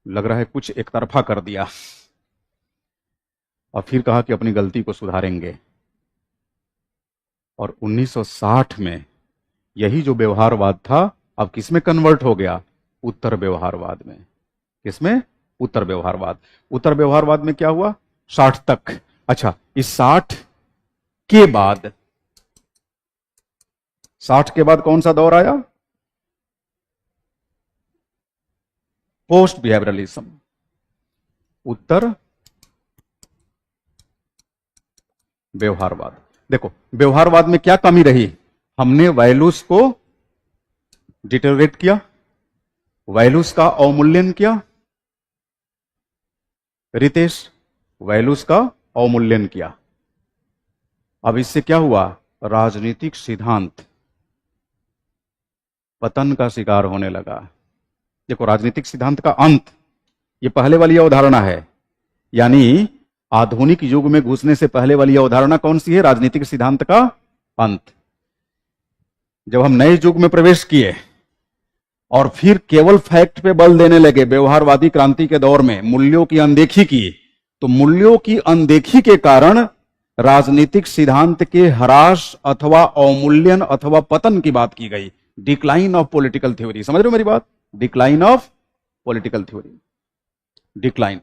लग रहा है कुछ एक तरफा कर दिया, और फिर कहा कि अपनी गलती को सुधारेंगे। और 1960 में यही जो व्यवहारवाद था अब किसमें कन्वर्ट हो गया? उत्तर व्यवहारवाद में। किसमें? उत्तर व्यवहारवाद। उत्तर व्यवहारवाद में क्या हुआ? 60 तक। अच्छा, इस 60 के बाद, 60 के बाद कौन सा दौर आया? Post behaviouralism. उत्तर व्यवहारवाद। देखो, व्यवहारवाद में क्या कमी रही? हमने वैल्यूज को डिटेरियोरेट किया, वैल्यूज का अवमूल्यन किया। रितेश, वैल्यूज का अवमूल्यन किया। अब इससे क्या हुआ? राजनीतिक सिद्धांत पतन का शिकार होने लगा। देखो, राजनीतिक सिद्धांत का अंत, ये पहले वाली अवधारणा है, यानी आधुनिक युग में घुसने से पहले वाली अवधारणा कौन सी है? राजनीतिक सिद्धांत का अंत। जब हम नए युग में प्रवेश किए और फिर केवल फैक्ट पे बल देने लगे, व्यवहारवादी क्रांति के दौर में मूल्यों की अनदेखी की, तो मूल्यों की अनदेखी के कारण राजनीतिक सिद्धांत के ह्रास अथवा अवमूल्यन अथवा पतन की बात की गई। Decline of political theory. समझ रहे हो मेरी बात? Decline of political theory. Decline,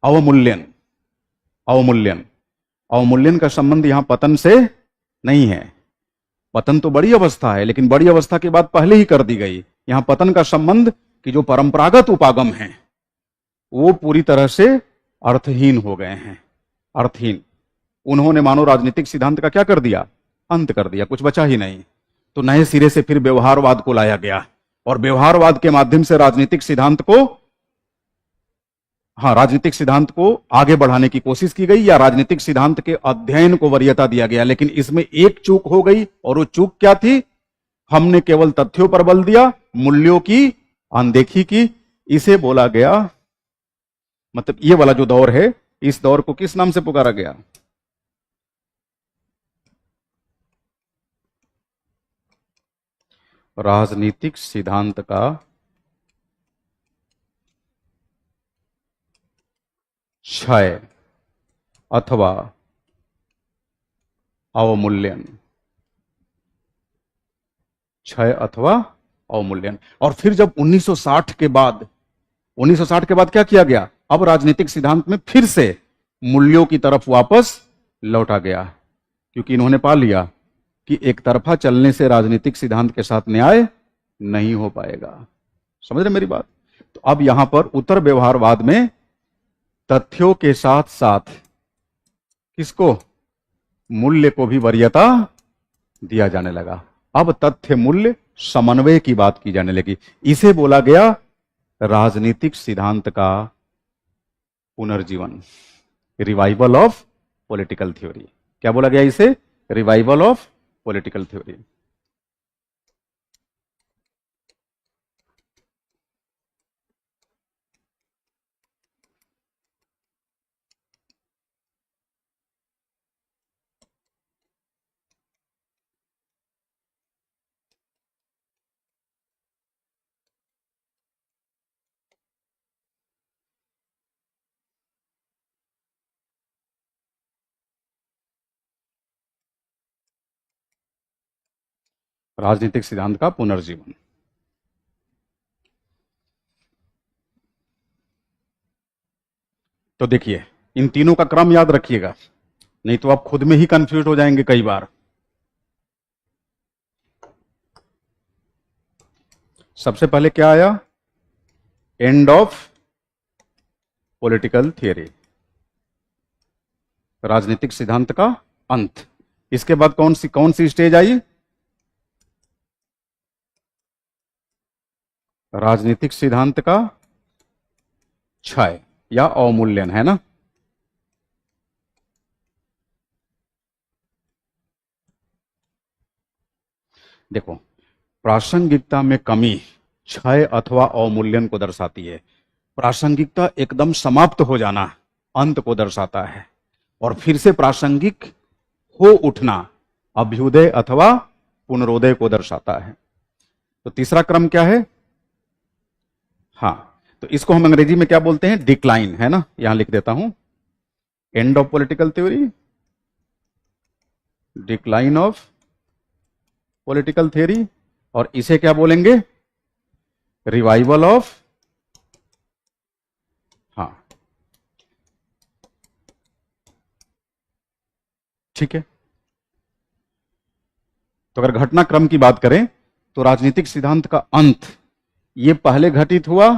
अवमूल्यन। अवमूल्यन, अवमूल्यन का संबंध यहां पतन से नहीं है। पतन तो बड़ी अवस्था है, लेकिन बड़ी अवस्था की बात पहले ही कर दी गई। यहां पतन का संबंध कि जो परंपरागत उपागम हैं वो पूरी तरह से अर्थहीन हो गए हैं। अर्थहीन। उन्होंने मानो राजनीतिक सिद्धांत का क्या कर दिया, अंत कर दिया, कुछ बचा ही नहीं। तो नए सिरे से फिर व्यवहारवाद को लाया गया और व्यवहारवाद के माध्यम से राजनीतिक सिद्धांत को, हाँ, राजनीतिक सिद्धांत को आगे बढ़ाने की कोशिश की गई या राजनीतिक सिद्धांत के अध्ययन को वरीयता दिया गया। लेकिन इसमें एक चूक हो गई और वो चूक क्या थी, हमने केवल तथ्यों पर बल दिया, मूल्यों की अनदेखी की। इसे बोला गया, मतलब ये वाला जो दौर है, इस दौर को किस नाम से पुकारा गया, राजनीतिक सिद्धांत का क्षय अथवा अवमूल्यन, क्षय अथवा अवमूल्यन। और फिर जब 1960 के बाद, 1960 के बाद क्या किया गया, अब राजनीतिक सिद्धांत में फिर से मूल्यों की तरफ वापस लौटा गया, क्योंकि इन्होंने पा लिया कि एक तरफा चलने से राजनीतिक सिद्धांत के साथ न्याय नहीं हो पाएगा। समझ रहे मेरी बात? तो अब यहां पर उत्तर व्यवहारवाद में तथ्यों के साथ साथ किसको, मूल्य को भी वरीयता दिया जाने लगा। अब तथ्य मूल्य समन्वय की बात की जाने लगी। इसे बोला गया राजनीतिक सिद्धांत का पुनर्जीवन, रिवाइवल ऑफ पॉलिटिकल थ्योरी। क्या बोला गया इसे, रिवाइवल ऑफ पॉलिटिकल थ्योरी। राजनीतिक सिद्धांत का पुनर्जीवन। तो देखिए, इन तीनों का क्रम याद रखिएगा, नहीं तो आप खुद में ही कंफ्यूज हो जाएंगे कई बार। सबसे पहले क्या आया, एंड ऑफ पॉलिटिकल थियरी, राजनीतिक सिद्धांत का अंत। इसके बाद कौन सी स्टेज आई, राजनीतिक सिद्धांत का क्षय या अवमूल्यन, है ना। देखो, प्रासंगिकता में कमी क्षय अथवा अवमूल्यन को दर्शाती है। प्रासंगिकता एकदम समाप्त हो जाना अंत को दर्शाता है, और फिर से प्रासंगिक हो उठना अभ्युदय अथवा पुनरोदय को दर्शाता है। तो तीसरा क्रम क्या है, हाँ, तो इसको हम अंग्रेजी में क्या बोलते हैं, डिक्लाइन, है ना। यहां लिख देता हूं, and of political theory, decline of political theory, और इसे क्या बोलेंगे, रिवाइवल ऑफ, हाँ, ठीक है। तो अगर घटनाक्रम की बात करें तो राजनीतिक सिद्धांत का अंत ये पहले घटित हुआ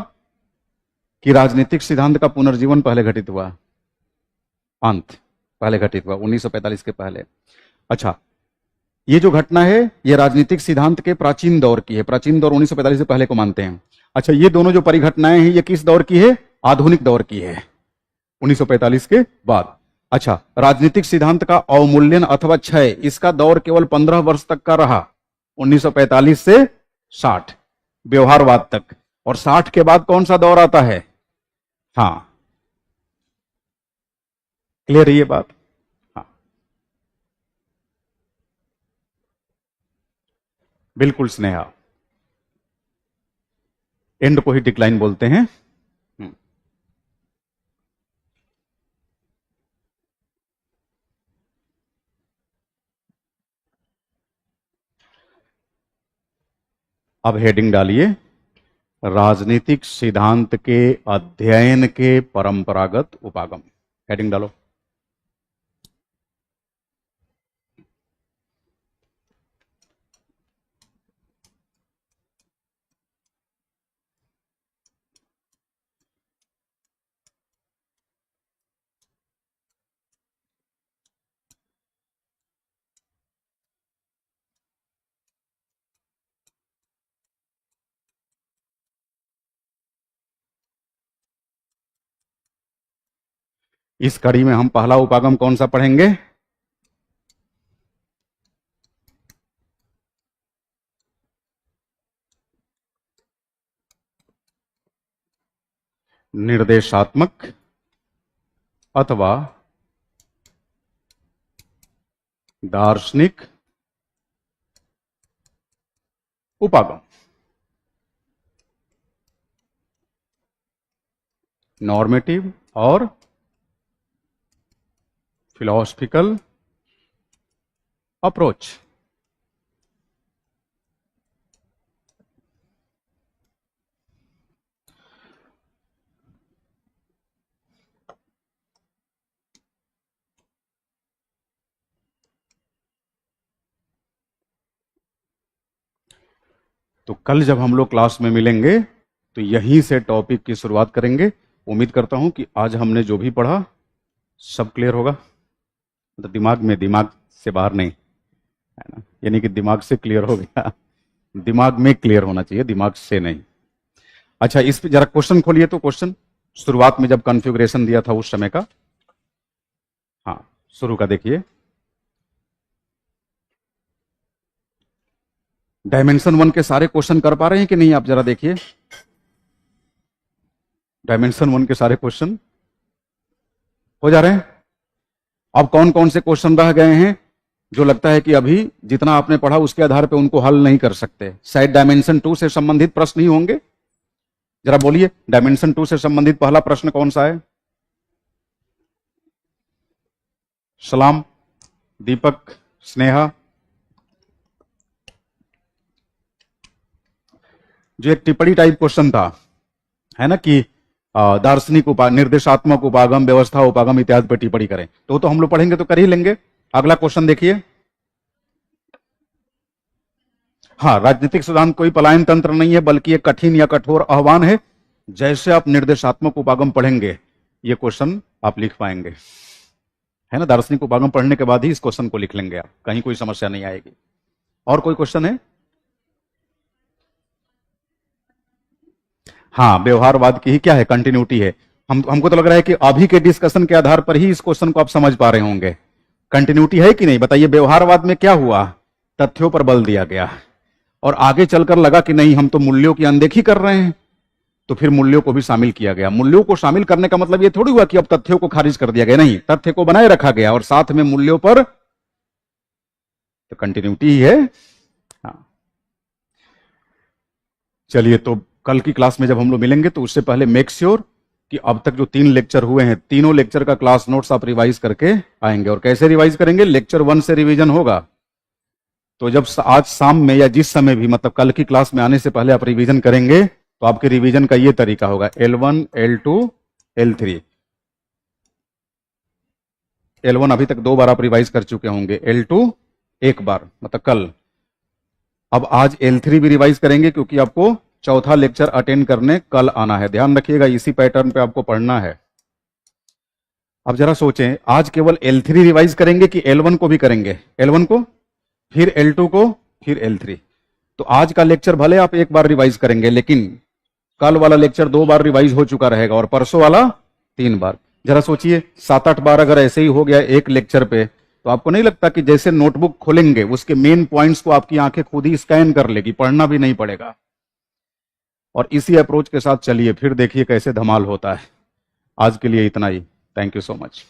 कि राजनीतिक सिद्धांत का पुनर्जीवन पहले घटित हुआ, अंत पहले घटित हुआ 1945 के पहले। अच्छा, ये जो घटना है ये राजनीतिक सिद्धांत के प्राचीन दौर की है, प्राचीन दौर 1945 से पहले को मानते हैं। अच्छा, ये दोनों जो परिघटनाएं हैं ये किस दौर की है, आधुनिक दौर की है, 1945 के बाद। अच्छा, राजनीतिक सिद्धांत का अवमूल्यन अथवा क्षय, इसका दौर केवल 15 वर्ष तक का रहा, 1945 से 60, व्यवहारवाद तक। और 60 के बाद कौन सा दौर आता है, हाँ, क्लियर है ये बात, हाँ, बिल्कुल स्नेहा, एंड को ही डिक्लाइन बोलते हैं। अब हेडिंग डालिए, राजनीतिक सिद्धांत के अध्ययन के परंपरागत उपागम। हेडिंग डालो। इस कड़ी में हम पहला उपागम कौन सा पढ़ेंगे? निर्देशात्मक अथवा दार्शनिक उपागम। नॉर्मेटिव और फिलोसफिकल अप्रोच। तो कल जब हम लोग क्लास में मिलेंगे तो यहीं से टॉपिक की शुरुआत करेंगे। उम्मीद करता हूं कि आज हमने जो भी पढ़ा सब क्लियर होगा, तो दिमाग में, दिमाग से बाहर नहीं, है ना, यानी कि दिमाग से क्लियर हो गया, दिमाग में क्लियर होना चाहिए, दिमाग से नहीं। अच्छा, इस पे जरा क्वेश्चन खोलिए। तो क्वेश्चन शुरुआत में जब कॉन्फ़िगरेशन दिया था उस समय का, हाँ शुरू का देखिए। डायमेंशन 1 के सारे क्वेश्चन कर पा रहे हैं कि नहीं, आप जरा देखिए। डायमेंशन 1 के सारे क्वेश्चन हो जा रहे हैं। अब कौन कौन से क्वेश्चन रह गए हैं जो लगता है कि अभी जितना आपने पढ़ा उसके आधार पे उनको हल नहीं कर सकते? शायद डायमेंशन 2 से संबंधित प्रश्न ही होंगे। जरा बोलिए, डायमेंशन 2 से संबंधित पहला प्रश्न कौन सा है? सलाम, दीपक, स्नेहा। जो एक टिप्पणी टाइप क्वेश्चन था, है ना, कि दार्शनिक निर्देशात्मक उपागम, व्यवस्था उपागम इत्यादि पर टिप्पणी करें, तो हम लोग पढ़ेंगे तो कर ही लेंगे। अगला क्वेश्चन देखिए। हाँ, राजनीतिक सिद्धांत कोई पलायन तंत्र नहीं है, बल्कि एक कठिन या कठोर आह्वान है। जैसे आप निर्देशात्मक उपागम पढ़ेंगे ये क्वेश्चन आप लिख पाएंगे, है ना। दार्शनिक उपागम पढ़ने के बाद ही इस क्वेश्चन को लिख लेंगे आप, कहीं कोई समस्या नहीं आएगी। और कोई क्वेश्चन है? हाँ, व्यवहारवाद की ही क्या है, कंटिन्यूटी है। हमको तो लग रहा है कि अभी के डिस्कशन के आधार पर ही इस क्वेश्चन को आप समझ पा रहे होंगे। कंटिन्यूटी है कि नहीं बताइए। व्यवहारवाद में क्या हुआ, तथ्यों पर बल दिया गया, और आगे चलकर लगा कि नहीं हम तो मूल्यों की अनदेखी कर रहे हैं, तो फिर मूल्यों को भी शामिल किया गया। मूल्यों को शामिल करने का मतलब यह थोड़ी हुआ कि अब तथ्यों को खारिज कर दिया गया, नहीं, तथ्य को बनाए रखा गया और साथ में मूल्यों पर, तो कंटिन्यूटी ही है। हाँ, चलिए, तो कल की क्लास में जब हम लोग मिलेंगे तो उससे पहले मेक श्योर कि अब तक जो 3 लेक्चर हुए हैं, तीनों लेक्चर का क्लास नोट्स आप रिवाइज करके आएंगे। और कैसे रिवाइज करेंगे? लेक्चर 1 से रिवीजन होगा, तो जब आज शाम में या जिस समय भी, मतलब कल की क्लास में आने से पहले आप रिवीजन करेंगे तो आपके रिवीजन का ये तरीका होगा: L1, L2, L3। L1 अभी तक 2 बार आप रिवाइज कर चुके होंगे, L2 1 बार, मतलब कल। अब आज L3 भी रिवाइज करेंगे क्योंकि आपको चौथा लेक्चर अटेंड करने कल आना है। ध्यान रखिएगा, इसी पैटर्न पे आपको पढ़ना है। अब जरा सोचें, आज केवल L3 रिवाइज करेंगे कि L1 को भी करेंगे? L1 को, फिर L2 को, फिर L3। तो आज का लेक्चर भले आप 1 बार रिवाइज करेंगे, लेकिन कल वाला लेक्चर 2 बार रिवाइज हो चुका रहेगा और परसों वाला 3 बार। जरा सोचिए, 7-8 बार अगर ऐसे ही हो गया एक लेक्चर पे, तो आपको नहीं लगता कि जैसे नोटबुक खोलेंगे उसके मेन पॉइंट्स को आपकी आंखें खुद ही स्कैन कर लेगी, पढ़ना भी नहीं पड़ेगा? और इसी अप्रोच के साथ चलिए, फिर देखिए कैसे धमाल होता है। आज के लिए इतना ही। Thank you so much.